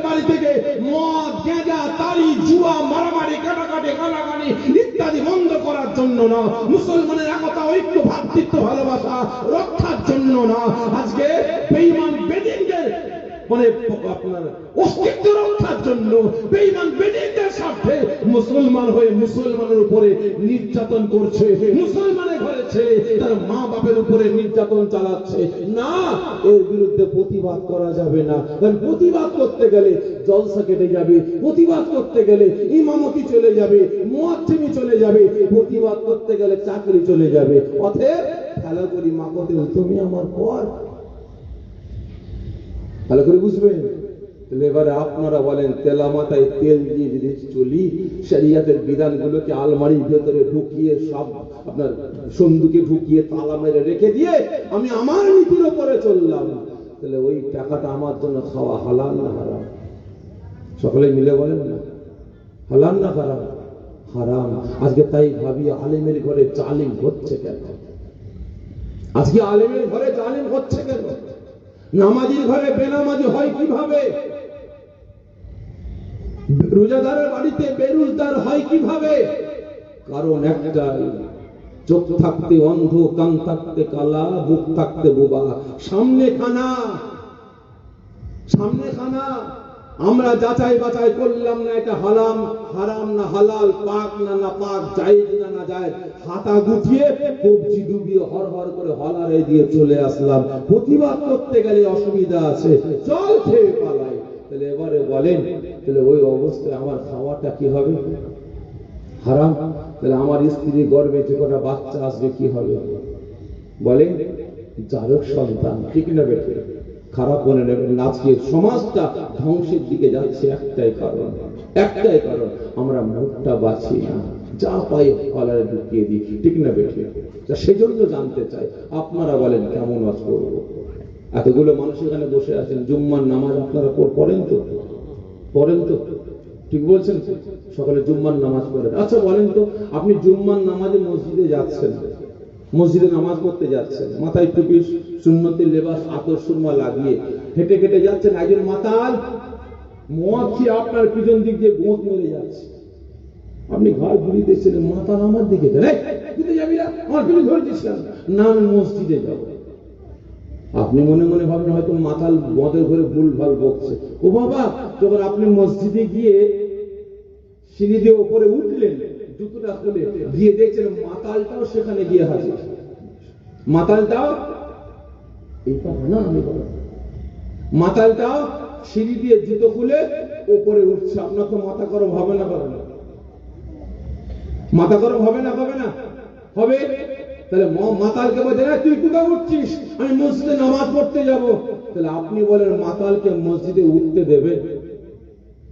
বাড়ি থেকে মদ, গাঁজা, তাড়ি, জুয়া, মারামারি, কাটাকাটি, গালাগালি ইত্যাদি বন্ধ করার জন্য না, মুসলমানের একতা, ঐক্য, ভ্রাতৃত্ব, ভালোবাসা রক্ষার জন্য না, আজকে বেঈমান বেদিনদের মানে আপনার অস্তিত্ব রক্ষার জন্য বেঈমান বেদিনদের স্বার্থে মুসলমান হয়ে মুসলমানের উপরে নির্যাতন করছে, মুসলমানের ঘরে ছেড়ে তার মা বাপের উপরে নির্যাতন চালাচ্ছে। না, এর বিরুদ্ধে প্রতিবাদ করা যাবে না। কারণ প্রতিবাদ করতে গেলে জলসা কেটে যাবে, প্রতিবাদ করতে গেলে ইমামতি চলে যাবে, মুয়াজ্জিনি চলে যাবে, প্রতিবাদ করতে গেলে চাকরি চলে যাবে। অতএব ভালো করি মাকতে তুমি আমার পর, ভালো করে বুঝবেন। এবারে আপনারা বলেন তেলা মাথায় তেল দিয়ে যদি চলি, শরিয়াতের বিধানগুলোকে আলমারির ভেতরে ঢুকিয়ে সব আপনার সন্দুকে ঢুকিয়ে তালা মেরে রেখে দিয়ে আমি আমার নীতির উপরে চললাম, তাহলে ওই টাকাটা আমার জন্য খাওয়া হালাল না হারাম? সকলে মিলে বলেন না, হালাল না হারাম? হারাম। আজকে তাই ভাবি আলেমের ঘরে জালিম হচ্ছে কেন? আজকে আলেমের ঘরে জালিম হচ্ছে কেন? নামাজির ঘরে বেনামাজি হয় কিভাবে? রোজাদারের বাড়িতে বেরোজদার হয় কিভাবে? কারণ একটাই, চোখ থাকতে অন্ধ, কান থাকতে কালা, মুখ থাকতে বোবা, সামনে খানা, সামনে খানা। আমরা যাচাই বাছাই করলাম না এটা হারাম হারাম না হালাল, পাক না না পাক, জায়েজ না না জায়েজ, হাতা গুটিয়ে কবজি ডুবিয়ে হর হর করে হলারে দিয়ে চলে আসলাম। প্রতিবাদ করতে গেলে অসুবিধা আছে, চল খেয়ে পালাই। তাহলে এবারে বলেন, তাহলে ওই অবস্থায় আমার খাওয়াটা কি হবে? হারাম। তাহলে আমার স্ত্রী গর্ভে যে কটা বাচ্চা আসবে কি হবে? বলেন, জারক সন্তান, ঠিক না বেঠে? খারাপ মনে নেবেন, আজকে সমাজটা ধ্বংসের দিকে যাচ্ছে একটাই কারণ, একটাই কারণ, আমরা মুখটা বাঁচি না, যা পাই কলারে ঢুকিয়ে দিই, ঠিক না বেঠে? সেজন্য জানতে চাই আপনারা বলেন কেমন আজ করবো? এতগুলো মানুষ এখানে বসে আছেন, জুম্মার নামাজ আপনারা পড়েন তো? পড়েন তো? ঠিক বলছেন? সকালে জুম্মার নামাজ পড়েন। আচ্ছা বলেন তো, আপনি জুম্মার নামাজে মসজিদে যাচ্ছেন, মসজিদে নামাজ পড়তে যাচ্ছেন, মাথায় টুপি, সুন্নতের লেবাস, আতর সুরমা লাগিয়ে হেঁটে হেঁটে যাচ্ছেন, একজন মাতাল মদ খেয়ে আপনার পিছন দিক দিয়ে গোঁত মেরে যাচ্ছে, আপনি ঘর ঘুরিয়ে দেখছিলেন, মাতাল আমার দিকে যাবি না, আমার পিছনে ধরেছিলাম না, আমি মসজিদে যাব। আপনি মনে মনে ভাবেন হয়তো মাতাল মদের ঘরে ভুল ভাল বকছে। ও বাবা, যখন আপনি মসজিদে গিয়ে সিঁড়ি দিয়ে উপরে উঠলেন, জুতোটা খুলে গিয়ে দেখছেন মাতালটাও সেখানে গিয়ে হাজির, মাতালটাও না, আমি বলো মাতালটাও সিঁড়ি দিয়ে জুতো খুলে উপরে উঠছে। আপনার তো মাথা গরম হবে না? হবে না? মাথা গরম হবে না? হবে না? হবে। তাহলে মাতালকে বলছে না তুই কোথায় উঠছিস, আমি মসজিদে নামাজ পড়তে যাব। তাহলে আপনি বলেন মাতালকে মসজিদে উঠতে দেবে?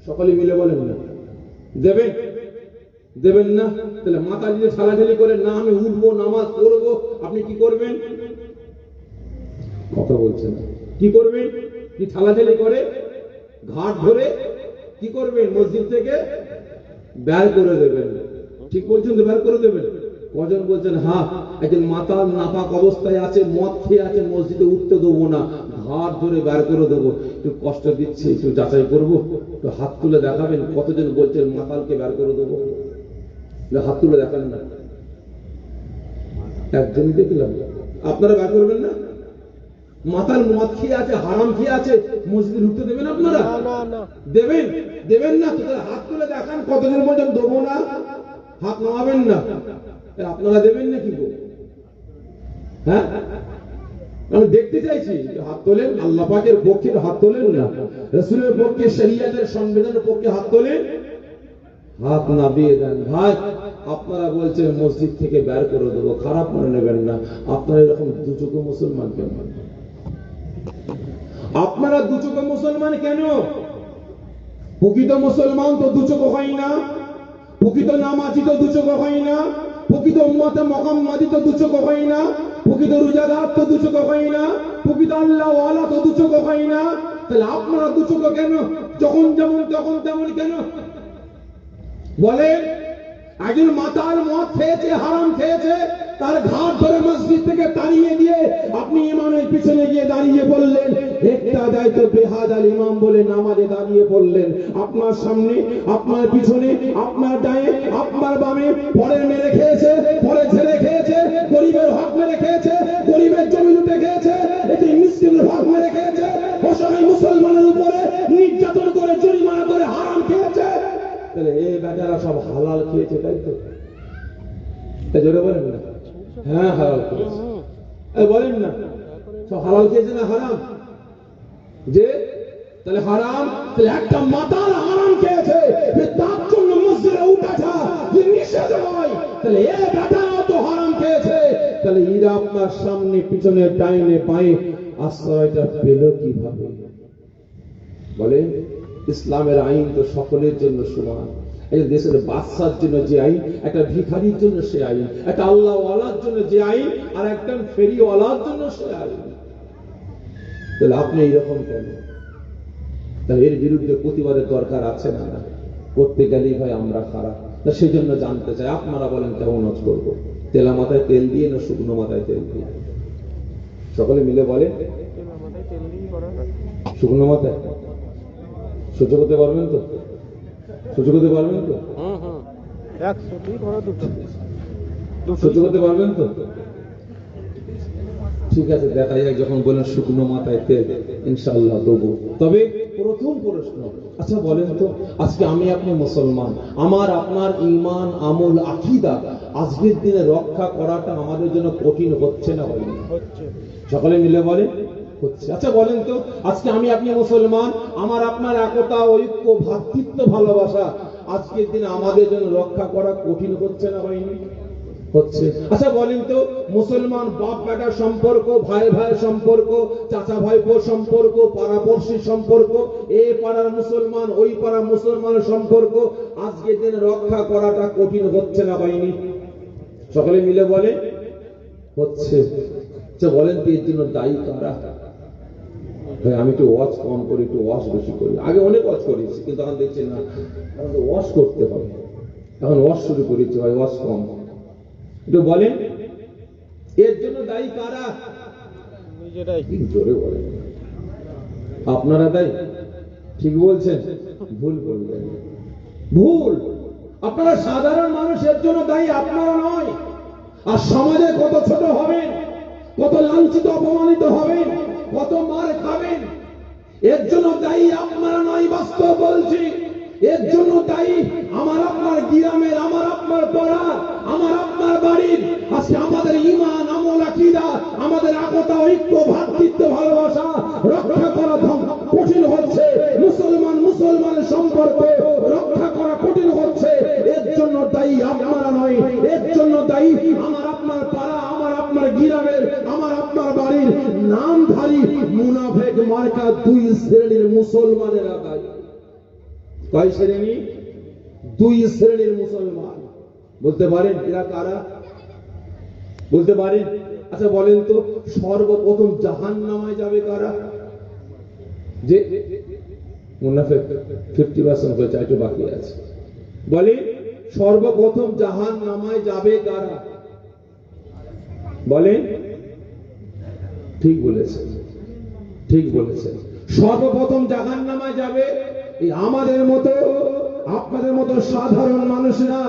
সকলে মিলে বলেন না, দেবেন? দেবেন না? তাহলে মাতাল যদি ঠেলাঠেলি করে না আমি উঠবো নামাজ পড়বো, আপনি কি করবেন? কথা বলছেন, কি করবেন? কি ঠেলাঠেলি করে ঘাট ধরে কি করবেন? মসজিদ থেকে বের করে দেবেন। ঠিক বলছেন তো? বের করে দেবেন। কজন বলছেন হ্যাঁ, একজন মাতাল নাপাক অবস্থায় আছে, মদ খেয়ে আছে, মসজিদে উঠতে দেবো না, ঘাট ধরে বের করে দেবো। একটু কষ্ট দিচ্ছে, একটু যাচাই করবো, একটু হাত তুলে দেখাবেন কতজন বলছেন মাতালকে বের করে দেবো? হাত তুলে দেখান না, একজনই দেখলাম। আপনারা বের করবেন না? মাতাল মদ খেয়ে আছে, হারাম খেয়ে আছে, মসজিদে ঢুকতে দেবেন আপনারা? দেবেন? দেবেন না? হাত তুলে দেখান কতজন বলছেন দেবো না, হাত নামাবেন না। আপনারা দেবেন না কি গো? হ্যাঁ, আমি দেখতে চাইছি হাত তোলেন। আল্লাহ পাকের পক্ষে হাত তোলেন না, রাসূলের পক্ষে, শরীয়তের সংবিধানের পক্ষে হাত তোলেন, হাত নামিয়ে দেন। ভাই আপনারা বলছেন মসজিদ থেকে বের করে দেবো, খারাপ মনে নেবেন না। আপনারা এরকম দুচোখে মুসলমান কেন? আপনারা দুচোখে মুসলমান কেন? প্রকৃত মুসলমান তো দুচোখে হয় না, প্রকৃত নামাজি তো দুচোখে হয় না, প্রকৃত উম্মতে মুহাম্মাদি তো দুচোখে হয় না, প্রকৃত রোজাদার তো দুচোখে হয় না, প্রকৃত আল্লাহ ওয়ালা তো দুচোখে হয় না। তাহলে আপনারা দুচোখে কেন? যখন যেমন তখন তেমন কেন? বলে একজন মাতাল মদ খেয়েছে, হারাম খেয়েছে, তার ঘাট ধরে মসজিদ থেকে তাড়িয়ে দিয়ে আপনি ইমামের পিছনে গিয়ে দাঁড়িয়ে বললেন, একটা দায়িত্ব বেহাদাল ইমাম বলে নামাজে দাঁড়িয়ে পড়লেন। আপনার সামনে, আপনার পিছনে, আপনার ডায়ে, আপনার বামে পরের মেরে খেয়েছে, পরে ছেড়ে খেয়েছে, গরিবের হক মেরে খেয়েছে, গরিবের জমি লুটে খেয়েছে, এটি মিসকিনের হক মেরে খেয়েছে, অসহায় মুসলমানের উপরে নির্যাতন করে জরিমানা করে হারাম খেয়েছে। তাহলে এই বেচারা সব হালাল খেয়েছে, তাই তো? জোরে বলেন না? হ্যাঁ, হালাল খেয়েছে। বলেন না সব হালাল খেয়েছে না হারাম? যে তাহলে হারাম, তাহলে একটা মাতাল হারাম খেয়েছে, তার জন্য মসজিদে উঠেছে, যে নিষেধ নয়, তাহলে এ বেটারাও তো হারাম খেয়েছে। তাহলে এরা আপনার সামনে, পিছনে, ডাইনে, বাঁয়ে আশ্রয়টা পেল কিভাবে? বলেন, ইসলামের আইন তো সকলের জন্য সমান। এই দেশের বাদশার জন্য যে আইন, একটা ভিখারির জন্য সে আইন, একটা আল্লাহ ওয়ালার জন্য যে আইন, আর একটা ফেরিওয়ালার জন্য সে আইন। তাহলে আপনি এইরকম কেন? তাহলে এর বিরুদ্ধে প্রতিবাদের দরকার আছে না? করতে গেলেই ভাই আমরা খারাপ। সেই জন্য জানতে চাই, আপনারা বলেন কেমন হজ করবো? তেলা মাথায় তেল দিয়ে না শুকনো মাথায় তেল দিয়ে? সকলে মিলে বলে শুকনো মাথায়। সহ্য করতে পারবেন তো? সহ্য করতে পারবেন তো? সহ্য করতে পারবেন তো? ঠিক আছে, দেখা যাক। যখন বলেন শুকনো মাথায় তেল, ইনশাআল্লাহ দেবো। তবে প্রথম প্রশ্ন, আচ্ছা বলেন তো, আজকে আমি আপনি মুসলমান, আমার আপনার ঈমান, আমল, আকীদা আজকের দিনে রক্ষা করাটা আমাদের জন্য কঠিন হচ্ছে না হয়নি? সকলে মিলে বলেন হচ্ছে। আচ্ছা বলেন তো, আজকে আমি আপনি মুসলমান, আমার আপনার একতা, ঐক্য, ভ্রাতৃত্ব, ভালোবাসা আজকের দিনে আমাদের জন্য রক্ষা করা কঠিন হচ্ছে না হয়নি? হচ্ছে। আচ্ছা বলেন তো, মুসলমান বাপ বেটার সম্পর্ক, ভাই ভাইয়ের সম্পর্ক, চাচা ভাইপোর সম্পর্ক, পাড়াপড়শির সম্পর্ক, এই পাড়ার মুসলমান ওই পাড়ার মুসলমানের সম্পর্ক আজকের দিনে রক্ষা করাটা কঠিন হচ্ছে না হয়নি? সকলে মিলে বলে হচ্ছে। আচ্ছা বলেন তো, এর জন্য দায়ী কারা? ভাই আমি একটু ওয়াশ কম করি, একটু ওয়াশ বেশি করি। আগে অনেক ওয়াশ করেছি, কিন্তু এখন দেখছি না, এখন তো ওয়াশ করতে হবে। এখন ওয়াশ শুরু করেছি, ভাই ওয়াশ কম। একটু বলেন, এর জন্য দায়ী কারা? জোরে বলেন। আপনারা দায়ী? ঠিক বলছেন? ভুল বলবেন, ভুল। আপনারা সাধারণ মানুষের জন্য দায়ী, আপনারা নয়। আর সমাজে কত ছোট হবেন, কত লাঞ্ছিত অপমানিত হবেন, কত মার খাবেন, এর জন্য দায়ী আপনারা নয়। বাস্তব বলছি, এর জন্য দায়ী আমার আপনার গ্রামের, আমার আপনার পাড়ার, আমার আপনার বাড়ির। আজকে আমাদের ঈমান, আমল, আকীদা, আমাদের একতা, ঐক্য, ভ্রাতৃত্ব, ভালোবাসা রক্ষা করা কঠিন হচ্ছে। মুসলমান মুসলমানের সম্পর্ক রক্ষা করা কঠিন হচ্ছে। এর জন্য দায়ী আপনারা নয়, এর জন্য দায়ী আমার আপনার পাড়া, আমার আপনার গ্রামের, আমার আপনার বাড়ির নামধারী মুনাফেক মার্কা দুই শ্রেণীর মুসলমানেরা দায়ী। কয় শ্রেণী? দুই শ্রেণীর মুসলমান। বলতে পারেন এরা কারা? বলতে পারেন? আচ্ছা বলেন তো, সর্বপ্রথম জাহান্নামে যাবে কারা? যে মুনাফিক 50% হয়েছে, একটু বাকি আছে। বলে সর্বপ্রথম জাহান্নামে যাবে কারা? বলেন। ঠিক বলেছেন, ঠিক বলেছেন। সর্বপ্রথম জাহান্নামে যাবে এই আমাদের মতো, আপনাদের মতো সাধারণ মানুষ না।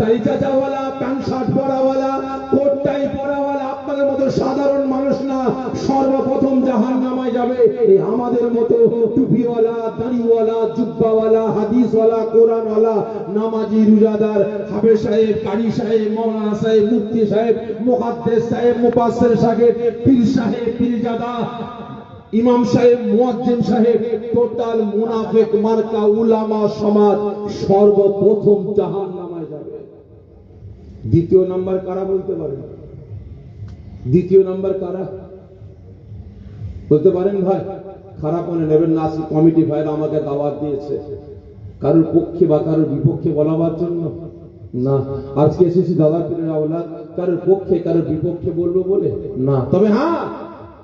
দাড়ি চাচাওয়ালা, প্যান্ট শার্ট পরাওয়ালা, কোট টাই পরাওয়ালা আপনাদের মতো সাধারণ মানুষ না। সর্বপ্রথম জাহান্নামে যাবে এই আমাদের মতো টুপিওয়ালা, দাড়িওয়ালা, জুব্বাওয়ালা, হাদিসওয়ালা, কোরআনওয়ালা, নামাজি, রোজাদার, হাফেজ সাহেব, কারি সাহেব, মাওলানা সাহেব, মুফতি সাহেব, মুহাদ্দিস সাহেব, মুফাসসির সাহেব, পীর সাহেব, পীরজাদা, ইমাম সাহেব, মুয়াজ্জিন সাহেব, টোটাল মুনাফিক মার্কা উলামা সমাজ সর্বপ্রথম জাহান্নামে যাবে। দ্বিতীয় নাম্বার কারা বলতে পারেন? দ্বিতীয় নাম্বার কারা বলতে পারেন? ভাই খারাপ মনে নেবেন না, আজকে কমিটি ভাইরা আমাকে দাওয়াত দিয়েছে কারোর পক্ষে বা কারোর বিপক্ষে বলাবার জন্য না। আজকে এসেছি দাদা পীরের আওলাদ, কারোর পক্ষে কারোর বিপক্ষে বলবো বলে না। তবে হ্যাঁ,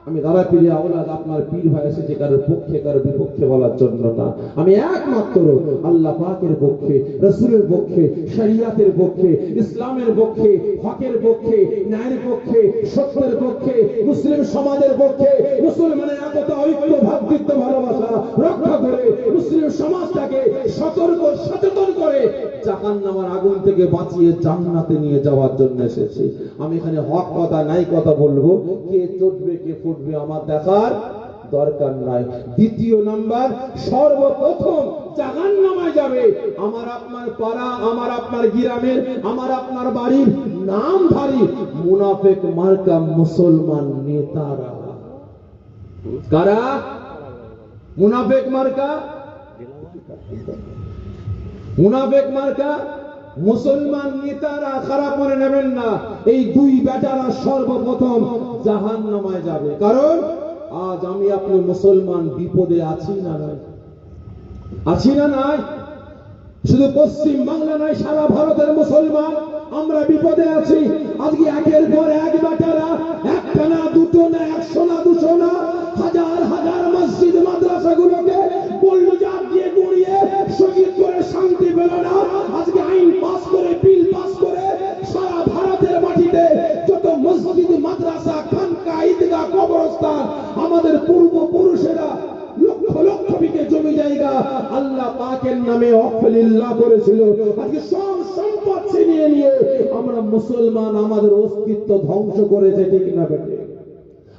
আমি দাদা পীরের আওলাদ, আপনার পীর ভাই এসেছে কারোর পক্ষে কারোর বিপক্ষে বলার জন্য না। আমি একমাত্র আল্লাহ পাকের পক্ষে, রাসূলের পক্ষে, শরিয়াতের পক্ষে, ইসলামের পক্ষে, হকের পক্ষে, ন্যায়ের পক্ষে, সত্যের পক্ষে, মুসলিম সমাজের পক্ষে, মুসলমানের একতা, ঐক্য, ভ্রাতৃত্ব, ভালোবাসা রক্ষা করে মুসলিম সমাজটাকে সতর্ক সচেতন করে জাহান্নামের আগুন থেকে বাঁচিয়ে জান্নাতে নিয়ে যাওয়ার জন্য এসেছি। আমি এখানে হক কথা নাই কথা বলবো, কে চটবে কে ফুটবে আমার দেখার দরকার নাই। দ্বিতীয় নাম্বার, সর্বপ্রথম জাহান্নামে যাবে আমার আপনার পাড়া, আমার আপনার গ্রামের, আমার আপনার বাড়ির নামধারী মুনাফিক মার্কা মুসলমান নেতারা। কারা? মুনাফিক মার্কা, মুনাফিক মার্কা মুসলমান নেতারা। খারাপ মনে নেবেন না, এই দুই বেটারা সর্বপ্রথম জাহান্নামে যাবে। কারণ আজ আমি আপনি মুসলমান বিপদে আছি না নাই? আছি না নাই? শুধু পশ্চিম বাংলা নয়, সারা ভারতের মুসলমান আমরা বিপদে আছি। আজকে একের পর এক বেটারা, একটা না দুটো না, 100 না 200 না, হাজার হাজার মসজিদ মাদ্রাসাগুলোকে বললো যে দিয়ে গুড়িয়ে শহীদ করে শান্তি পেল না। আজকে আইন পাস করে, বিল পাস করে সারা ভারতের মাটিতে যত মসজিদ, মাদ্রাসা, খানকা, ঈদগাহ, কবরস্থান আমাদের পূর্বপুরুষেরা লক্ষ লক্ষ বিঘে জমি জায়গা আল্লাহ পাকের নামে ওয়াকফিল্লাহ করেছিল, আজকে সব সম্পদ ছিনিয়ে নিয়ে আমরা মুসলমান আমাদের অস্তিত্ব ধ্বংস করেছে। ঠিক না বেটে?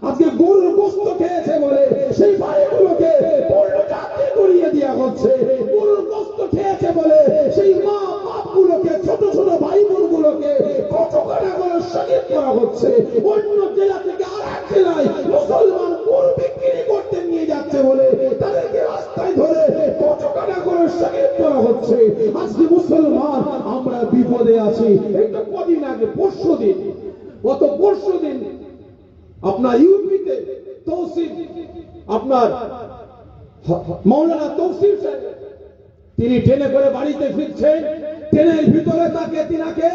আজকে গরুর গোশত খেয়েছে বলে সেই বাড়িগুলোকে পড়লো জাতি করিয়ে দেওয়া হচ্ছে। গরুর গোশত খেয়েছে বলে সেই মা বাপগুলোকে, ছোট ছোট ভাই বোনগুলোকে কচকাটা করে শহীদ করা হচ্ছে। অন্য জেলা থেকে আরেক জেলায় মুসলমান গরু বিক্রি করতে নিয়ে যাচ্ছে বলে তাদেরকে রাস্তায় ধরে কচকাটা করে শহীদ করা হচ্ছে। আজকে মুসলমান আমরা বিপদে আছি। এই তো কদিন আগে, পরশুদিন, গত পরশুদিন আপনার ইউপিতে তৌসিফ, আপনার মৌলানা তৌসিফ সাহেব, তিনি ট্রেনে করে বাড়িতে ফিরছেন, ট্রেনের ভিতরে তাকে তিনাকে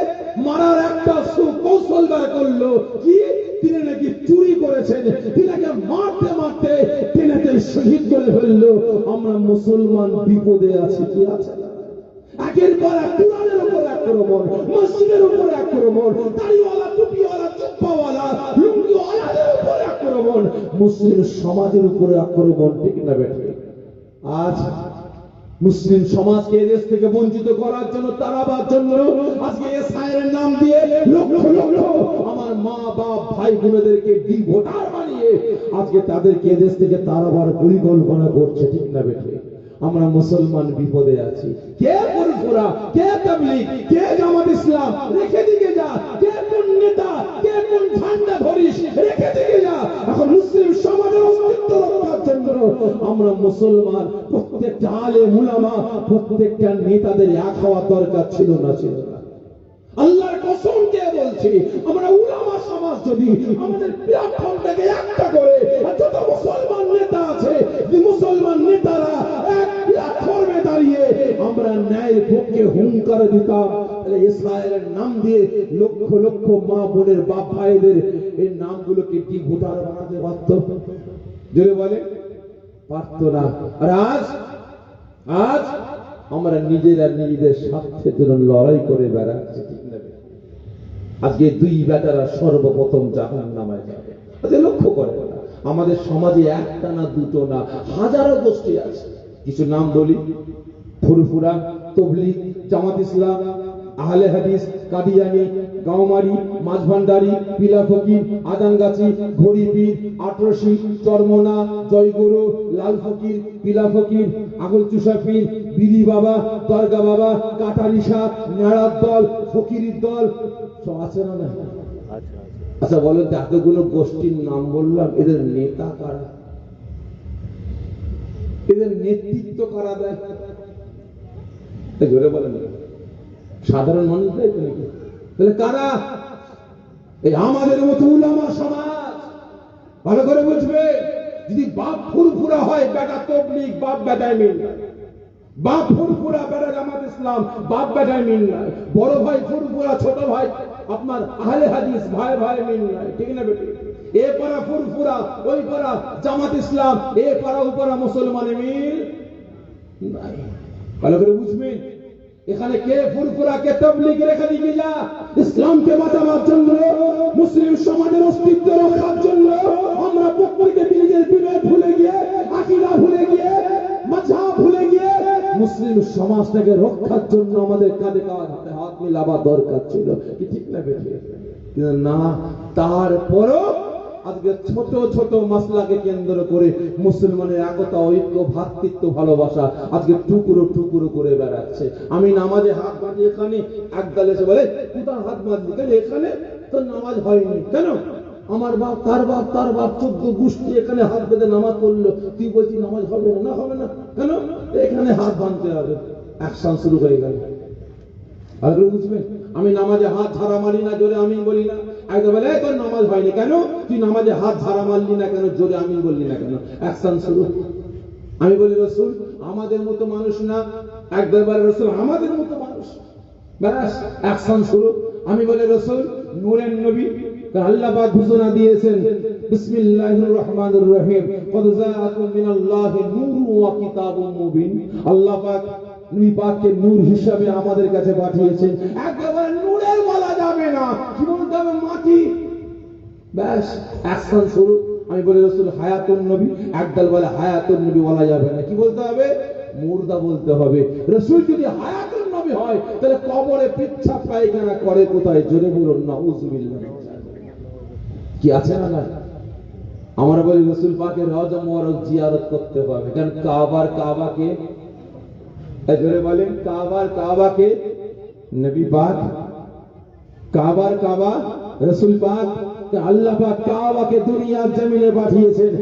মারার একটা সুকৌশল বার করলো। কি? তিনি নাকি চুরি করেছেন। তিনাকে মারতে মারতে ট্রেনেতে শহীদ করে ফেললো। আমরা মুসলমান বিপদে আছি। কি আছে? একের পর এক কুরআনের উপর আক্রমণ, মসজিদের উপর আক্রমণ, দাড়িওয়ালা, টুপিওয়ালা, জুব্বাওয়ালা, লুঙ্গিওয়ালাদের উপর আক্রমণ, মুসলিম সমাজের উপরে আক্রমণ। ঠিক না বেটে? আজ মুসলিম সমাজকে দেশ থেকে বঞ্চিত করার জন্য, তাড়াবার জন্য আজকে এসআইয়ের নাম দিয়ে লক্ষ লক্ষ আমার মা বাপ ভাই বোনেদেরকে ভোটার বানিয়ে আজকে তাদেরকে দেশ থেকে তাড়াবার পরিকল্পনা করছে। ঠিক না বেটে? আমরা মুসলমান বিপদে আছি। কে ফুরফুরা, কে তাবলীগ, কে জামাত ইসলাম, রেখে দিকে যা। কে কোন নেতা, কে কোন ঝান্ডা ধরিস, রেখে দিকে যা। এখন মুসলিম সমাজের অস্তিত্ব রক্ষার জন্য আমরা মুসলমান, প্রত্যেকটা আলেম উলামা, প্রত্যেকটা নেতাদের এক হওয়া দরকার ছিল না? ছিল না? আল্লাহর কসম কে বলছি, আমরা উলামা সমাজ যদি আমাদের প্ল্যাটফর্মটাকে একটা করে, আর যত মুসলমান নেতা আছে, মুসলমান নেতারা এক প্ল্যাটফর্মে দাঁড়িয়ে আমরা ন্যায়ের পক্ষে হুঙ্কার দিতাম, তাহলে ইসরায়েলের নাম দিয়ে লক্ষ লক্ষ মা বোনের বাপ ভাইদের এই নামগুলোকে কি ভোটার বানাতে পারত? জোরে বলে পারত না। আর আজ আজ আমরা নিজেরা নিজেদের স্বার্থের জন্য লড়াই করে বেড়াচ্ছি। ঠিক না? আজকে দুই বেটারা সর্বপ্রথম জাহান্নামে যাবে। আজকে লক্ষ্য করে না, আমাদের সমাজে একটা না দুটো না, হাজারো গোষ্ঠী আছে। কিছু নাম বলি: ফুরফুরা, তবলিগ, জামাত ইসলাম, আহলে হাদিস, কাদিয়ানি, গাওমারি, মাঝভান্ডারি, পিলা ফকির, আদানগাছি, ঘড়িপীর, আটরশি, চরমনা, জয়গুরু, লাল ফকির, পিলা ফকির, আগল চুষাপীর, বিলি বাবা, দরগা বাবা, কাটারিসা, নাড়ার দল, ফকিরের দল, সব আছে না? না? আচ্ছা বলেন তো, এতগুলো গোষ্ঠীর নাম বললাম, এদের নেতা কারা? এদের নেতৃত্ব কারা দেয়? জোরে বলেন। সাধারণ মানুষ দেয় নাকি? তাহলে কারা? এই আমাদের মতো উলামা সমাজ। ভালো করে বুঝবে, যদি বাপ ফুরফুরা হয় বেটা তবলিগ, বাপ বেটায় মিল নাই। বাপ ফুরফুরা বেটা জামাত ইসলাম, বাপ বেটায় মিল নাই। বড় ভাই ফুরফুরা, ছোট ভাই আপনার আহলে হাদিস, ভাই ভাই মিল নাই। ঠিক না বেটি? এ পাড়া ফুরফুরা, ওই পাড়া জামাত ইসলাম, এ পাড়া ও পাড়া মুসলমানের মিল নাই। ভালো করে বুঝবেন, এখানে কে ফুরফুরা, কে তাবলীগ রেখে দিয়ে যা ইসলামকে বাঁচানোর জন্য, মুসলিম সমাজের অস্তিত্ব রক্ষার জন্য আমরা প্রত্যেকে নিজের বিবেক ভুলে গিয়ে, আকীদা ভুলে গিয়ে, মাযহাব ভুলে গিয়ে মুসলিম সমাজটাকে রক্ষার জন্য আমাদের কাঁধে কাঁধে হাত মিলাবার দরকার ছিল, কি ঠিক না বেঠিক? কিন্তু না, তারপরও আজকে ছোট ছোট মাসলাকে কেন্দ্র করে মুসলমানের একতা, ঐক্য, ভ্রাতৃত্ব, ভালোবাসা আজকে টুকরো টুকরো করে বেড়াচ্ছে। আমি নামাজে হাত বাঁধি, এখানে একদল এসে বলে কোথায় হাত বাঁধলি, কেন এখানে তো নামাজ হয়নি, কেন আমার বাপ তার বাপ তার বাপ 14 গোষ্ঠী এখানে হাত বেঁধে নামাজ পড়লো, তুই বলছি নামাজ হবে না? না হবে না কেন? এখানে হাত বাঁধতে হবে। অ্যাকশন শুরু হয়ে গেল। আর বুঝবেন, আমি নামাজে হাত ঝাড়া মারি না, জোরে আমিন বলি না। একদম বলে তোর নামাজ হয়নি, কেন তুই নামাজে হাত ঝাড়া মারলি না কেন, জোরে আমিন বললি না কেন? অ্যাকশন শুরু। আমি বলি রাসূল আমাদের মতো মানুষ না, একবার বলে রাসূল আমাদের মতো মানুষ, ব্যাস অ্যাকশন শুরু। আমি বলি রাসূল নূরের নবী, আল্লাহ পাক ঘোষণা দিয়েছেন বিসমিল্লাহির রহমানির রহিম, ক্বাদ জাআকুম মিনাল্লাহি নূরুন ওয়া কিতাবুম মুবিন। আল্লাহ পাক নবী পাককে নূর হিসাবে আমাদের কাছে পাঠিয়েছেন। একেবারে নূরের বলা যাবে না, কি বলতে হবে? মাটি। ব্যাস অ্যাকশন শুরু। আমি বলি রাসূল হায়াতুন নবী, একদল বলে হায়াতুন নবী বলা যাবে না, কি বলতে হবে? মুর্দা বলতে হবে। রাসূল যদি হায়াতুন নবী হয় তাহলে কবরে পিচ্ছাপ পায়খানা করে কোথায়? জোরে বলুন নাউযুবিল্লাহ। কি আছে না? আমরা বলি রাসূল পাকের রওজা মুবারক জিয়ারত করতে হবে, কারণ কাবাকে জোরে বলেন, কাবাকে নবী পাক, কাবা রাসূল পাক, আল্লাহ পাক কাবাকে দুনিয়ার জমিনে পাঠিয়েছেন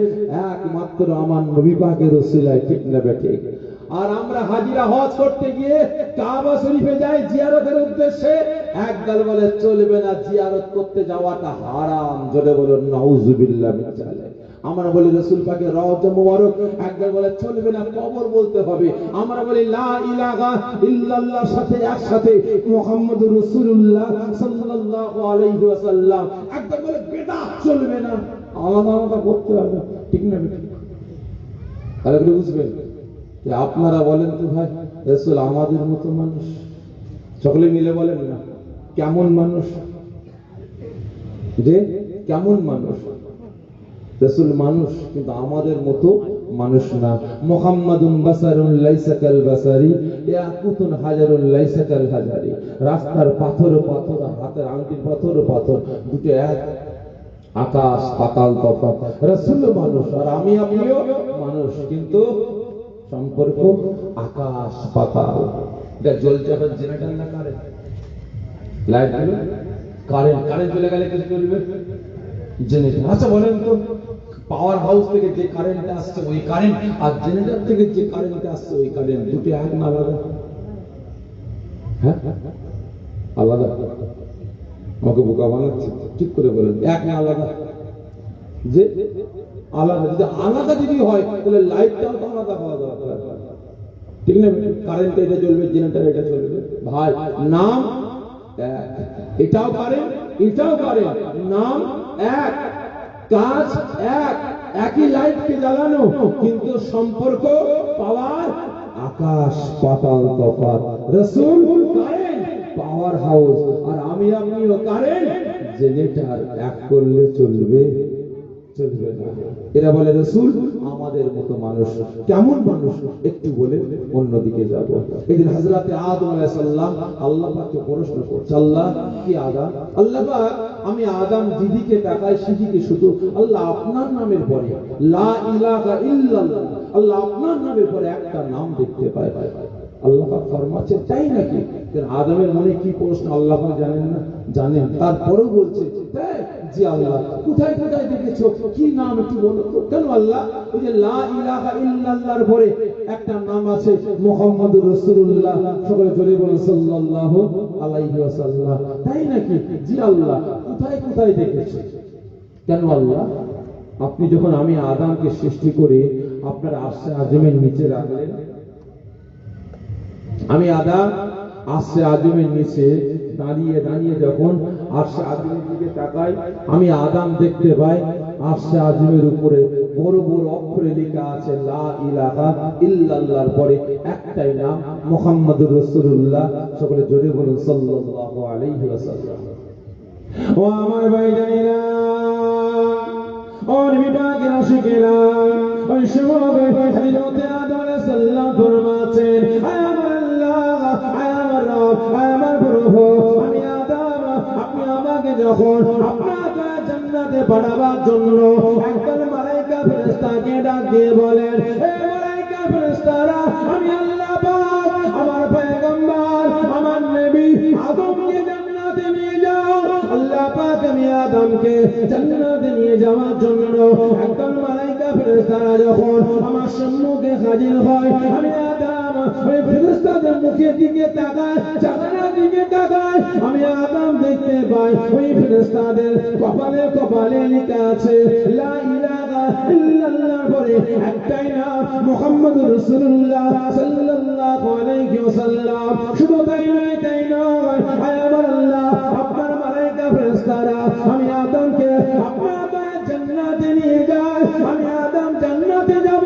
একমাত্র আমার নবী পাকের ওসিলায়, ঠিক না বেঠিক? আর আমরা হাজিরা হজ করতে গিয়ে কাবা শরীফে যাই জিয়ারতের উদ্দেশ্যে, একদল বলে চলবে না, জিয়ারত করতে যাওয়াটা হারাম, জোরে বলুন নাউযুবিল্লাহ মিন যালিক। আমরা বলি রাসূল পাকের রওজা মুবারক, একদল বলে চলবে না, কবর বলতে হবে। আমরা বলি লা ইলাহা ইল্লাল্লাহর সাথে একসাথে মুহাম্মাদুর রাসূলুল্লাহ সাল্লাল্লাহু আলাইহি ওয়াসাল্লাম, একদল বলে বিদআত চলবে না, আলাদা আলাদা করতে হবে, ঠিক না বেঠিক? তাহলে বুঝবেন যে আপনারা বলেন তো ভাই রাসূল আমাদের মতো মানুষ, সকলে মিলে বলেন না কেমন মানুষ, যে কেমন মানুষ? রাসূল মানুষ, কিন্তু আমাদের মতো মানুষ না। মুহাম্মাদুন বাসারুন লাইসা কাল বাসারি, ইয়াকুতুন হাজারুন লাইসা কাল হাজারি। রাস্তার পাথর পাথর, হাতের আংটির পাথর পাথর, দুটো এক, আকাশ পাতাল তফাৎ। রাসূল মানুষ আর আমি আপনিও মানুষ, কিন্তু সম্পর্ক আকাশ পাতাল। এটা জ্বলছে এখন জেনারেটর না কারেন্ট? লাইট দিল কারেন্ট চলে গেলে কিছু চলবে? জেনারেটর। আচ্ছা বলেন তো, পাওয়ার হাউস থেকে যে কারেন্ট আসছে ওই কারেন্ট, আর জেনারেটর থেকে যে কারেন্ট আসছে ওই কারেন্ট, দুটো এক না আলাদা? হ্যাঁ আলাদা। আমাকে বোকা বানাচ্ছে, ঠিক করে বলেন, এক না আলাদা? যে আলাদা, যদি আলাদা যদি হয় তাহলে লাইটটাও তো আলাদা হওয়া দরকার, ঠিক না? কারেন্ট এটা চলবে, জেনারেটর এটা চলবে, ভাই নাম এক, এটাও কারেন্ট এটাও কারেন্ট, নাম এক, কাজ এক, একই লাইটকে জ্বালানো, কিন্তু সম্পর্ক পাওয়ার আকাশ পাতাল তফাৎ। রাসূল কারেন্ট পাওয়ার হাউস, আর আমি আপনিও কারেন্ট জেনারেটর, এক করলে চলবে চলবে না। এরা বলে রাসূল আমাদের মতো মানুষ, কেমন মানুষ একটু বলে অন্যদিকে যাব। এদিন হযরত আদম আলাইহিস সালাম আল্লাহ পাককে প্রশ্ন করছে, আল্লাহ কি আদম, আল্লাহ পাক আমি আদম দিদিকে তাকাই, সেদিকে শুধু আল্লাহ আপনার নামের পরে লা ইলাহা ইল্লাল্লাহ, আল্লাহ আপনার নামের পরে একটা নাম দেখতে পাই। আল্লাহ পাক ফরমাচ্ছে তাই নাকি? আদমের মনে কি প্রশ্ন আল্লাহ পাক জানেন না? জানেন। তারপরেও বলছে তাই জি আল্লাহ, কোথায় কোথায় দেখেছো, কি নাম একটু বলো তো? কেন আল্লাহ ওই যে লা ইলাহা ইল্লাল্লাহর পরে একটা নাম আছে মুহাম্মাদুর রাসূলুল্লাহ, সকলে জোরে বলেন সাল্লাল্লাহু আলাইহি ওয়াসাল্লাম। তাই নাকি? জি আল্লাহ, কোথায় কোথায় দেখেছো? কেন আল্লাহ আপনি যখন আমি আদমকে সৃষ্টি করে আপনার আরশে আযমের নিচে রাখলেন, আমি আদম আরশে আজিমের নিচে দাঁড়িয়ে দাঁড়িয়ে যখন আরশে আজিমের দিকে তাকাই, আমি আদম দেখতে পাই আরশে আজিমের উপরে বড় বড় অক্ষরে লেখা আছে লা ইলাহা ইল্লাল্লাহর পরে একটাই নাম মুহাম্মদুর রাসূলুল্লাহ। সকলে জোরে বলুন সাল্লাল্লাহু আলাইহি ওয়াসাল্লাম। ও আমার ভাইজানেরা, ও নবী পাকের আশিকেরা, ওই সময় হযরত আদম আলাইহিস সালাম ফরমাচ্ছেন, আয় আমার আল্লাহ, আয় আমার রব, আয় আমার প্রভু, আমি আদম, আপনি আমাকে যখন আপনার জান্নাতে পাঠাবার জন্য একদল মালায়েকা ফেরেশতাকে ডাক দিয়ে বলেন, হে মালায়েকা ফেরেশতারা, আমি আল্লাহ পাক আমার পয়গম্বর আমার নবী আদমকে জান্নাতে নিয়ে যাও। আল্লাহ পাক আমি আদমকে জান্নাতে নিয়ে যাওয়ার জন্য একদল মালায়েকা ফেরেশতারা যখন আমার সম্মুখে হাজির হয়, আমি আদম ওই ফেরেশতাদের মুখের দিকে তাকাই, চেহারার দিকে তাকাই, আমি আদম দেখতে পাই ওই ফেরেশতাদের কপালে কপালে লেখা আছে লা ইলাহা ইল্লাল্লাহর পরে একটাই নাম মুহাম্মদুর রাসূলুল্লাহ সাল্লাল্লাহু আলাইহি ওয়াসাল্লাম। শুধু তাই নয়, তাই নয়, আয় আমার আল্লাহ, আপনার মালায়েকা ফেরেশতারা আমি আদমকে আপনার জান্নাতে নিয়ে যায়। আমি আদম জান্নাতে যাব,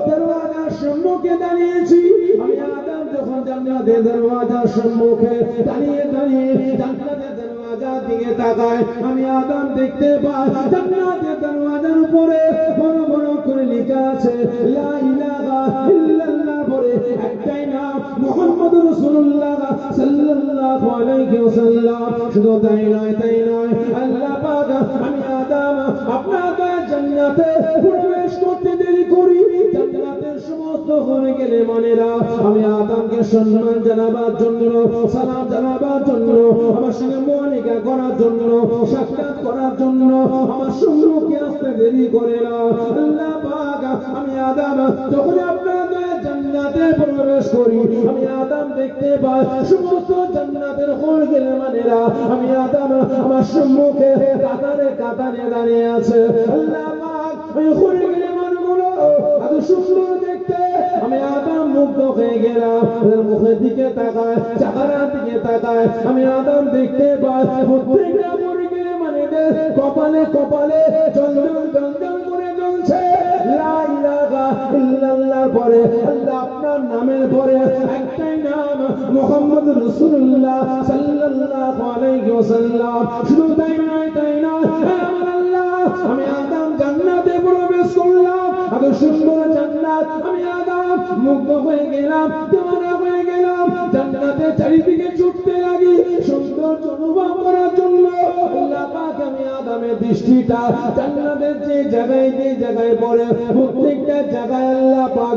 দরওয়াজার সম্মুখে দাঁড়িয়েছি। আমি আদম যখন জান্নাতের দরওয়াজার সম্মুখে দাঁড়িয়ে দাঁড়িয়ে জান্নাতের দরওয়াজার দিকে তাকাই, আমি আদম দেখতে পাই জান্নাতের দরওয়াজার উপরে বড় বড় করে লেখা আছে লা ইলাহা ইল্লাল্লাহ পরে একটাই নাম মুহাম্মদুর রাসূলুল্লাহ সাল্লাল্লাহু আলাইহি ওয়াসাল্লাম। শুধু তাই নয়, তাই নয়, আল্লাহ পাক আমি আদম আপনার জান্নাতে প্রবেশ করতে দেরি করি, জান্নাতের সমস্ত হয়ে গেলে মানেরা আমি আদমকে সম্মান জানাবার জন্য, সালাম জানাবার জন্য, আমার সঙ্গে মুআনিকা করার জন্য, সাক্ষাৎ করার জন্য আমার সম্মুখে আসতে দেরি করে না। আল্লাহ পাক আমি আদম যখন আপনার জান্নাতে প্রবেশ করি, আমি আদম দেখতে পাই সমস্ত জান্নাতের হয়ে গেলে মানেরা আমি আদম আমার সম্মুখে কাতারে কাতারে দাঁড়িয়ে আছে। আল্লাহ পাক ওই হয়ে গেলে মানুষগুলো এত সুন্দর দেখতে, আমি আদম মুগ্ধ হয়ে গেলাম। ওদের মুখের দিকে তাকায়, চেহারার দিকে তাকায়, আমি আদম দেখতে পাই প্রত্যেকটা মুরগির মানে কপালে কপালে জলজল জলজল করে জ্বলছে লা ইলাহা ইল্লাল্লাহর পরে আল্লাহ আপনার নামের পরে একটাই নাম মুহাম্মদুর রাসূলুল্লাহ সাল্লাল্লাহু আলাইহি ওয়াসাল্লাম। শুধু তাই নয়, তাই নয়, আমার আল্লাহ আমি আদম জান্নাতে প্রবেশ করলাম। এত সুন্দর জান্নাত, আমি আদম মুগ্ধ হয়ে গেলাম, দিওয়ানা হয়ে গেলাম। জান্নাতের চারিদিকে ছুটতে লাগি সৌন্দর্য অনুভব করার জন্য। আল্লাহ পাক আমি আদমের দৃষ্টিটা জান্নাতের যে জায়গায় পড়ে প্রত্যেকটা জায়গায় আল্লাহ পাক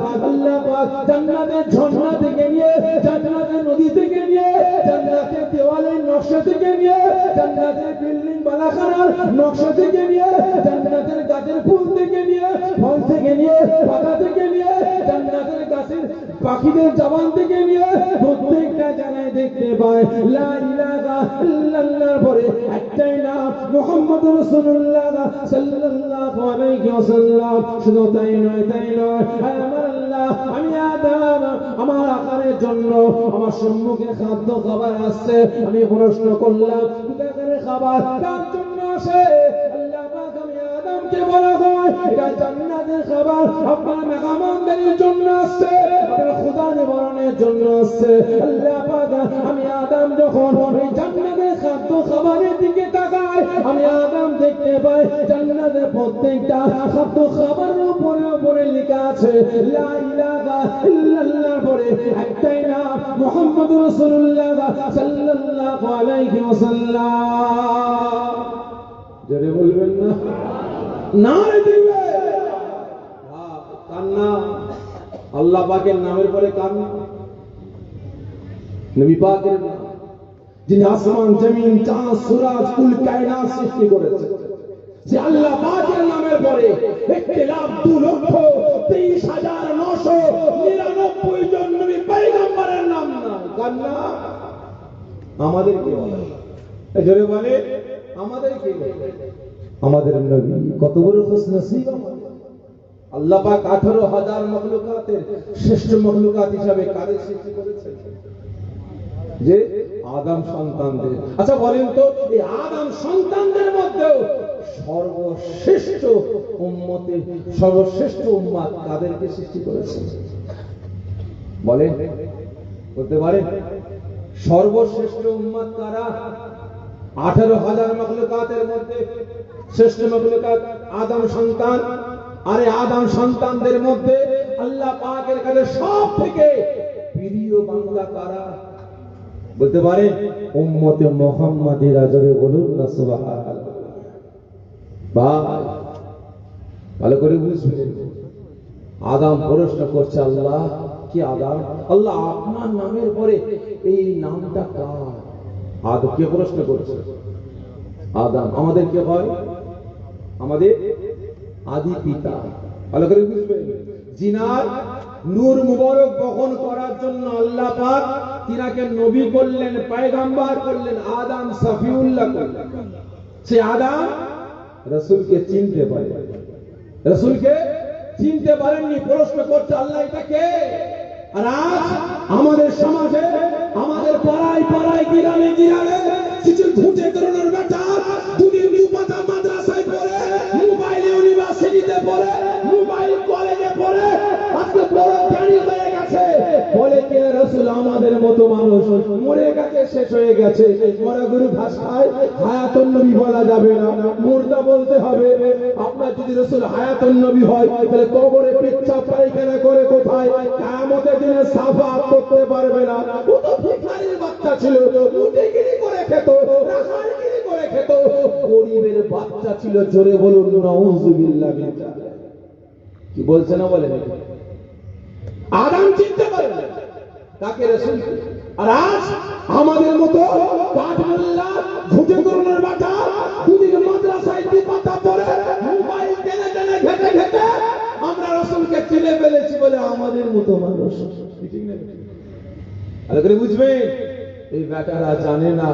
জান্নাতের ঝর্ণা থেকে নিয়ে, জান্নাতের নদী থেকে নিয়ে, জান্নাতের দেওয়ালের নকশা থেকে নিয়ে, জান্নাতের বিল্ডিং বালাখানার নকশা থেকে নিয়ে, জান্নাতের গাছের ফুল থেকে নিয়ে, ফল থেকে নিয়ে, পাতা থেকে নিয়ে, জান্নাতের গাছের পাখিদের জবান থেকে নিয়ে প্রত্যেকটা জায়গায় দেখতে পাই লা ইলাহা ইল্লাল্লাহর পরে একটাই নাম মুহাম্মদুর রাসূলুল্লাহ সাল্লাল্লাহু আলাইহি ওয়াসাল্লাম। শুধু তাই নয়, তাই নয়, আমার আল্লাহ আমি আদম আমার আকারের জন্য আমার সম্মুখে খাদ্য খাবার আসছে। আমি প্রশ্ন করলাম দুটাকারে খাবার কার জন্য আসে? আল্লাহ পাক আমি আদমকে বলা হয় এটা জান্নাতের খাবার আপনার মেহমানদের জন্য আসছে, আপনার খোদা নিবারণের জন্য আসছে। আল্লাহ পাক আমি আদম যখন ওই জান্নাতের খাদ্য খাবারের দিকে তাকাই, আমি আদম দেখতে পাই জান্নাতের প্রত্যেকটা খাদ্য খাবারের উপরে উপরে লেখা আছে লা ইলাহা ইল্লাল্লাহর পরে একটাই নাম মুহাম্মদুর রাসূলুল্লাহ সাল্লাল্লাহু আলাইহি ওয়াসাল্লাম। জোরে বলবেন না? নারে দিবে কার নাম? আল্লাহ পাকের নামের পরে কার নাম? নবী পাকের নাম, যিনি আসমান জমিন চাঁদ সূরজ কুল কায়নাত সৃষ্টি করেছেন। যে আল্লাহ পাকের নামের পরে 1,02,23,999 জন নবী পয়গম্বরের নাম না, কার নাম? আমাদের কি বলে? জোরে বলে আমাদের কি বলে? আমাদের নবী কত বড় খুশনসিব আমাদের। আল্লাহ পাক 18,000 মাখলুকাতের শ্রেষ্ঠ মাখলুকাত হিসাবে কাদের সৃষ্টি করেছেন? যে আদম সন্তানদের। আচ্ছা বলেন তো, এই আদম সন্তানদের মধ্যেও সর্বশ্রেষ্ঠ উম্মতে, সর্বশ্রেষ্ঠ উম্মাত কাদেরকে সৃষ্টি করেছে বলেন, বলতে পারেন? সর্বশ্রেষ্ঠ উম্মাত কারা? 18,000 মাখলুকাতের মধ্যে শ্রেষ্ঠ মাখলুকাত আদম সন্তান। আরে আদম সন্তানদের মধ্যে আল্লাহ পাকের কাছে সব থেকে প্রিয় বান্দা কারা বলতে পারেন? উম্মতে মুহাম্মাদিরা। জোরে বলুন না সুবহানাল্লাহ। ভালো করে বুঝবেন। আদম প্রশ্ন করছে, আল্লাহ কি আদম? আল্লাহ আপনার নামের পরে এই নামটা কার? আদম কে প্রশ্ন করছে? আদম। আমাদের কে হয়? আমাদের আদি পিতা। ভালো করে বুঝবেন। জিনার নূর মুবারক বহন করার জন্য আল্লাহ পাক তিনাকে নবী করলেন, পয়গম্বর করলেন, আদম সফিউল্লাহ করলেন। সে আদম রাসূলকে চিনতে পারে, রাসূলকে চিনতে পারেননি। প্রশ্ন করছে, আল্লাহ এটা কে? আর আজ আমাদের সমাজে, আমাদের পাড়ায় পাড়ায়, গ্রামে গ্রামে কিছু ঘুঁটে করোনার বেটা দুনিয়া পাতা মাদ্রাসায় পড়ে, মোবাইল ইউনিভার্সিটিতে পড়ে, মোবাইল কলেজে পড়ে, আজকে বড় জ্ঞানী হয়ে গেছে। বলে কি রাসূল আমাদের মতো মানুষ মরে গেছে, শেষ হয়ে গেছে। মরা গরু ভাষায় হায়াতুন নবী বলা যাবে না, মুর্দা বলতে হবে। আপনার যদি রাসূল হায়াতুন নবী হয়, তাহলে কবরে পেচ্ছাপ পায়খানা করে কোথায়? কিয়ামতের দিনে সাফাত করতে পারবে না। ও তো ভিখারির বাচ্চা ছিল, মুটিগিরি করে খেত, রাখালগিরি করে খেত, গরিবের বাচ্চা ছিল। জোরে বলুন নাউযুবিল্লাহ। কি বলছে না বলেন? আদম চিনতে পারে না তাকে, রাসূল। আর আজ আমাদের মতো কাঠমোল্লা ঘুটে করোনার বাটা দুদিকে মাদ্রাসায় পাতা পড়ে, মোবাইল টেনে টেনে ঘেটে ঘেটে আমরা রাসূলকে চিনে ফেলেছি বলে আমাদের মতো মানুষ। ঠিক না? ভালো করে বুঝবেন। এই বেটারা জানে না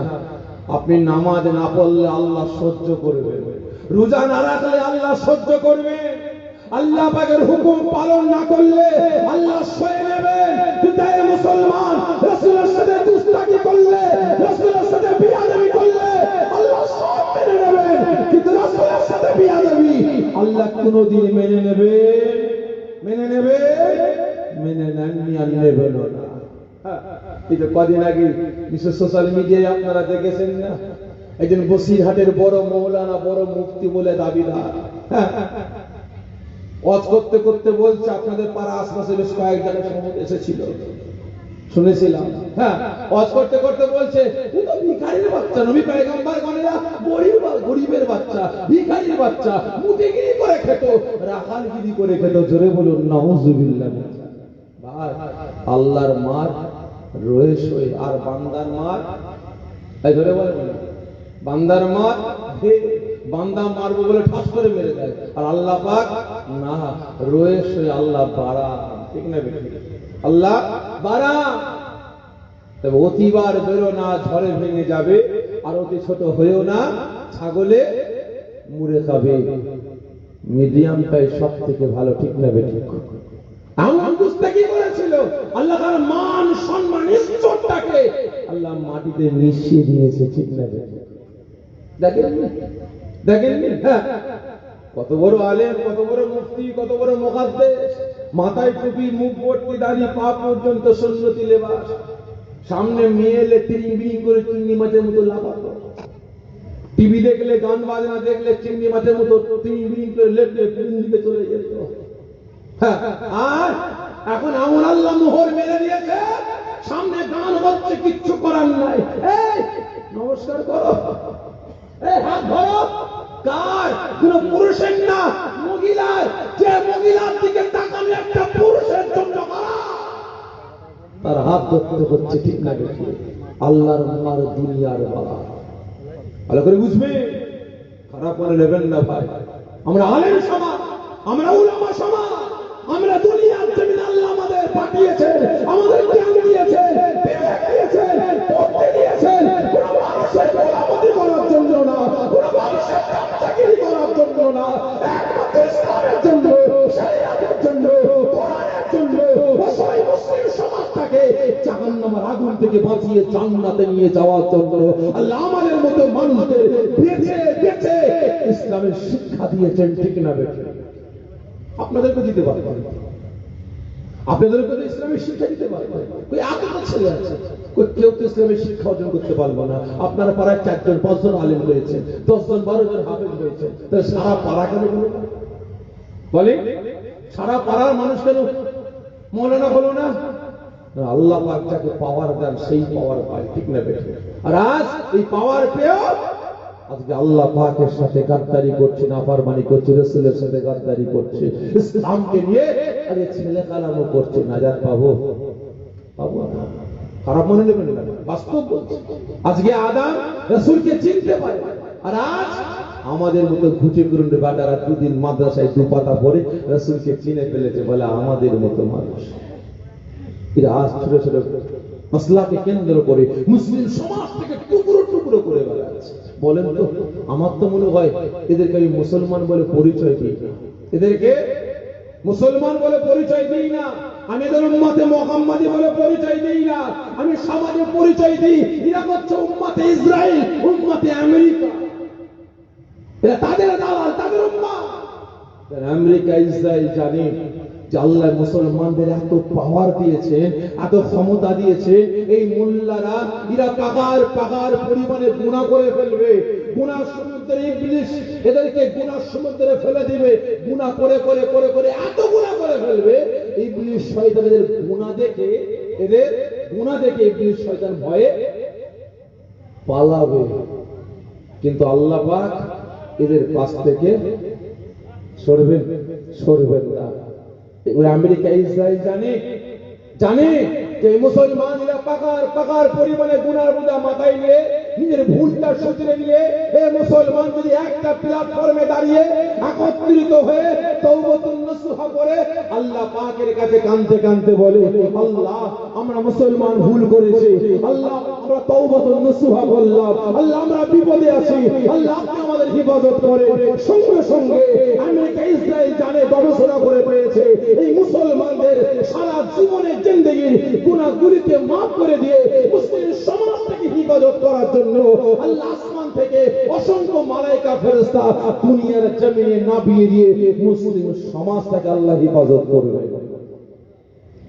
আপনি নামাজ না পড়লে আল্লাহ সহ্য করবেন, রোজা না রাখলে আল্লাহ সহ্য করবেন, আল্লাহ পাকের হুকুম পালন না করলে আল্লাহ সয়ে নেবেন। বিদায় মুসলমান, রাসূলের সাথে দুস্তাকি করলে, রাসূলের সাথে বিয়াদবি করলে আল্লাহ সব মেনে নেবেন। কিন্তু রাসূলের সাথে বিয়াদবি আল্লাহ কোনদিন মেনে নেবেন? মেনে নেবেন? মেনে নেননি আর নেবেন না। এই যে কদিন আগে বিশেষ সোশ্যাল মিডিয়ায় আপনারা দেখেছেন না, একজন বসিরহাটের বড় মৌলানা, বড় মুফতি বলে দাবিদার, ওয়াজ করতে করতে বলছে আপনাদের পাড়া আশপাশে বেশ কয়েক জায়গায় সময় এসেছিল, শুনেছিলাম। হ্যাঁ, ওয়াজ করতে করতে বলছে ও তো ভিখারির বাচ্চা, নবী পয়গম্বর গণেরা গরিবের বাচ্চা, ভিখারির বাচ্চা, মুটিগিরি করে খেত, রাখালগিরি করে খেত। জোরে বলুন নাউযুবিল্লাহ। ভাই, আল্লাহর মার রয়েছে আর বান্দার মার, এই ধরে বলেন, বান্দার মার বান্দা মারবো বলে ঠাস করে মেরে দেয়, আর আল্লাহ পাক না, রয়েছে আল্লাহ বাড়া। ঠিক না? আল্লাহ বাড়া। তবে অতিবার বেরো না, ঝড়ে ভেঙে যাবে, আর অতি ছোট হয়েও না, ছাগলে মুড়ে খাবে। মিডিয়ামটাই সব থেকে ভালো। ঠিক না? ঠিক। আমার বুঝতে কি করেছিল? আল্লাহ তার মান সম্মান ইজ্জতটাকে আল্লাহ মাটিতে মিশিয়ে দিয়েছে। ঠিক না? দেখেন দেখেন কত বড় আলেম, কত বড় মুফতি, কত বড় মুহাদ্দিস, মাথায় টুপি, মুখ ভর্তি দাড়ি, পা পর্যন্ত সুন্নতি লেবাস, সামনে মেয়ে এলে তিরিং বিরিং করে চিংড়ি মাছের মতো লাফাতো, টিভি দেখলে, গান বাজনা দেখলে চিংড়ি মাছের মতো তিরিং বিরিং করে লেপলে কোন দিকে চলে যেত। আর এখন এমন আল্লাহ মোহর মেরে দিয়েছে, সামনে গান হচ্ছে, কিচ্ছু করার নাই। এই নমস্কার করো, এই হাত ধরো। কার? কোন পুরুষের না, মহিলার। যে মহিলার দিকে তাকালে একটা পুরুষের জন্য তার হাত ধরতে হচ্ছে। ঠিক না? আল্লাহর মার, দুনিয়ার বাবা। ভালো করে বুঝবে, খারাপ করে নেবেন না ভাই। আমরা আলেম সমাজ, আমরা উলামা সমাজ, আমরা দুনিয়ার জমিনে আল্লাহ আমাদের পাঠিয়েছেন, আমাদের জ্ঞান দিয়েছেন, বিবেক দিয়েছেন, বুদ্ধি দিয়েছেন। কোন মানুষের গোলামি করার জন্য না, কোন মানুষের চাকরি করার জন্য না, একমাত্র ইসলামের জন্য, শরিয়াতের জন্য, কোরআনের জন্য, মুসলিম সমাজটাকে তাকে জাহান্নামের আগুন থেকে বাঁচিয়ে জান্নাতে নিয়ে যাওয়ার জন্য আল্লাহ আমাদের মতো মানুষদের বেঁচে বেঁচে ইসলামের শিক্ষা দিয়েছেন, ঠিক না বেঠে? আপনাদেরকে দিতে পারবেন, আপনাদেরকে তো ইসলামের শিক্ষা দিতে পারবেন। ওই এতটা ছেলে আছে, কেউ তো ইসলামের শিক্ষা অর্জন করতে পারবো না। আপনারা পাড়ায় 4 জন 5 জন আলেম হয়েছেন, 10 জন 12 জন হাফেজ হয়েছেন, তাহলে সারা পাড়া কেন বলে? সারা পাড়ার মানুষ কেন মৌলানা বলো না? আল্লাহ পাক যাকে পাওয়ার দেন সেই পাওয়ার পায়, ঠিক না বেঠে? আর আজ এই পাওয়ার পেয়েও আজকে আল্লাহ পাকের সাথে গাদ্দারি করছে, নাফরমানি করছে, রাসূলের সাথে গাদ্দারি করছে, ইসলামকে নিয়ে আরে ছেলে কালামও করছে। নাজাত পাবো পাবো না, খারাপ মনে নেবেন না, বাস্তব বলছি। আজকে আদম রাসূলকে চিনতে পারে, আর আজ আমাদের মতো ঘুচে ঘুরে বাটারা 2 দিন মাদ্রাসায় 2 পাতা পড়ে রাসূলকে চিনে ফেলেছে বলে আমাদের মতো মানুষ। এরা আজ ছোট ছোট মাসলাকে কেন্দ্র করে মুসলিম সমাজ থেকে টুকরো টুকরো করে বেড়াচ্ছে। বলেন তো, আমার তো মনে হয় এদেরকে আমি মুসলমান বলে পরিচয় দিই না, এদেরকে মুসলমান বলে পরিচয় দিই না, আমি এদের উম্মতে মুহাম্মাদি বলে পরিচয় দিই না, আমি সমাজে পরিচয় দিই এরা হচ্ছে উম্মতে ইসরাইল, উম্মতে আমেরিকা। এরা তাদের দালাল, তাদের উম্মাহ। আমেরিকা ইসরাইল জানে যে আল্লাহ মুসলমানদের এত পাওয়ার দিয়েছেন, এত ক্ষমতা দিয়েছে, এই মোল্লারা এরা পাগার পাগার পরিমাণে গুনাহ করে ফেলবে। গুনাহ সমুদ্রে ইবলিস এদেরকে গুনাহ সমুদ্রে ফেলে দিবে। গুনাহ করে করে করে করে এত গুনাহ করে ফেলবে, ইবলিস শয়তান এদের গুনাহ দেখে, এদের গুনাহ দেখে ইবলিস শয়তান ভয়ে পালাবে। কিন্তু আল্লাহ পাক এদের পাশ থেকে সরবেন না। আমেরিকা ইসরায়েল জানে যে মুসলমানরা পাকার পরিমাণে গুনার বোঝা মাথায় নিয়ে নিজের ভুলটা শুধরে নিয়ে এই মুসলমান যদি একটা প্ল্যাটফর্মে দাঁড়িয়ে একত্রিত হয়ে তওবাতুন নসুহা করে আল্লাহ পাকের কাছে কাঁদতে কাঁদতে বলে, আল্লাহ আমরা মুসলমান ভুল করেছি, আল্লাহ আমরা তওবাতুন নসুহা করলাম, আল্লাহ আমরা বিপদে আছি, আল্লাহ আপনি আমাদের হেফাজত করে। সঙ্গে সঙ্গে আমেরিকা ইসরায়েল জানে, গবেষণা করে পেয়েছে এই মুসলমানদের সারা জীবনের জিন্দেগির গুনাহগুলিকে মাফ করে দিয়ে মুসলিম সমাজ থেকে হেফাজত করার জন্য আল্লাহ আসমান থেকে অসংখ্য মালায়েকা ফেরেশতা দুনিয়ার জমিনে নামিয়ে দিয়ে মুসলিম সমাজটাকে আল্লাহ হেফাজত করবে।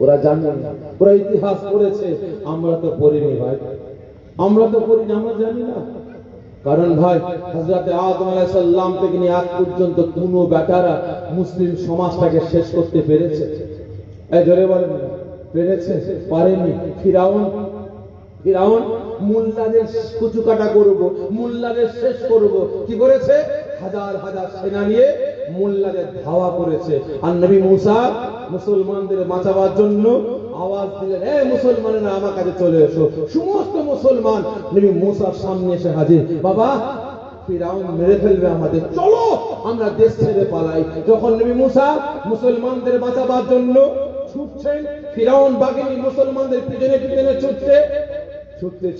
ওরা জানে না, ওরা ইতিহাস পড়েছে, আমরা তো পড়িনি ভাই, আমরা তো পড়িনি, আমরা জানি না। কারণ ভাই হযরত আদম আলাইহিস সালাম থেকে নিয়ে আজ পর্যন্ত কোন বেটারা মুসলিম সমাজটাকে শেষ করতে পেরেছে? এই জোরে বলেন, পেরেছে? পারেনি। ফিরাউন মোল্লাদের কুচুকাটা করব, মোল্লাদের শেষ করব, কি করেছে? হাজার হাজার সেনা নিয়ে মোল্লাদের ধাওয়া করেছে। আর নবী মুসা মুসলমানদের বাঁচাবার জন্য আওয়াজ দিলেন, এ মুসলমানেরা আমার কাছে চলে এসো। সমস্ত মুসলমান নবী মুসার সামনে এসে হাজির। বাবা ফিরাউন মেরে ফেলবে আমাদের, চলো আমরা দেশ ছেড়ে পালাই। যখন নবী মুসা মুসলমানদের বাঁচাবার জন্য ছুটছেন, ফিরাউন বাহিনী মুসলমানদের পিছনে পিছনে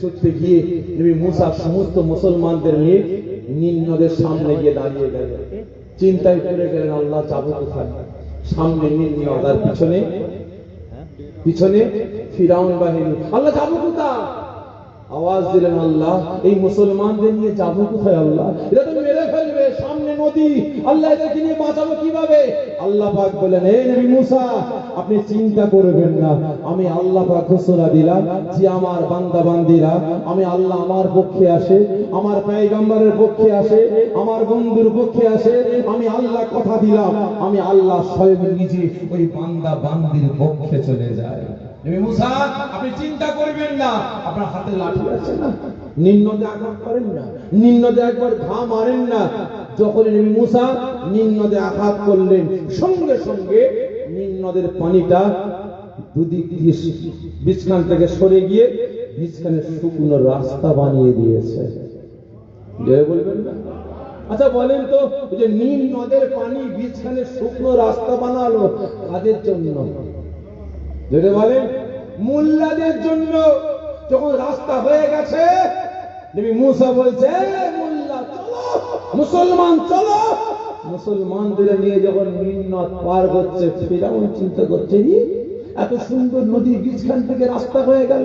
ছুটতে গিয়ে নবী মুসা সমস্ত মুসলমানদের নিয়ে নীল নদের সামনে গিয়ে দাঁড়িয়ে গেলেন। চিন্তায় পড়ে গেলেন, আল্লাহ যাবো কোথায়? সামনে নীল নদ আর পিছনে ফিরাউন বাহিনী, আল্লাহ যাবো কোথায়? আওয়াজ দিলেন, আল্লাহ এই মুসলমানদের নিয়ে যাবো কোথায়? আল্লাহ এরা তো মেরে ফেলবে, সামনে নদী, আল্লাহ এদেরকে নিয়ে বাঁচাবো কিভাবে? আল্লাহ পাক বলেন, হে নবী মুসা আপনি চিন্তা করবেন না, আমি আল্লাহ পাক ঘোষণা দিলাম যে আমার বান্দা বান্দীরা, আমি আল্লাহ আমার পক্ষে আসে, আমার পয়গম্বরের পক্ষে আসে, আমার বন্ধুর পক্ষে আসে, আমি আল্লাহ কথা দিলাম, আমি আল্লাহ স্বয়ং নিজে ওই বান্দা বান্দীর পক্ষে চলে যায়। নবী মুসা আপনি চিন্তা করবেন না, আপনার হাতে লাঠি আছে না, নীল নদে আঘাত করেন না, নীল নদে একবার ঘা মারেন না। যখন নবী মুসা নীল নদে আঘাত করলেন, সঙ্গে সঙ্গে নীল নদের পানিটা দুদিক দিয়ে বিছখান থেকে সরে গিয়ে বিছখানে শুকনো রাস্তা বানিয়ে দিয়েছে। বলবেন না? আচ্ছা বলেন তো, যে নীল নদের পানি বিছখানে শুকনো রাস্তা বানালো কাদের জন্য? যেটা বলেন মোল্লাদের জন্য। যখন রাস্তা হয়ে গেছে নবী মুসা বলছে, মোল্লা চলো, মুসলমান চলো। মুসলমানদের নিয়ে যখন নীল নদ পার করছে, ফিরাউন চিন্তা করছে, এত সুন্দর নদীর বীজখান থেকে রাস্তা হয়ে গেল,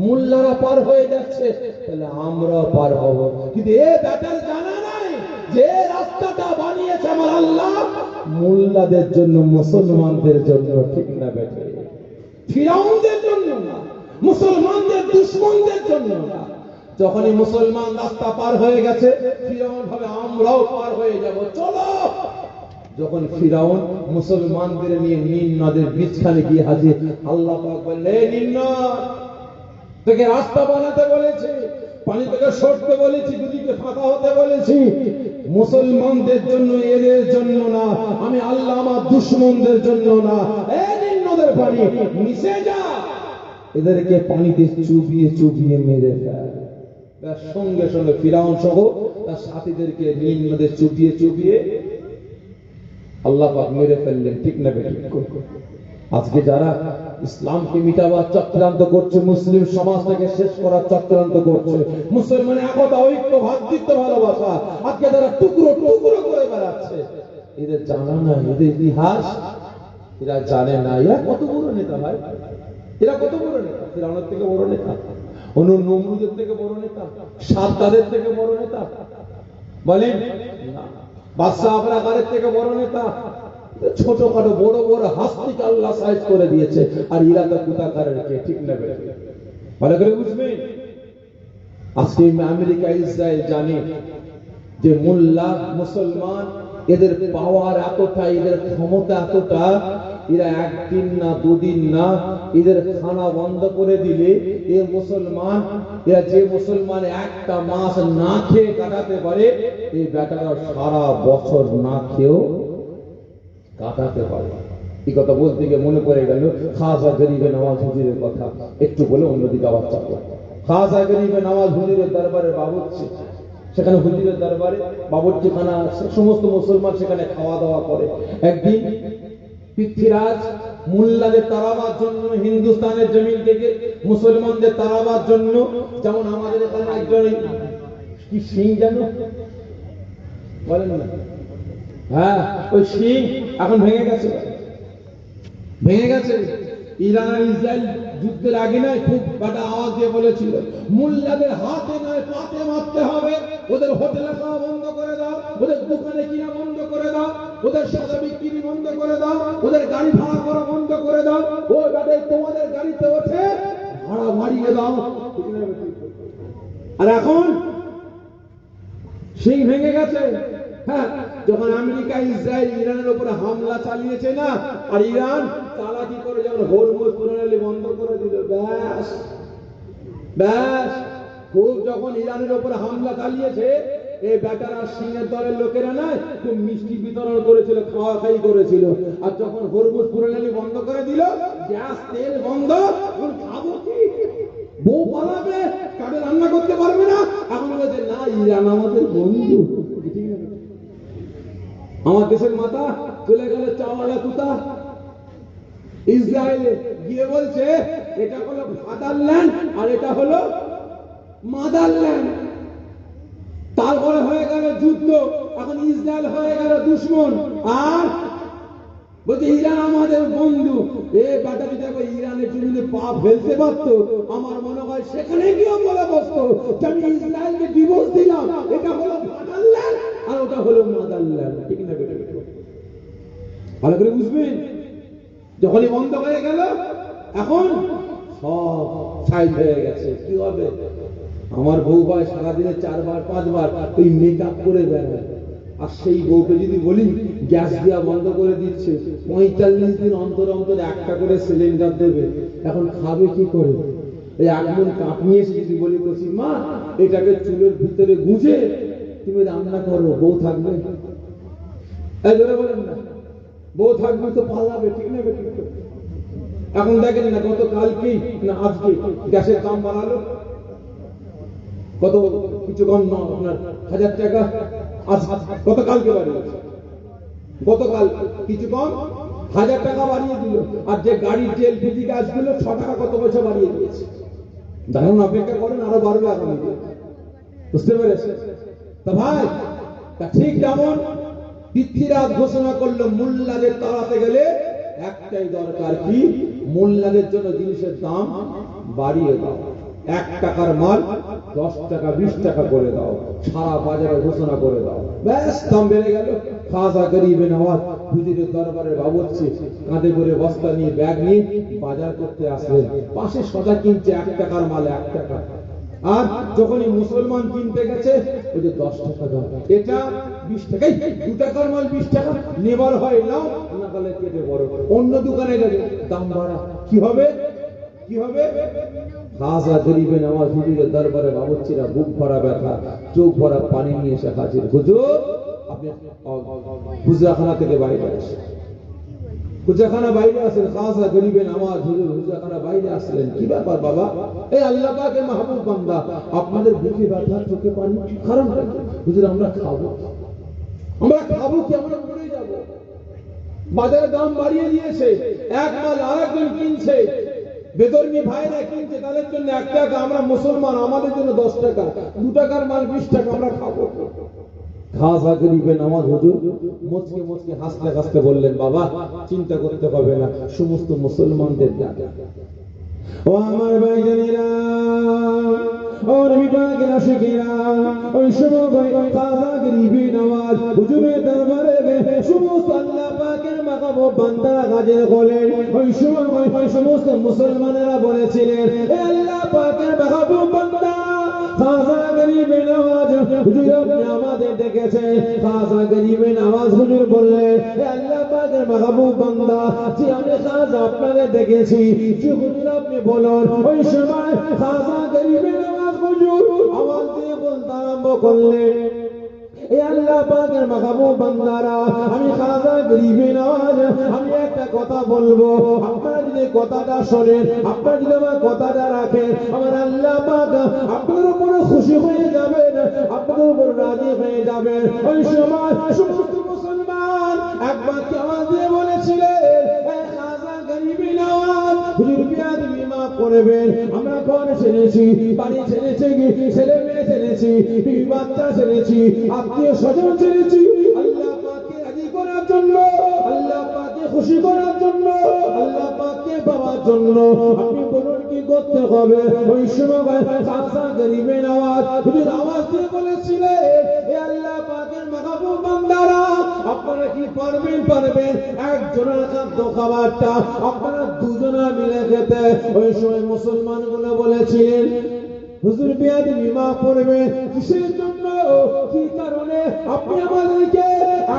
মোল্লারা পার হয়ে যাচ্ছে, তাহলে আমরা পার হব। কিন্তু এ ব্যাটার জানা নাই যে রাস্তাটা বানিয়েছে আমার আল্লাহ মোল্লাদের জন্য, মুসলমানদের জন্য। ঠিক না বেটে? ফিরাউনদের জন্য না, মুসলমানদের দুশমনদের জন্য না। যখনই মুসলমান রাস্তা পার হয়ে গেছে, ফিরাউন ভাবে আমরাও পার হয়ে যাব, চলো। যখন ফিরাউন মুসলমানদের নিয়ে নীল নদের বীজখানে গিয়ে হাজির, আল্লাহ পাক বললেন, নীল নদ থেকে রাস্তা বানাতে বলেছি, পানি থেকে সরতে বলেছি, দুদিকে ফাঁকা হতে বলেছি, মুসলমানদের জন্য, এদের জন্য না। আমি আল্লাহ আমার দুশমনদের জন্য না। এই নীল নদের পানি মিশে যা, এদেরকে পানিতে চুবিয়ে চুবিয়ে মেরে ফেল। তার সঙ্গে সঙ্গে ফিরাউন সহ তার সাথীদেরকে নীল নদে চুবিয়ে চুবিয়ে আল্লাহ পাক মেরে ফেললেন। ঠিক না বেঠিক? আজকে যারা ইসলামকে মিটাবার চক্রান্ত করছে, মুসলিম সমাজটাকে শেষ করার চক্রান্ত করছে, মুসলমানের একতা, ঐক্য, ভ্রাতৃত্ব, ভালোবাসা আজকে যারা টুকরো টুকরো করে বেড়াচ্ছে, এদের জানা না, এদের ইতিহাস এরা জানে না। এরা কত বড় নেতা ভাই, এরা কত বড় নেতা, ফিরাউনের থেকে বড় নেতা, নমরুদের থেকে বড় নেতা, সাদ্দাদের থেকে বড় নেতা, বলেন না, বাদশাহ আবরাকারের থেকে বড় নেতা। ছোটখাটো বড় বড় হাস্তিকে আল্লাহ সাইজ করে দিয়েছে, আর ইরা তো কুতাকারের কে। ঠিক না বেঠিক? ভালো করে বুঝবেন। আজকে আমেরিকা, ইসরায়েল জানে যে মোল্লা, মুসলমান, এদের পাওয়ার এতটা, এদের ক্ষমতা এতটা, এরা একদিন না, দুদিন না, এদের খানা বন্ধ করে দিলে এ মুসলমান, এরা যে মুসলমান একটা মাস না খেয়ে কাটাতে পারে, এই বেটারা সারা বছর না খেয়েও কাটাতে পারে। এই কথা বলতে গিয়ে মনে পড়ে গেল খাজা গরিবে নওয়াজ হুজুরের কথা। একটু বলে অন্যদিকে আবার চাপ। খাজা গরিবে নওয়াজ হুজুরের দরবারে বাবুর্চি, সেখানে হুজুরের দরবারে বাবুর্চিখানা, সমস্ত মুসলমান সেখানে খাওয়া দাওয়া করে। একদিন পৃথ্বীরাজ মোল্লাদের তাড়াবার জন্য হিন্দুস্তানের জমিন থেকে মুসলমানদের তাড়াবার জন্য, যেমন আমাদের এখানে একজন কি সিং জানো বলেন না, হ্যাঁ ওই সিং এখন ভেঙে গেছে, ভেঙে গেছে। ইরান আর ইসরায়েল যুদ্ধের আগে নয় খুব বাটা আওয়াজ দিয়ে বলেছিল, মোল্লাদের হাতে নয় পাতে মারতে হবে, ওদের হোটেলে খাওয়া বন্ধ করে দাও, ওদের দোকানে কিনা বন্ধ করে দাও, ওদের সাদা বিক্রি বন্ধ করে দাও, ওদের গাড়ি ভাড়া করা বন্ধ করে দাও, ওই বাটে তোমাদের গাড়িতে ওঠে ভাড়া বাড়িয়ে দাও। আর এখন সিং ভেঙে গেছে। হ্যাঁ, যখন আমেরিকা, ইসরায়েল ইরানের উপরে হামলা চালিয়েছে না, আর ইরান চালাকি করে যখন হরমুজ প্রণালী বন্ধ করে দিল, ব্যাস ব্যাস, খুব যখন ইরানের উপরে হামলা চালিয়েছে, এই বেটারা সিংহের দলের লোকেরা নয়, খুব মিষ্টি বিতরণ করেছিল, খাওয়া খাই করেছিল। আর যখন হরমুজ প্রণালী বন্ধ করে দিল, গ্যাস তেল বন্ধ, এখন খাবো কি? বউ পালাবে, কাঠে রান্না করতে পারবে না। এখন বলছে না, ইরান আমাদের বন্ধু। আমার দেশের মাথা চলে গেল চাওয়ালা কুতা ইসরায়েলে, গিয়ে বলছে এটা হলো ফাদারল্যান্ড আর এটা হলো মাদারল্যান্ড। তারপরে হয়ে গেল যুদ্ধ, এখন ইসরায়েল হয়ে গেল দুশমন, আর বলছে ইরান আমাদের বন্ধু। এ বেটা যদি ইরানের জন্য পা ফেলতে পারতো, আমার মনে হয় সেখানে গিয়েও বলে বসতো আমি ইসরায়েলকে ডিভোর্স দিলাম, এটা হলো ফাদারল্যান্ড আর ওটা হলো মাদারল্যান্ড। ঠিক না? ভালো করে বুঝবেন। যখনই বন্ধ হয়ে গেল, এখন সব সাইড হয়ে গেছে। কি হবে? আমার বউ ভাই সারাদিনে 4 বার 5 বার ওই মেকআপ করে বেড়ায়, আর সেই বউকে যদি বলি গ্যাস দিয়া বন্ধ করে দিচ্ছে, 45 দিন অন্তর অন্তর একটা করে সিলিন্ডার দেবে, এখন খাবে কি করে? এই একমন কাপ নিয়ে এসে যদি বলি বলছি মা এটাকে চুলের ভিতরে গুঁজে তুমি রান্না করো, বউ থাকবে? বলেন না, বউ থাকবে তো পালাবে। ঠিক না? এখন দেখেন না, গত কালকে না আজকে গ্যাসের দাম বাড়ালো, কত কিছু কম না আপনার 1000 টাকা, গতকালকে বাড়িয়েছে, গতকাল কিছু কম 1000 টাকা বাড়িয়ে দিল। আর যে গাড়ির যে এলপিজি গ্যাস গুলো 6 টাকা কত পয়সা বাড়িয়ে দিয়েছে। দাঁড়ান, অপেক্ষা করেন, আরো বাড়বে আগামীতে। বুঝতে পেরেছে? তা ভাই, তা ঠিক যেমন পৃথ্বীরাজ ঘোষণা করলো মোল্লাদের তাড়াতে গেলে একটাই দরকার, কি? মোল্লাদের জন্য জিনিসের দাম বাড়িয়ে দাও, 1 টাকার মাল 10 টাকা 20 টাকা করে দাও, সারা বাজারে ঘোষণা করে দাও, ব্যাস দাম বেড়ে গেল। খাজা গরিবে নওয়াজ হুজুরের দরবারে বাবুর্চি কাঁধে করে বস্তা নিয়ে ব্যাগ নিয়ে বাজার করতে আসলেন। পাশে সদা কিনছে 1 টাকার মাল 1 টাকা, আর যখনই মুসলমান কিনতে গেছে ওই যে 10 টাকা দাম, এটা 20 টাকাই, 2 টাকার মাল 20 টাকা নেবার হয় নাও না, গলে কেটে বড় অন্য দোকানে গেলে দাম বাড়া, কি হবে কি হবে? খাজা গরিবে নওয়াজ হুজুরের দরবারে বাবুর্চিরা বুক ভরা ব্যথা, চোখ ভরা পানি নিয়ে এসে হাজির। হুজুর আপনি হুজরাখানা থেকে বাইরে আসেন, হুজরাখানা বাইরে আসেন। খাজা গরিবে নওয়াজ হুজুর হুজরাখানা বাইরে আসলেন। কি ব্যাপার বাবা? এই আল্লাহ পাকের মাহবুব বান্দা, আপনাদের বুকে ব্যথা চোখে পানি, কারণটা কি? হুজুর আমরা খাবো কি? আমরা মরে যাব। বাজারে দাম বাড়িয়ে দিয়েছে, এক মাল আরেকজন কিনছে, বেদর্মী ভাইরা কিনছে, তাদের জন্য 1 টাকা, আমরা মুসলমান আমাদের জন্য 10 টাকা, 2 টাকার মাল 20 টাকা, আমরা খাবো। খাজা গরিবে নওয়াজ হুজুর মুচকে মুচকে হাসতে হাসতে বললেন, বাবা চিন্তা করতে হবে না, সমস্ত মুসলমানদের ডাকে। ও আমার ভাইজানেরা, ও নবী পাকের আশিকেরা, ওই সময় খাজা গরিবে নওয়াজ হুজুরের দরবারে সমস্ত আল্লাহ পাকের মাহবুব বান্দারা হাজির হলেন। ওই সময় সমস্ত মুসলমানেরা বলেছিলেন, হে আল্লাহ পাকের মাহবুব বান্দা খাজা গরিবে নওয়াজ হুজুর আপনি আমাদের ডেকেছেন। খাজা গরিবে নওয়াজ হুজুর বললেন, হে আল্লাহ পাকের মাহবুব বান্দা, যে আমি খাজা আপনাদের ডেকেছি, যে হুজুর আপনি বলুন। ওই সময় খাজা গরিবে নওয়াজ হুজুর আওয়াজ দিয়ে বলতে আরম্ভ করলেন, এ আল্লাহ পাকের মাহবুব বান্দারা, আমি খাজা গরিবে নওয়াজ আমি একটা কথা বলবো, আপনারা যদি কথাটা শোনেন, আপনারা যদি আমার কথাটা রাখেন, আমার আল্লাহ পাক আপনাদের উপরে খুশি হয়ে যাবেন, আপনাদের উপর রাজি হয়ে যাবেন। ওই সময় সমস্ত মুসলমান একবার আওয়াজ দিয়ে বলেছিলেন, এ খাজা গরিবে নওয়াজ হুজুর বিয়াদবি মাফ করবেন, আমরা ঘর ছেড়েছি, বাড়ি ছেড়েছি, ছেলে মেয়ে ছেড়েছি, বিবি বাচ্চা ছেড়েছি, আত্মীয় স্বজন ছেড়েছি, আল্লাহ পাককে রাজি করার জন্য, আল্লাহ পাককে খুশি করার জন্য, আল্লাহ পাককে পাওয়ার জন্য। আপনি বলুন কি করতে হবে? ওই সময় খাজা গরিবে নওয়াজ হুজুর আওয়াজ দিয়ে বলেছিলেন, হে আল্লাহ পাকের মাহবুব বান্দারা, আপনারা কি পারবেন একজনের খাদ্য খাবারটা আপনারা দুজনা মিলে খেতে? ওই সময় মুসলমানগুলো বলেছিলেন, হুজুর বিয়াদবি মাফ করবে, কিসের জন্য, কি কারণে আপনি আমাদেরকে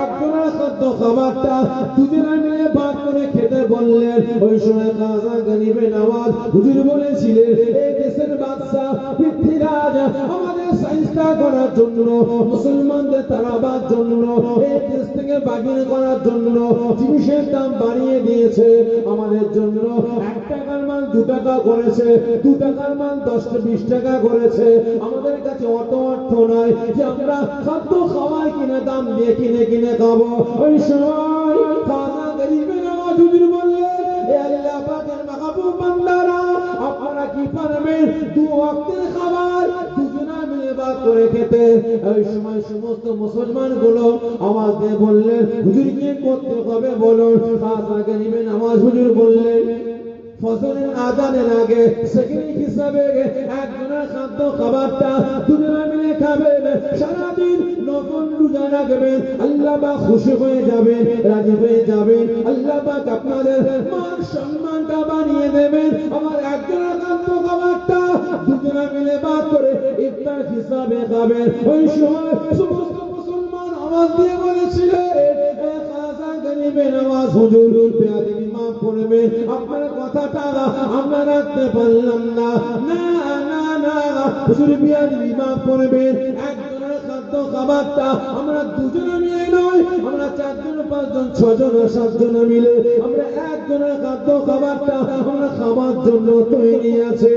একজনের খাদ্য খাবারটা দুজনা মিলে ভাগ করে খেতে বললেন? ওই সময় খাজা গরিবে নওয়াজ হুজুর বলেছিলেন, এই দেশের বাদশা পৃথ্বীরাজ আমাদের সাইজটা করার জন্য, মুসলমানদের তাড়াবার জন্য, এই দেশ থেকে বাগির করার জন্য জিনিসের দাম বাড়িয়ে দিয়েছে। আমাদের জন্য 1 টাকার মাল 2 টাকা করেছে, 2 টাকার মাল 10-20 টাকা করেছে। আমাদের কাছে অত অর্থ নয় যে আমরা খাদ্য খাবার কিনে দাম দিয়ে কিনে খাবো। ওই সময় খাজা গরিবে নওয়াজ হুজুর বললেন, হে আল্লাহ পাকের মাহবুব বান্দারা, আপনারা কি পারবেন 2 ওয়াক্তের খাবার দুজনা মিলে ভাগ করে খেতে? ওই সময় সমস্ত মুসলমানগুলো আওয়াজ দিয়ে বললেন, হুজুর কি করতে হবে বলুন? খাজা গরিবে নওয়াজ হুজুর বললেন, ফজরের আযানের আগে সেকেন্ড হিসাবে একজনের খাদ্য খাবারটা দুজনে মিলে খাবেন, সারাদিন নফল রোজা রাখবেন, আল্লাহ পাক খুশি হয়ে যাবেন, রাজি হয়ে যাবেন, আল্লাহ পাক আপনাদের মান সম্মানটা বাড়িয়ে দেবেন। আমার একজনের খাদ্য খাবারটা দুজনে মিলে ভাগ করে ইফতার হিসাবে খাবেন। ওই সময় সমস্ত মুসলমান আওয়াজ দিয়ে বলেছিলেন, খাজা গরিবে নওয়াজ হুজুর বিয়াদবি মাফ করবেন, আপনার কথাটা আমরা রাখতে পারলাম না, না না না হুজুর বিয়াদবি মাফ করবেন, একজনের খাদ্য খাবারটা আমরা দুজনে মিলে নয়, আমরা 4 জন 5 জন 6 জন 7 জন মিলে আমরা একজনের খাদ্য খাবারটা আমরা খাবার জন্য তৈরি আছে।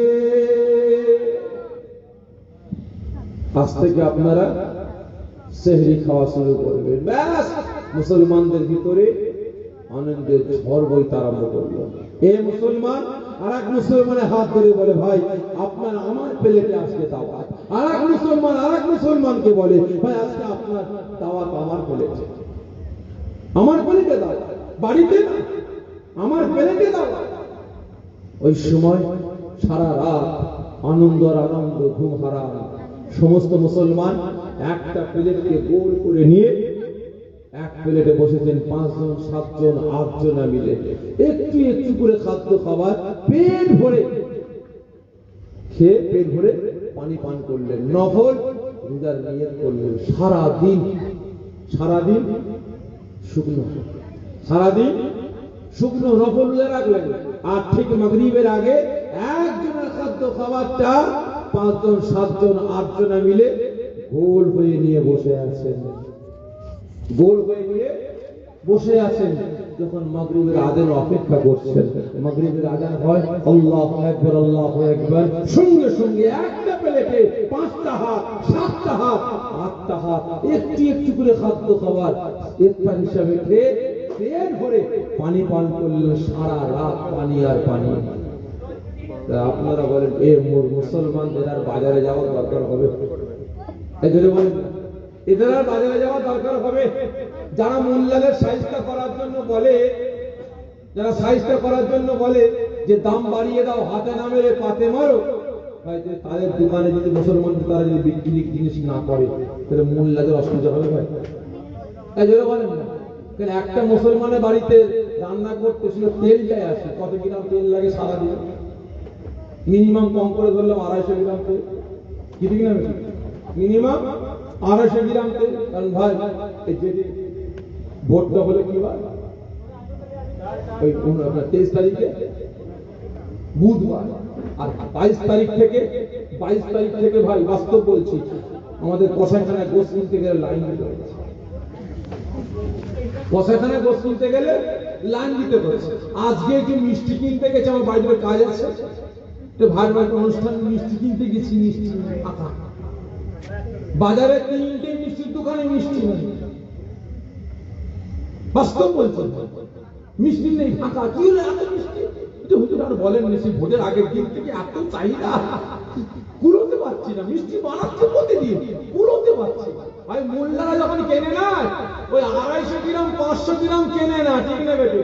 আজ থেকে আপনারা সেহরি খাওয়া শুরু করবেন। ব্যাস মুসলমানদের ভিতরে আনন্দের ঝড় বইতে আরম্ভ করলো। এ মুসলমান আর এক মুসলমানের হাত ধরে বলে, ভাই আপনার আমার প্লেটে আজকে দাওয়াত। আর এক মুসলমানকে বলে, ভাই আজকে আপনার দাওয়াত আমার প্লেটে, আমার প্লেটে দাওয়াত, বাড়িতে না আমার প্লেটে দাওয়াত। ওই সময় সারা রাত আনন্দ আর আনন্দ, ঘুম হারাম। সমস্ত মুসলমান একটা প্লেটকে গোল করে নিয়ে এক প্লেটে বসেছেন 5 জন 7 জন 8 জন মিলে, একটু একটু করে খাদ্য খাবার পেট ভরে খেয়ে পেট ভরে পানি পান করলেন। নফল রোজার নিয়ত করলেন। সারাদিন শুকনো, সারাদিন শুকনো নফল রোজা রাখলেন। আর ঠিক মাগরিবের আগে একজনের খাদ্য খাবারটা 5 জন 7 জন 8 জন মিলে গোল হয়ে নিয়ে বসে আছেন, গোল হয়ে নিয়ে বসে আছেন। যখন মাগরিবের আজান অপেক্ষা করছেন, মাগরিবের আজান হয়, আল্লাহু আকবার আল্লাহু আকবার, সঙ্গে সঙ্গে একটা প্লেটে 5টা হাত 7টা হাত 8টা হাত একটু একটু করে খাদ্য খাবার ইফতার হিসাবে খেয়ে পেট ভরে পানি পান করলেন। সারা রাত পানি আর পানি। আপনারা বলেন, মুসলমানদের আর বাজারে যাওয়ার দরকার হবে? এদের বলেন, এদের আর বাজারে যাওয়ার দরকার হবে? যারা মোল্লাদের সাইজটা করার জন্য বলে, যারা সাইজটা করার জন্য বলে যে দাম বাড়িয়ে দাও, হাতে না মেরে পাতে মারো, তাদের দোকানে যদি মুসলমান তারা যদি বিক্রি জিনিস না করে, তাহলে মোল্লাদের অসুবিধা হবে ভাই? এদের বলেন না, কারণ একটা মুসলমানের বাড়িতে রান্না করতে শুধু তেলটাই আসে, কত গ্রাম তেল লাগে সারাদিন? মিনিমাম কম করে ধরলাম 250 গ্রাম তেল, কি ঠিক না? মিনিমাম 250 গ্রাম তেল। কারণ ভাই এই যে ভোটটা হলে কি হয়, ওই 23 তারিখে বুধবার, আর 22 তারিখ থেকে ভাই বাস্তব বলছি, আমাদের কষাইখানায় গোশ কিনতে গেলে লাইন দিতে হচ্ছে। কষাইখানায় গোশ কিনতে গেলে লাইন দিতে হচ্ছে। আজকে একটু মিষ্টি কিনতে গেছে, আমার বাড়িতে কাজ আছে, তো ভাই অনুষ্ঠান মিষ্টি কিনতে গেছি, মিষ্টি ফাঁকা। বাজারে 3টে মিষ্টির দোকানে মিষ্টি নেই, বাস্তব বলছেন, মিষ্টি নেই, ফাঁকা। কি হলো এত মিষ্টি? হুজুর আর বলেন না, সেই ভোটের আগের দিন থেকে এত চাহিদা, কুলোতে পারছি না। মিষ্টি বানাচ্ছে প্রতিদিন, কুলোতে পারছি না। ভাই মোল্লারা যখন কেনে না, ওই 250 গ্রাম 500 গ্রাম কেনে না, ঠিক না বেটে?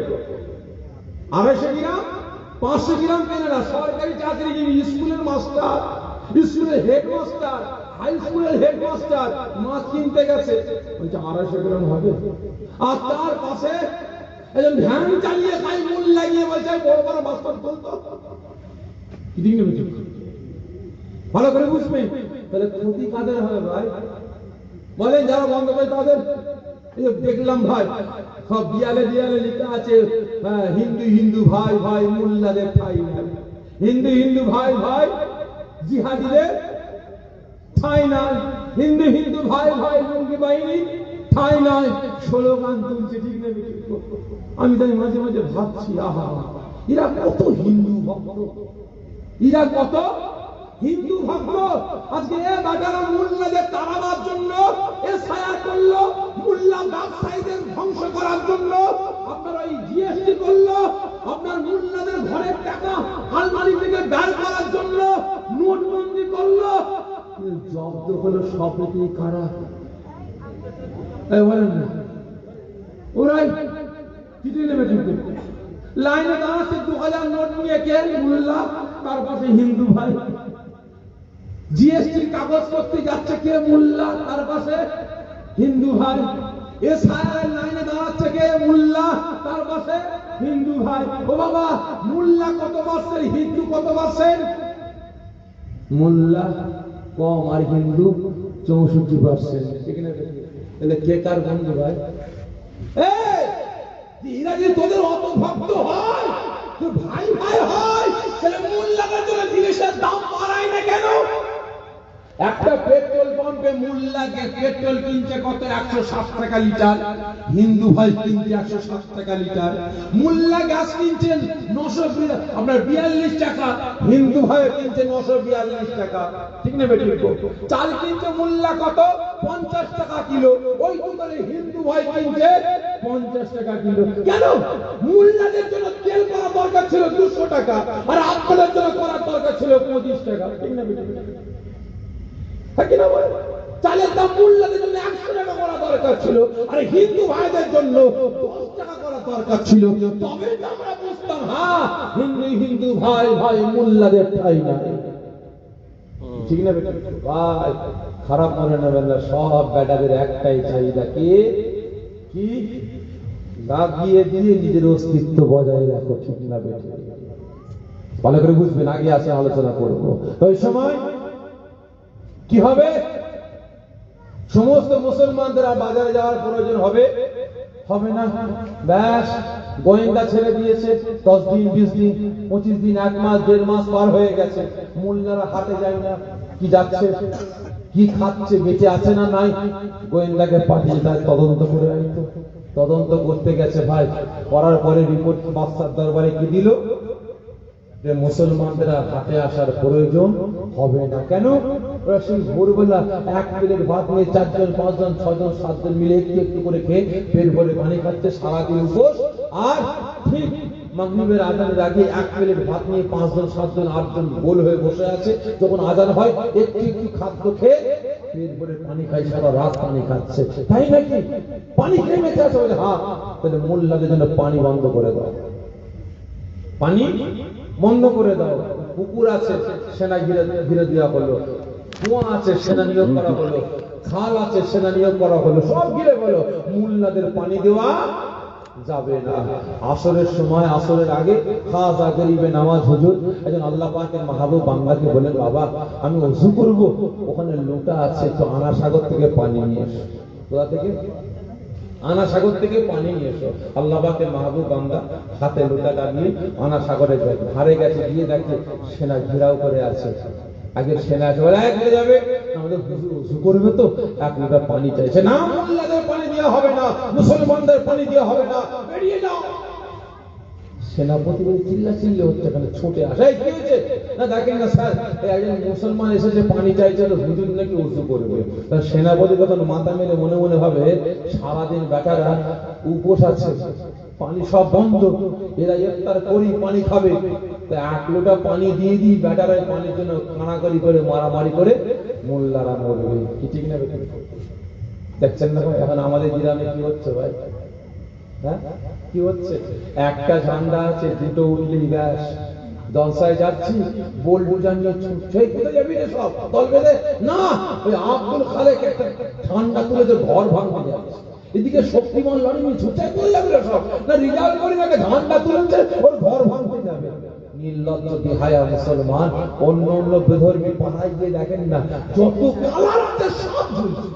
250 গ্রাম 500 গ্রাম কেনে না। সরকারি চাকরিজীবী, স্কুলের মাস্টার, স্কুলের হেডমাস্টার, হাই স্কুলের হেডমাস্টার মাছ কিনতে গেছে, বলছে 250 গ্রাম হবে। আর তার পাশে একজন ভ্যান চালিয়ে খাই মূল লাগিয়ে বলছে বড় বড় মাছ তুলতো। ভালো করে বুঝবেন, তাহলে ক্ষতি কাদের হবে ভাই? বলেন যারা বন্ধ করে তাদের। দেখলাম ভাই সব দিয়ালে দিয়ালে লেখা আছে, হিন্দু হিন্দু ভাই ভাই মোল্লাদের ঠাই নাই, হিন্দু হিন্দু ভাই ভাই জিহাদিদের ঠাই নাই, হিন্দু হিন্দু ভাই ভাই লুঙ্গি বাহিনী ঠাই নাই, স্লোগান তুলছে, ঠিক না? আমি তাই মাঝে মাঝে ভাবছি, আহা এরা কত হিন্দু ভক্ত, এরা কত হিন্দু ভক্ত। আজকে এ বাজারে মোল্লাদের তাড়াবার জন্য এ ছায়া করলো, মোল্লা ব্যবসায়ীদের ধ্বংস করার জন্য আপনারা এই জিএসটি করলো, আপনার মোল্লাদের ঘরের টাকা আলমারি থেকে বের করার জন্য নোটবন্দি করলো। জব্দ হলো সবটি কারা? বলেন না, ওরাই চিঠি নেবে, কিন্তু লাইনে দাঁড়াচ্ছে 2000 নোট নিয়ে কে? মোল্লা, তার পাশে হিন্দু ভাই। জিএসটির কাগজ করতে যাচ্ছে কে? মোল্লা, তার পাশে হিন্দু ভাই। এসআইআর লাইনে দাঁড়াচ্ছে কে? মোল্লা, তার পাশে হিন্দু ভাই। ও বাবা, মোল্লা কত পার্সেন্ট, হিন্দু কত পার্সেন্ট? মোল্লা কম আর হিন্দু 64%। ঠিক না? তাহলে কে কার বন্ধু ভাই? এরা যদি তোদের অত ভক্ত হয়, ভাই ভাই হয়, তাহলে মোল্লাদের জন্য জিনিসের দাম বাড়ায় না কেন? একটা পেট্রোল পাম্পে মোল্লাকে পেট্রোল কিনছে কত? 160 টাকা লিটার। হিন্দু ভাই কিনছে 160 টাকা লিটার। মোল্লা গ্যাস কিনছেন 942 টাকা, হিন্দু ভাই কিনছে 942 টাকা। ঠিক না বেটি? চাল কিনছে মোল্লা কত? 50 টাকা কিলো। ওই দোকানে হিন্দু ভাই কিনছে 50 টাকা কিলো। কেন? মোল্লাদের জন্য তেল করা দরকার ছিল 200 টাকা, আর আপনাদের জন্য করার দরকার ছিল 25 টাকা। ঠিক না বেটি? চালের দাম মোল্লাদের জন্য 100 টাকা করা দরকার ছিল, আর হিন্দু ভাইদের জন্য 10 টাকা করা দরকার ছিল। তবে তো আমরা বুঝতাম, হ্যাঁ হিন্দু ভাই ভাই, মোল্লাদের ঠাই নাই। ঠিক না বেটা? ভাই খারাপ মনে নেবেন না, সব বেটাদের একটাই চাহিদা, কি লাগিয়ে দিয়ে নিজের অস্তিত্ব বজায় রাখো। ঠিক না বেটা? ভালো করে বুঝবেন, আগে আসে আলোচনা করবো। ওই সময় কি হবে? সমস্ত মুসলমানদের আর বাজারে যাওয়ার প্রয়োজন হবে না। ব্যাস, গোয়েন্দা ছেড়ে দিয়েছে। 10 দিন, 20 দিন, 25 দিন, 1 মাস, 1.5 মাস পার হয়ে গেছে। মোল্লারা হাটে যায় না, কি যাচ্ছে, কি খাচ্ছে, বেঁচে আছে না নাই, গোয়েন্দাকে পাঠিয়ে তার তদন্ত করে আইতো। তদন্ত করতে গেছে ভাই, করার পরে রিপোর্ট বাদশার দরবারে কি দিল? যে মুসলমানদের হাটে আসার প্রয়োজন হবে না। কেন? ওরা সেই ভোরবেলা 1 প্লেট ভাত নিয়ে 4 জন, 5 জন, 6 জন, 7 জন মিলে একটু একটু করে খেয়ে পেট ভরে পানি খাচ্ছে, সারাদিন উপোস। আর ঠিক মাগরিবের আজানের আগে 1 প্লেট ভাত নিয়ে 5 জন, 7 জন, 8 জন গোল হয়ে বসে আছে। যখন আজান হয় একটু একটু খাদ্য খেয়ে পেট ভরে পানি খাই, সারা রাত পানি খাচ্ছে। তাই নাকি? পানি খেয়ে বেঁচে আছে? হ্যাঁ। তাহলে মোল্লাদের জন্য পানি বন্ধ করে দাও, পানি বন্ধ করে দাও। পুকুর আছে, সেনা ঘিরে দেওয়া হলো। কুয়া আছে, সেনা নিয়োগ করা হলো। খাল আছে, সেনা নিয়োগ করা হলো। সব ঘিরে হলো, মোল্লাদের পানি দেওয়া যাবে না। আসরের সময়, আসরের আগে খাজা গরিবে নামাজ হুজুর একজন আল্লাহ পাকের মাহবুব বান্দাকে বলেন, বাবা আমি ওযু করব, ওখানে লোটা আছে, তো আনা সাগর থেকে পানি নিয়ে এসো। কোথা থেকে? আনা সাগর থেকে পানি নিয়ে এসো। আল্লাহ পাকের মাহবুব বান্দা হাতে লোটাটা নিয়ে আনা সাগরে যায়, ধারে গেছে, গিয়ে দেখে সেনা ঘেরাও করে আছে। আগে সেনা চলে যাবে, আমাদের ওযু করবে তো, 1 লোটা পানি চাইছে। না, মোল্লাদের পানি দেওয়া হবে না, মুসলমানদের পানি দেওয়া হবে না, বেরিয়ে যাও। সেনাপতি চিল্লাচিল্লি হচ্ছে, এখানে ছুটে আসে, কি হয়েছে? না দেখেন না স্যার, একজন মুসলমান এসেছে পানি চাইছে, হুজুর নাকি ওযু করবে। তার সেনাপতি তখন মাথা মেলে মনে মনে ভাবে, সারাদিন বেটারা উপোস আছে, পানি সব বন্ধ, এরা ইফতার করি পানি খাবে, তো 1 লোটা পানি দিয়ে দিই, বেটারা পানির জন্য কানাকানি করে মারামারি করে মোল্লারা মরবে। কি ঠিক না? দেখছেন না এখন আমাদের গ্রামে কি হচ্ছে ভাই? হ্যাঁ, কি হচ্ছে? একটা ঝান্ডা আছে, 2টো উঠলেই ব্যাস, দলসায় যাচ্ছি, বলবো জানিয়ে ছুটছে, কোথায় যাবি রে সব দল বেঁধে? না, ওই আব্দুল খালেক একটা ঠান্ডা তুলে যে ঘর ভাঙতে যাচ্ছে, এদিকে শক্তিমান লড়ি ছুটে, কোথায় যাবি রে সব? না, রিজার্ভ করি না, ঝান্ডা তুলেছে, ওর ঘর ভাঙতে যাবে। নির্লজ্জ বিহায়া মুসলমান। অন্য অন্য বেধর্মী পাড়ায় গিয়ে দেখেন না, যত কালার আছে সব ঝুলছে।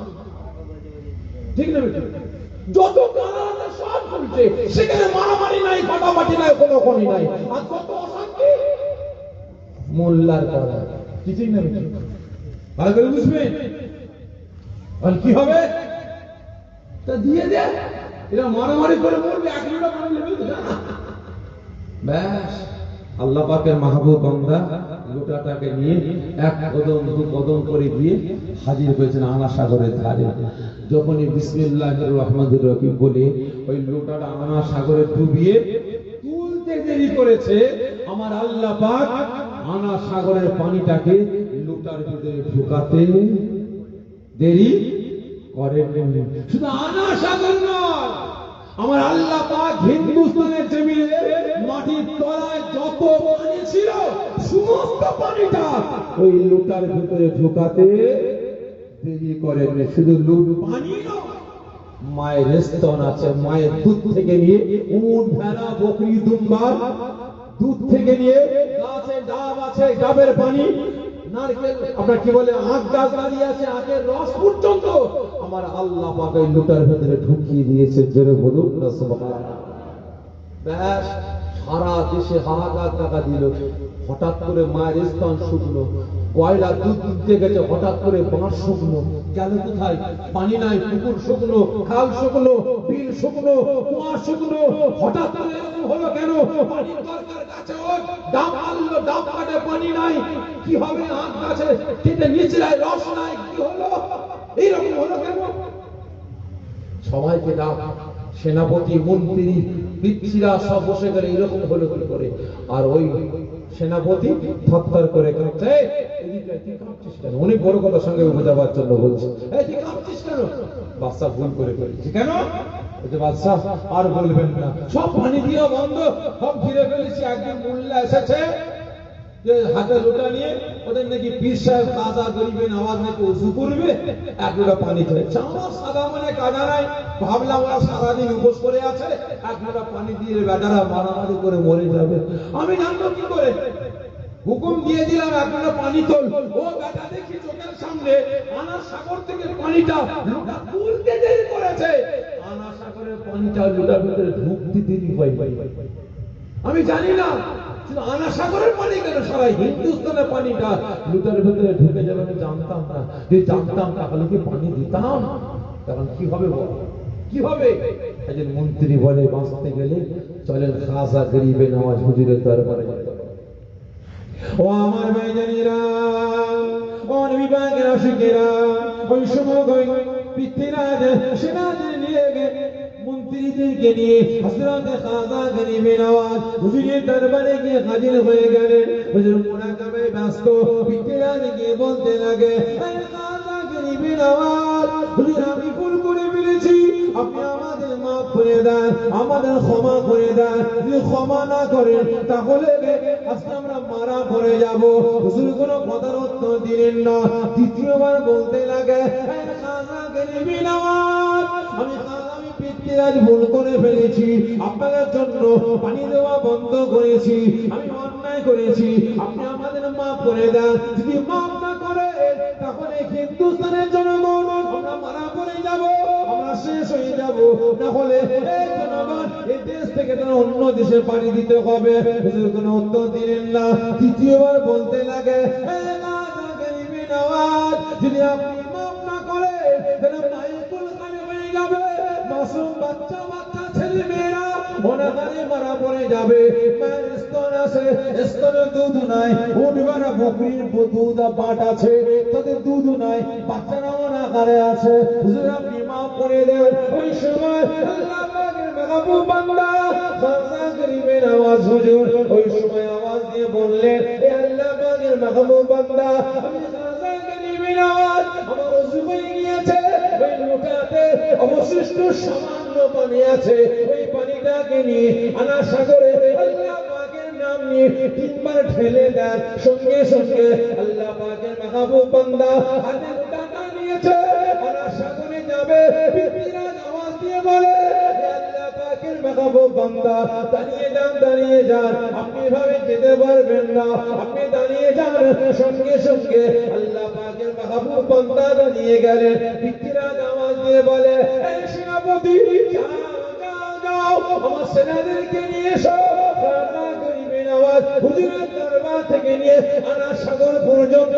ঠিক না? যত কালার আছে সব ঝুলছে, সেখানে মারামারি নাই, ফাটাফাটি নাই, কোনো খনি নাই। আর কত অশান্তি মোল্লার পাড়া। কি ঠিক না? ভালো করে বুঝবেন। আর কি হবে? তা দিয়ে দে, এরা মারামারি করে মরবে, 1 লোটা পানি নেবে তো, ব্যাস। আল্লাহ পাকের মাহবুব বান্দা লোটাটাকে নিয়ে 1 কদম 2 কদম করে গিয়ে হাজির হয়েছেন আনা সাগরের ধারে। যখনই বিসমিল্লাহির রহমানির রহিম বলে ওই লোটাটা আনা সাগরে ডুবিয়ে তুলতে দেরি করেছে, আমার আল্লাহ পাক আনা সাগরের পানিটাকে লোটার ভিতরে ঢোকাতে দেরি করেননি। শুধু আনা সাগর নয়, আমার আল্লাহ পাক হিন্দুস্তানের জমিনে মাটির তলায় যত পানি ছিল সমস্ত পানিটা ওই লোটার ভিতরে ঢোকাতে দেরি করেননি। শুধু লুট পানি নয়, মায়ের স্তন আছে, মায়ের দুধ থেকে নিয়ে উট, ভেড়া, বকরি, দুম্বার দুধ থেকে নিয়ে গাছে ডাব আছে, ডাবের পানি, নারকেল, আপনার কি বলে, আখ গাছ দাঁড়িয়ে আছে, আখের রস পর্যন্ত আমার আল্লাহ পাক এই লোটার ভিতরে ঢুকিয়ে দিয়েছে। জোরে বলুন না সুবহানাল্লাহ। ব্যাস, সারা দেশে হাহাকার টাকা দিল। হঠাৎ করে মায়ের স্তন শুকনো, কয়লা দুধ দিতে গেছে, হঠাৎ করে বাঁশ শুকনো, গেল কোথায়? পানি নাই, পুকুর শুকনো, খাল শুকনো, বিল শুকনো, কুয়া শুকনো। হঠাৎ করে এরকম হলো কেন? পানির দরকার, গাছে ওঠ, ডাব আনলো, ডাব কাটে পানি নাই, কি হবে? আখ গাছে কেটে নিচড়ায়, রস নাই, কি হলো? এইরকম হলো কেন? সবাইকে ডাক, সেনাপতি, মন্ত্রী, পিচ্ছিরা সব বসে গেলে এরকম হলো কি করে? আর ওই সেনাপতি থরথর করে কাঁপছে। এদিকে তুই কাঁপছিস কেন? অনেক বড় কথার সঙ্গে বোঝাবার জন্য বলছে, এই তুই কাঁপছিস কেন? বাদশা ভুল করে ফেলেছি। কেন? বলছে বাদশা আর বলবেন না, সব পানি দিয়ে বন্ধ, সব ঘিরে ফেলেছি। একদিন মোল্লা এসেছে যে হাতে লোটা নিয়ে, ওদের নাকি পীর সাহেব কাজা গরিবে নামাজ নাকি ওযু করবে, এক লোটা পানি চাইছে। আমার সাদা মানে কাজা নাই, ভাবলাম ওরা সারাদিন উপোস করে আছে, এক লোটা পানি দিয়ে বেচারা মারামারি করে মরে যাবে। আমি জানবো কি করে? হুকুম দিয়ে দিলাম এক লোটা পানি তোল। ও বেটা দেখি চোখের সামনে আনার সাগর থেকে পানিটা লোটা তুলতে দেরি করেছে, আনার সাগরের পানিটা লোটার ভিতরে ঢুকতে দেরি হয়। আমি জানি না শুধু আনা সাগরের পানি কেন, সারা হিন্দুস্তানের পানিটা লুটার ভেতরে ঢুকে যাবে আমি জানতাম না। যদি জানতাম তাহলে কি পানি দিতাম? তখন কি হবে বল, কি হবে? একজন মন্ত্রী বলে বাঁচতে গেলে চলেন খাজা গরিবে নওয়াজ হুজুরের দরবারে যেতে হবে। ও আমার ভাইজানেরা, ও বিভাগের আশিকেরা, ওই সময় পৃথ্বীরাজ সেনাদের নিয়ে মন্ত্রীদেরকে নিয়ে হযরত খাজা গরিবে নওয়াজ হুজুরের দরবারে গিয়ে হাজির হয়ে গেলেন। হুজুর মুরাকাবায় ব্যস্ত। পৃথ্বীরাজ গিয়ে বলতে লাগে, এই খাজা গরিবে নওয়াজ, হুজুর আমি ভুল করে ফেলেছি, আপনি আমাদের মাফ করে দেন, আমাদের ক্ষমা করে দেন। যদি ক্ষমা না করেন তাহলে আজকে আমরা মারা পড়ে যাব। হুজুর কোনো কথার উত্তর দিলেন না। দ্বিতীয়বার বলতে লাগে, এই খাজা গরিবে নওয়াজ, আমি পৃথ্বীরাজ ভুল করে ফেলেছি, আপনাদের জন্য পানি দেওয়া বন্ধ করেছি, আমি অন্যায় করেছি, আপনি আমাদের মাফ করে দেন। যদি মাফ না করে তাহলে হিন্দুস্তানের জনগণ আমরা মারা পড়ে যাব, আমরা শেষ হয়ে যাব। তাহলে এই জনগণ এই দেশ থেকে তারা অন্য দেশে পানি দিতে হবে। হুজুর কোনো উত্তর দিলেন না। তৃতীয়বার বলতে লাগে, এই খাজা গরিবে নওয়াজ, যদি আপনি মাফ না করে তাহলে মায়ের কোল কানে হয়ে যাবে, মাসুম বাচ্চা বাচ্চা ছেলে মেয়েরা অনাহারে মারা পড়ে যাবে। মায়ের স্তন আছে, স্তনের দুধ নাই, উঠবারা বকরির দুধ বাট আছে, তাদের দুধ নাই, বাচ্চারা অনাহারে আছে। হুজুর আপনি মাফ করে দেন। ওই সময় আল্লাহ পাকের মাহবুব বান্দা খাজা গরিবে নওয়াজ হুজুর ওই সময় আওয়াজ দিয়ে বললেন, এ আল্লাহ পাকের মাহবুব বান্দা, আমি খাজা গরিবে নওয়াজ, আমার ওযু হয়ে গিয়েছে, ওই লোটাতে অবশিষ্ট সামান্য পানি আছে, ওই পানিটাকে নিয়ে আনা সাগরে আল্লাহ পাকের নাম নিয়ে তিনবার ঢেলে দেন। সঙ্গে সঙ্গে আল্লাহ পাকের মাহবুব বান্দা হাতে লোটাটা নিয়েছে, আনা সাগরে যাবে। পৃথ্বীরাজ আওয়াজ দিয়ে বলে, আল্লাহ পাকের মাহবুব বান্দা দাঁড়িয়ে যান, দাঁড়িয়ে যান, আপনি এভাবে যেতে পারবেন না, আপনি দাঁড়িয়ে যান। সঙ্গে সঙ্গে আল্লাহ পাকের মাহবুব বান্দা দাঁড়িয়ে গেলেন। পৃথ্বীরাজ আওয়াজ দিয়ে বলে, এই সেনাপতি যাও যাও যাও, আমার সেনাদেরকে নিয়ে এসো, খাজা গরিবে নওয়াজ হুজুরের দরবার থেকে নিয়ে আনা সাগর পর্যন্ত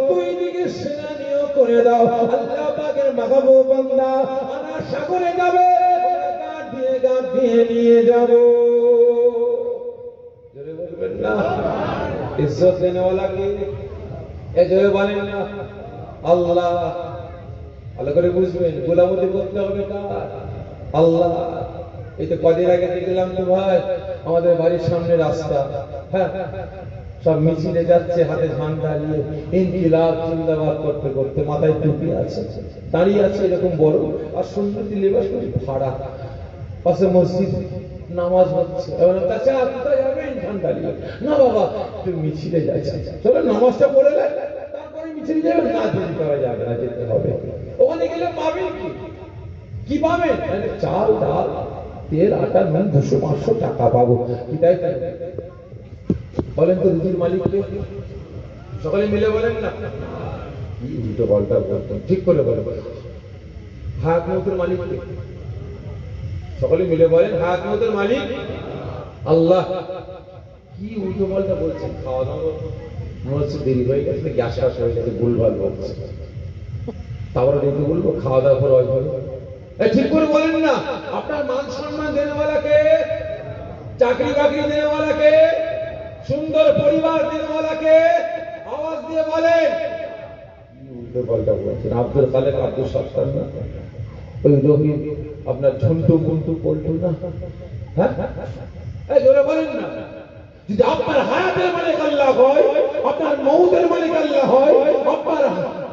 দুই দিকে সেনা নিয়োগ করে দাও। আল্লাহ পাকের মাহবুব বান্দা আনা সাগরে যাবে, গাঁট দিয়ে নিয়ে যাব। জোরে বলবেন না, ইজ্জত দেনেওয়ালা কে? এ জোরে বলেন না, আল্লাহ। ভালো করে বুঝবেন, গোলামতি করতে হবে কার? আল্লাহ। এই তো কদিন আগে দেখলাম তো ভাই, আমাদের বাড়ির সামনে রাস্তা, হ্যাঁ, সব মিছিলে যাচ্ছে হাতে ঝান্ডা নিয়ে, ইনকিলাব জিন্দাবাদ করতে করতে, মাথায় টুপি আছে, দাঁড়িয়ে আছে এরকম বড়, আর সুন্নতি লেবাস করে ভাড়া, পাশে মসজিদ, নামাজ হচ্ছে। চাচা কোথায় যাবেন? ঝান্ডা নিয়ে। না বাবা, একটু মিছিলে যাচ্ছে। চলো নামাজটা পড়ে দেয়, তারপরে মিছিলে যাবে। না যেতে করা যাবে না, যেতে হবে। ওখানে গেলে পাবেন কি? কি পাবেন? চাল ডাল তেল আটা নুন 200-500 টাকা পাবো। কি তাই বলেন তো? রুজির মালিককে সকালে মিলে বলেন না, কি উল্টো পাল্টা বলতেন, ঠিক করে বলে বলে। হায়াত মৌতের মালিককে সকলে মিলে বলেন, হায়াত মৌতের মালিক আল্লাহ। কি উল্টো পাল্টা বলছেন? খাওয়া দাওয়া মনে হচ্ছে দেরি হয়ে গেছে, গ্যাস ফাঁস হয়ে গেছে, ভুলভাল বলছে। তারপরে দেখে বলবো খাওয়া দাওয়া করে হয়। ঠিক করে বলেন না। আপনার মান সম্মান দেনেওয়ালাকে, চাকরি বাকরি দেনেওয়ালাকে, সুন্দর পরিবার দেনেওয়ালাকে আওয়াজ দিয়ে বলেন। উল্টো পাল্টা বলছেন। আব্দুল খালেক, আব্দুল সত্তার না, ওই রহিম আপনার ঝন্টু মন্টু পল্টু না, হ্যাঁ, জোরে বলেন না। যদি আপনার হায়াতের মালিক আল্লাহ হয়, আপনার মউতের মালিক আল্লাহ হয়, আপনার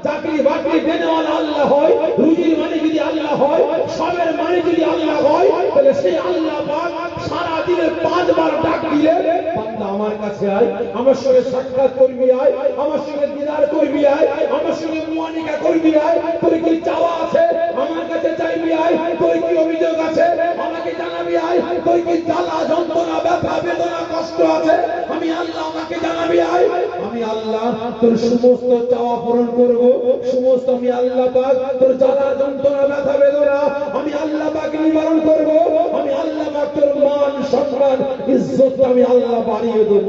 চাকরি বাকরি দেনেওয়ালা আল্লাহ হয়, রুজির মালিক যদি আল্লাহ হয়, সবের মালিক যদি আল্লাহ হয়, তাহলে সেই আল্লাহ পাক সারা দিনে 5 বার ডাক দিলে, বান্দা আমার কাছে আয়, আমার সঙ্গে সাক্ষাৎ করবি আয়, আমার সঙ্গে দিদার করবি আয়, আমার সঙ্গে মুআনিকা করবি আয়, তোর কি চাওয়া আছে আমার কাছে চাইবি আয়, তোর কি অভিযোগ আছে আমাকে জানাবি আয়, তোর কি জ্বালা যন্ত্রণা ব্যথা বেদনা কষ্ট আছে আমি আল্লাহ আমাকে জানাবি আয়, আমি আল্লাহ তোর সমস্ত চাওয়া পূরণ করব, সমস্ত আমি আল্লাহ পাক তোর জ্বালা যন্ত্রণা ব্যথা বেদনা আমি আল্লাহ পাক নিবারণ করব, আমি আল্লাহ পাক তোর মান সম্মান ইজ্জত আমি আল্লাহ বাড়িয়ে দেব।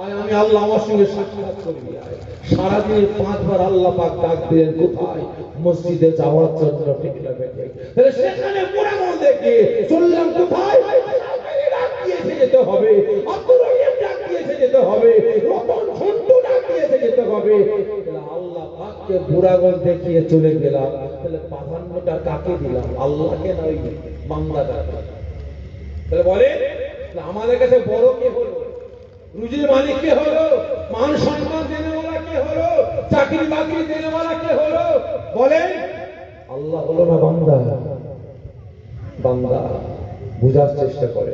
আয় আমি আল্লাহ আমার সঙ্গে সাক্ষাৎ করবি আয়। সারাদিন 5 বার আল্লাহ পাক ডাক দিলেন কোথায়? মসজিদে যাওয়ার জন্য, ঠিক না বেঠিক? তাহলে সেখানে মুরামল দেখে চললাম কোথায়? ডাক দিয়েছে যেতে হবে, আব্দুর রহিম ডাক দিয়েছে যেতে হবে, রতন ঝন্টু ডাক দিয়েছে যেতে হবে। তাহলে আল্লাহ পাককে বুড়াগল দেখিয়ে চলে গেলাম, তাহলে প্রাধান্যটা কাকে দিলাম? আল্লাহকে না ওই বান্দাটাকে? তাহলে বলে আমাদের কাছে বড় কে হলো? রুজির মালিক কে হলো? মান সম্মান দেনেওয়ালা কে হলো? চাকরি বাকরি দেনেওয়ালা কে হলো? বলেন আল্লাহ হলো না বান্দা? বান্দা বুঝার চেষ্টা করে,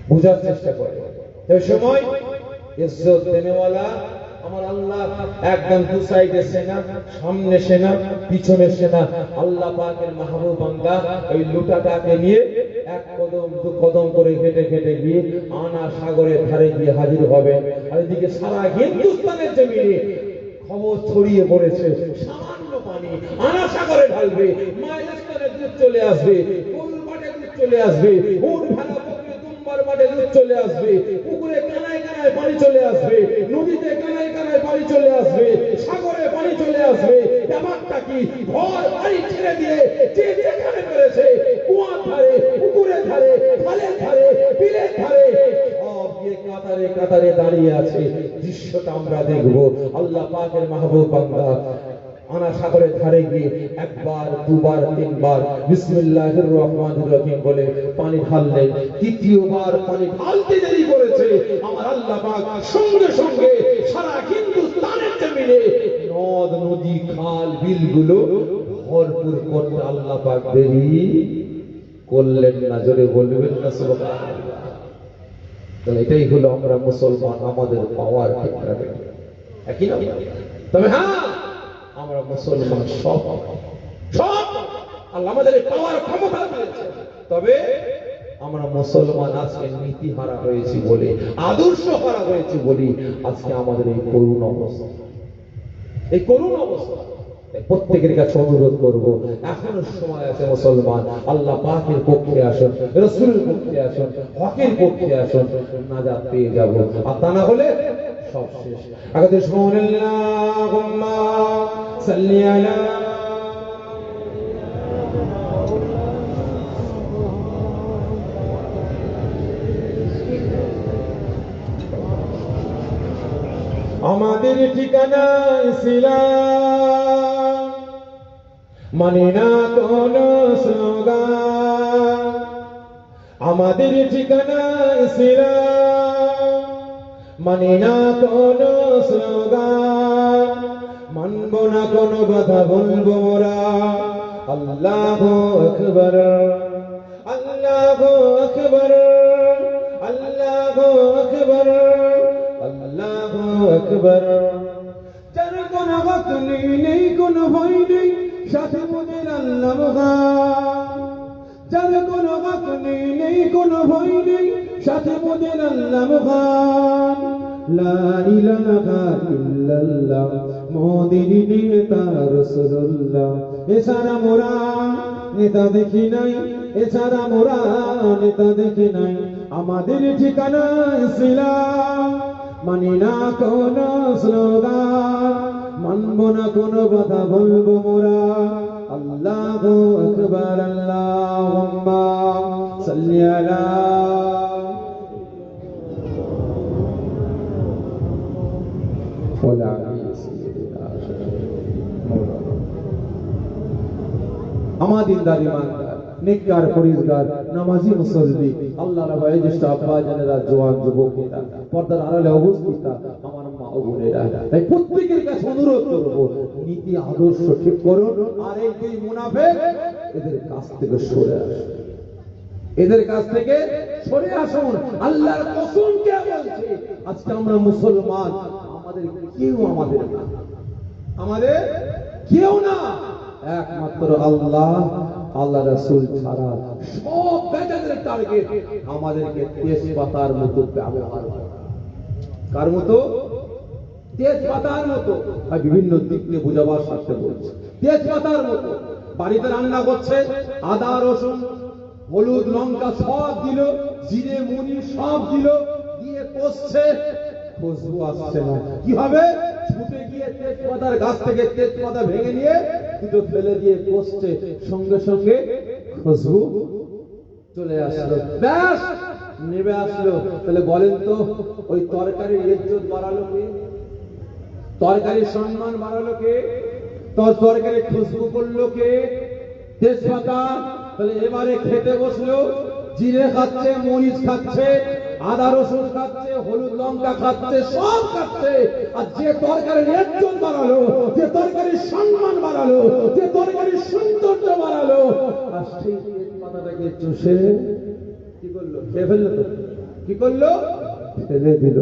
বুঝার চেষ্টা করে। এই সময় ইজ্জত দেনেওয়ালা আমার আল্লাহ একদম দু সাইডে সেনা, সামনে সেনা, পিছনে সেনা। আল্লাহ পাকের মাহবুব বান্দা ওই লুটাটাকে নিয়ে 1 কদম 2 কদম করে হেঁটে হেঁটে গিয়ে আনা সাগরের ধারে গিয়ে হাজির হবে। আর এদিকে সারা হিন্দুস্তানের জমিনে খবর ছড়িয়ে পড়েছে, সামান্য পানি আনা সাগরে ঢালবে, মাইলস্টোনে দুধ চলে আসবে, গরুর মাঠে দুধ চলে আসবে, উট ভেড়া বকরি দুম্বার মাঠে দুধ চলে আসবে, পুকুরে কানায় কানায় পানি চলে আসবে, নদীতে কানায় কানায় পানি চলে আসবে, সাগরে পানি চলে আসবে। ব্যাপারটা কি? ঘর বাড়ি ছেড়ে দিয়ে যে যেখানে পেরেছে কুয়ার ধারে, পুকুরের ধারে, খালের ধারে, বিলের ধারে সব গিয়ে কাতারে কাতারে দাঁড়িয়ে আছে। দৃশ্যটা আমরা দেখব। আল্লাহ পাকের মাহবুব বান্দা আনা সাগরের ধারে গিয়ে 1 বার 2 বার 3 বার বিসমিল্লাহির রহমানির রহিম বলে পানি ঢাললেন। 3য় বার পানি ঢালতে দেরি করেছে, আমার আল্লাহ পাক সঙ্গে সঙ্গে সারা হিন্দুস্তানের জমিনে নদ নদী খাল বিলগুলো ভরপুর করতে আল্লাহ পাক দেরি করলেন না। জোরে বলবেন না সুবহানাল্লাহ? তাহলে এটাই হলো আমরা মুসলমান, আমাদের পাওয়ার। ঠিক না? একই না? তবে হ্যাঁ, আমরা মুসলমান সব সব আল্লাহ আমাদের পাওয়ার ক্ষমতা দিয়েছে। তবে আমরা মুসলমান আজকে নীতি হারা হয়েছি বলে, আদর্শ হারা হয়েছে বলে আজকে আমাদের এই করুণ অবস্থা, এই করুণ অবস্থা। প্রত্যেকের কাছে অনুরোধ করব, এখনো সময় আছে মুসলমান, আল্লাহ পাকের পক্ষে আসুন, রাসূলের পক্ষে আসুন, হকের পক্ষে আসুন, নাজাত পেয়ে যাব। আর তা না হলে সব শেষ। আগে সুবহানাল্লাহুম্মা সাল্লি আলা আমাদের ঠিকানা ইসলাম, মানে না কোন স্লোগান। আমাদের ঠিকানা ইসলাম, মানে না কোন স্লোগান। মানব না কোন বাধা, বলবো মোরা আল্লাহু আকবার, আল্লাহু আকবার, আল্লাহু আকবার, আল্লাহু আকবার। যার কোনো হক নেই, কোনো ভয় নেই, সাথে মোদের আল্লাহ গান। যার কোনো হক নেই, কোনো ভয় নেই, সাথে মোদের আল্লাহ গান। লা ইলাহা ইল্লাল্লাহ মোদের নেতা রাসূলুল্লাহ। এছাড়া মোরা নেতা দেখি নাই, এছাড়া মোরা নেতা দেখি নাই। আমাদের ঠিকানা ইসলাম, মানি না কোন স্লোগান, মানব না কোন কথা, বলবো মোরা আল্লাহু আকবার। আল্লাহুম্মা সাল্লি আলা ওয়ালা আলি সাইয়্যিদিনা। আমার দিনদার ইমানদার নেককার পরিজগার নামাজি মুসল্লি আল্লাহর ভয়ে যে আব্বা জানেরা জওয়ান যুবকেরা পর্দার আড়ালে অবস্থিত আমার মা ও বোনেরা, তাই প্রত্যেকের কাছে অনুরোধ করব নীতি আদর্শ ঠিক করুন আর এই দুই মুনাফিক এদের কাছ থেকে সরে আসুন, এদের কাছ থেকে সরে আসুন। আল্লাহর কসম কে বলছে আজকে আমরা মুসলমান, আমাদের কেউ আমাদের না, আমাদের কেউ না, একমাত্র আল্লাহ আল্লাহ রাসূল ছাড়া সব বেটাদের টার্গেট আমাদেরকে তেজপাতার মতো ব্যবহার করা। কার মতো? তেজপাতার মতো। আর বিভিন্ন দিক দিয়ে বোঝাবার সাথে বলছে তেজপাতার মতো। বাড়িতে রান্না করছে, আদা রসুন হলুদ লঙ্কা সব দিল, জিরে মুড়ি সব দিল, দিয়ে কষছে, খুশবু আসছে না। কি হবে? ছুটে গিয়ে তেজপাতার গাছ থেকে তেজপাতা ভেঙে নিয়ে দুটো ফেলে দিয়ে কষছে, সঙ্গে সঙ্গে খুশবু চলে আসলো, ব্যাস নেবে আসলো। তাহলে বলেন তো ওই তরকারির ইজ্জত বাড়ালো কে? তরকারির সম্মান বাড়ালো কে? তরকারির খুশবু করলো কে? তেজপাতা। তাহলে এবারে খেতে বসলো, জিরে খাচ্ছে, মরিচ খাচ্ছে, আদা রসুন খাচ্ছে, হলুদ লঙ্কা খাচ্ছে, সব খাচ্ছে। আর যে তরকারির ইজ্জত বাড়ালো, যে তরকারির সম্মান বাড়ালো, যে তরকারির সৌন্দর্য বাড়ালো, আর সেই তেজপাতাটাকে চুষে কি করলো? খেয়ে ফেললো। তো কি করলো? ফেলে দিল।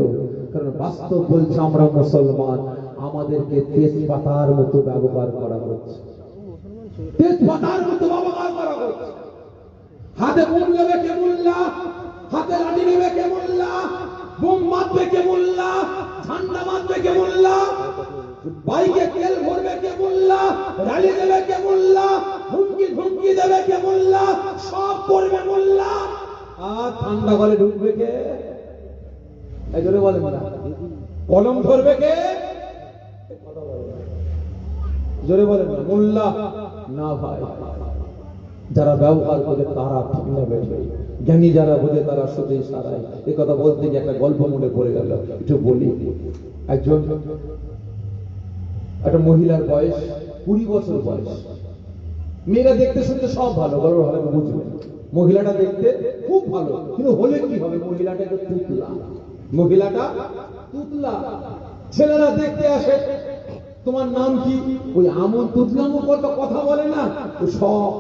কারণ বাস্তব বলছে আমরা মুসলমান, আমাদেরকে তেজপাতার মতো ব্যবহার করা হচ্ছে, তেজপাতার মতো ব্যবহার করা হচ্ছে। হাতে বোম নেবে কে মোল্লা, হাতে লাঠি নেবে কে মোল্লা, বোম মারবে কে মোল্লা, ঝান্ডা মারবে কে মোল্লা, বাইকে তেল ভরবে কে মোল্লা, র্যালি দেবে কে মোল্লা, হুমকি দেবে কে মোল্লা, সব করবে মোল্লা। আর ঠান্ডা ঘরে ঢুকবে কে? এই জোরে বলেন না। কলম ধরবে কে? জোরে বলেন না। মোল্লা না ভাই, যারা ব্যবহার করে তারা ঠিক নেবে, জ্ঞানী যারা বোঝে তারা শুধুই সারায়। এই কথা বলতে গিয়ে একটা গল্প মনে পড়ে গেল, একটু বলি। একটা মহিলার বয়স 20 বছর বয়স। মেয়েরা দেখতে শুনতে সব ভালো, বড় ভালো বুঝবে। মহিলাটা দেখতে খুব ভালো, কিন্তু হলে কি হবে? মহিলাটা একটু তুতলা, মহিলাটা তুতলা। ছেলেরা দেখতে আসে, তোমার নাম কি? ওই আমন তুতলামো কথা বলে না, ও সব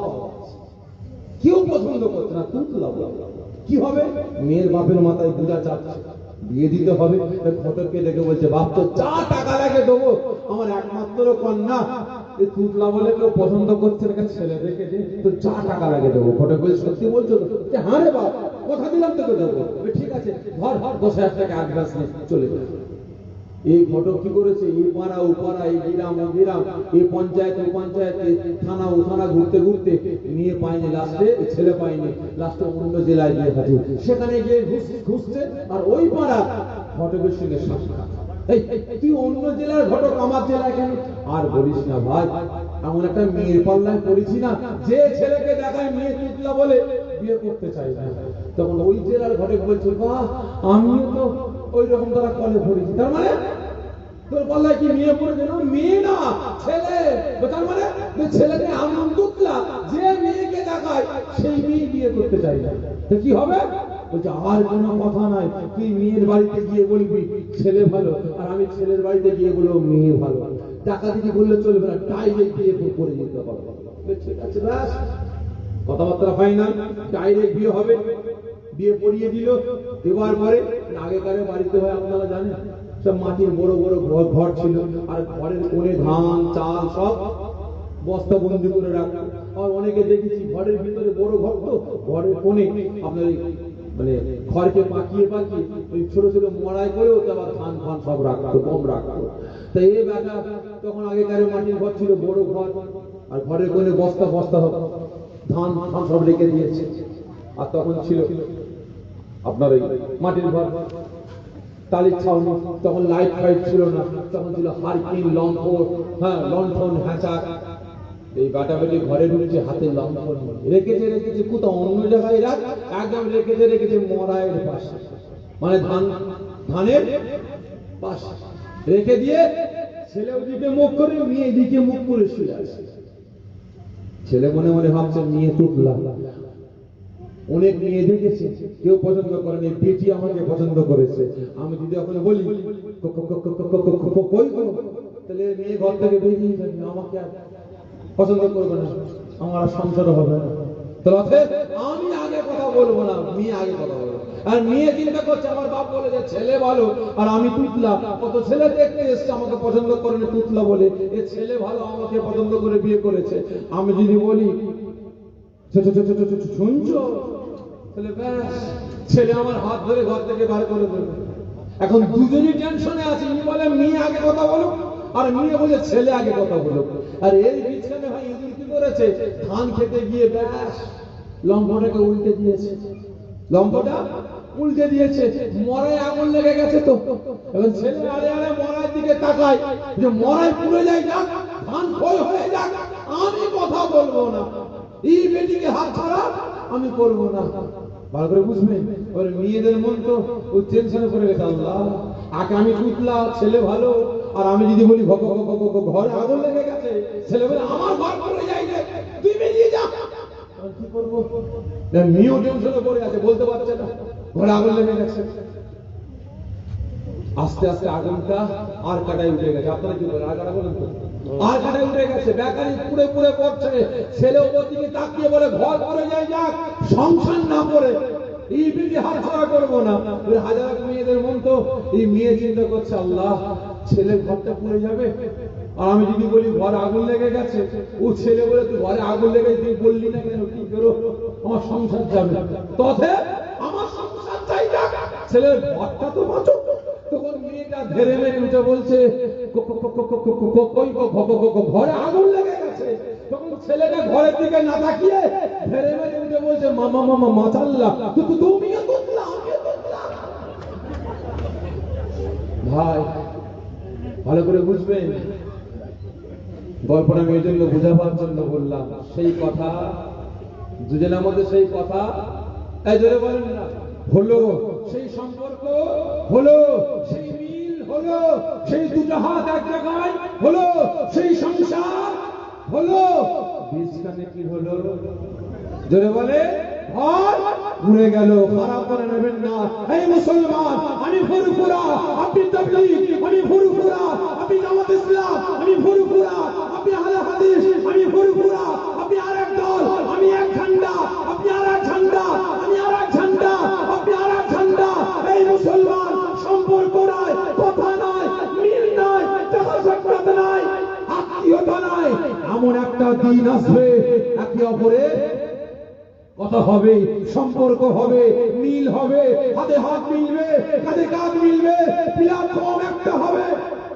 কেউ পছন্দ করছে না, তুতলা। কি হবে? মেয়ের বাপের মাথায় বোঝা চাপছে, বিয়ে দিতে হবে। ঘটককে দেখে বলছে, বাপ তো যা টাকা লাগে দেবো, আমার একমাত্র কন্যা, এই তুতলা বলে কেউ পছন্দ করছে না, ছেলে দেখে তো যা টাকা লাগে দেবো। ঘটক বলছে, সত্যি বলছো তো? হ্যাঁ রে বাপ, কথা দিলাম তোকে দেবো। ঠিক আছে, ঘর 10,000 টাকা অ্যাডভান্স নিয়ে চলে যাবে। এই ঘটক কি করেছে? এই পাড়া ও পাড়া, এই গ্রাম ও গ্রাম, এই পঞ্চায়েত ও পঞ্চায়েত, থানা ও থানা ঘুরতে ঘুরতে মেয়ে পায়নি, লাস্টে ছেলে পায়নি, লাস্টে অন্য জেলায় গিয়ে হাজির। সেখানে গিয়ে ঘুষছে, আর ওই পাড়া ঘটকের সঙ্গে সাক্ষাৎ। তুই অন্য জেলার ঘটক, আমার জেলায় কেন? আর বলিস না ভাই, এমন একটা মেয়ের পাল্লায় পড়েছি না, যে ছেলেকে দেখায় মেয়ে তুতলা বলে বিয়ে করতে চাই না। তখন ওই জেলার ঘটক বলছে, বাহ, আমিও তো ওই রকম তারা কলে পড়েছি। তার মানে তোর পাল্লায় কি মেয়ে পড়েছে? না, মেয়ে না, ছেলে। তার মানে ছেলেকে এমন তুতলা, যে মেয়েকে দেখায় সেই মেয়ে বিয়ে করতে চাই না। তো কি হবে? বলছে, আর কোনো কথা নাই, তুই মেয়ের বাড়িতে গিয়ে বলবি ছেলে ভালো, আর আমি ছেলের বাড়িতে গিয়ে বলবো মেয়ে ভালো। টাকা দিকে বললে চলবে না, ডাইরেক্ট বিয়ে করে যেতে হবে। ঠিক আছে, ব্যাস কথাবার্তা ফাইনাল, ডাইরেক্ট বিয়ে হবে। বিয়ে পড়িয়ে দিল। দেওয়ার পরে আগেকার বাড়িতে হয় আপনারা জানেন, সব মাটির বড় বড় ঘর ছিল, আর ঘরের কোণে ধান চাল সব বস্তা বন্দি করে রাখতো। আর অনেকে দেখেছি ঘরের ভিতরে বড় ঘর, তো ঘরের কোণে আপনার মানে খড়কে পাকিয়ে ওই ছোট ছোট মড়াই করেও আবার ধান ফান সব রাখতো, কম রাখতো। তাই এই বেটা তখন আগেকার মাটির ঘর ছিল, বড় ঘর, আর ঘরের কোণে বস্তা বস্তা ধান ফান সব রেখে দিয়েছে। আর তখন ছিল আপনার ওই মাটির ঘর, টালির ছাউনি, তখন লাইট ফাইট ছিল না, তখন ছিল হারকিন, লম্ফর, হ্যাঁ লণ্ঠন, হ্যাঁচা। এই বাটা বেটি ঘরে ঢুকেছে, হাতে লণ্ঠন রেখেছে কোথাও অন্য জায়গায় রাখ, একদম রেখেছে মরাইয়ের পাশে, মানে ধানের পাশে রেখে দিয়ে ছেলে ওদিকে মুখ করে, মেয়ে দিকে মুখ করে শুয়ে আছে। ছেলে মনে মনে ভাবছে মেয়ে টুকলা, অনেক মেয়ে দেখেছে, কেউ পছন্দ করেনি, বেটি আমাকে পছন্দ করেছে। আমি যদি এখন বলি তাহলে মেয়ে ঘর থেকে বেরিয়ে যাবে, আমাকে আর পছন্দ করবে না, আমার সংসার হবে না। তাহলে আমি আগে কথা বলবো না, মেয়ে আগে কথা বলবো। আর মেয়ে চিন্তা করছে আমার বাপ বলে যে ছেলে ভালো আর আমি তুতলা, কত ছেলে দেখতে এসছে আমাকে পছন্দ করেনি তুতলা বলে, এ ছেলে ভালো আমাকে পছন্দ করে বিয়ে করেছে। আমি যদি বলি শুনছো, তাহলে ব্যাস ছেলে আমার হাত ধরে ঘর থেকে বার করে দেবে। এখন দুজনই টেনশনে আছে, ইনি বলে মেয়ে আগে কথা বলো আর মেয়ে বলে ছেলে আগে কথা বলো। আর এই বিছানে ভাই ইঁদুর কি করেছে, ধান খেতে গিয়ে ব্যাস লম্ফটাকে উল্টে দিয়েছে, লম্ফটা উল্টে দিয়েছে, মরায় আগুন লেগে গেছে। তো এখন ছেলে আরে আরে মরার দিকে তাকায় যে মরায় পুড়ে যায়, যাক ধান ক্ষয় হয়ে যাক, আমি কথা বলবো না, এই বেটিকে হাত ছাড়া আমি করবো না। ভালো করে বুঝবেন, ওর মেয়েদের মন তো ও টেনশনে পড়ে গেছে, আল্লাহ আগে আমি টুকলা, ছেলে ভালো, আর আমি যদি বলি ঘরে আগুন লেগে গেছে, ছেলে বলে আমার ঘর পড়ে যায়, তুই বেরিয়ে যা, কি করবো? মেয়েও টেনশনে পড়ে আছে, বলতে পারছে না ঘরে আগুন লেগে গেছে। আস্তে আস্তে আগুনটা আর কাটায় উঠে গেছে। আপনারা কি বলেন, আর কাটা বলেন তো? আর কাটায় উঠে গেছে, বেকারি পুড়ে পুড়ে পড়ছে। ছেলে ওপর দিকে তাকিয়ে বলে ঘর পড়ে যায়, যাক সংসার না করে এই বিধি হাত ছাড়া করবো না। হাজার মেয়েদের মন তো এই মেয়ে চিন্তা করছে, আল্লাহ ছেলের ঘরটা পুড়ে যাবে, আর আমি যদি বলি ঘরে আগুন লেগে গেছে, ও ছেলে বলে তুই ঘরে আগুন লেগে তুই বললি না কেন, কি করো, আমার সংসার যাবে, তথে আমার সংসার চাই যাক, ছেলের ঘরটা তো বাঁচো। তখন মেয়েটা ধীরে মেরে উঠে বলছে ঘরে আগুন লেগে গেছে। তখন ছেলেটা ঘরের দিকে না তাকিয়ে ধীরে মেরে উঠে বলছে মামা মামা মাতাল্লা, তুমিও তুতলা, আমিও তুতলা। ভাই ভালো করে বুঝবেন, গল্পটা আমি এই জন্য বুঝাবার জন্য বললাম, সেই কথা দুজনের মধ্যে সেই কথা এই ধরে বলেন না হলো, সেই সম্পর্ক হলো, সেই মিল হলো, সেই দুটো হাত এক জায়গায় হলো, সেই সংসার হলো, বীজখানে কি হলো জোরে বলে ঘর উড়ে গেল। খারাপ করে নেবেন না, এই মুসলমান, আমি ফুরফুরা, আপনি তাবলীগ, আমি ফুরফুরা, আপনি জামাত ইসলাম, আমি ফুরফুরা, আপনি আহলে হাদিস, আমি ফুরফুরা, আপনি আরেক দল, আমি এক ঝান্ডা, আপনি আরেক ঝান্ডা, আমি আরেক ঝান্ডা, আপনি আরেক ঝান্ডা। এই মুসলমান, সম্পর্ক নাই, কথা নাই, মিল নাই, দেখা সাক্ষাৎ নাই, আত্মীয়তা নাই, এমন একটা দিন আসবে একে অপরে কথা হবে, সম্পর্ক হবে, মিল হবে, হাতে হাত মিলবে, কাঁধে কাঁধ মিলবে, প্ল্যাটফর্ম একটা হবে।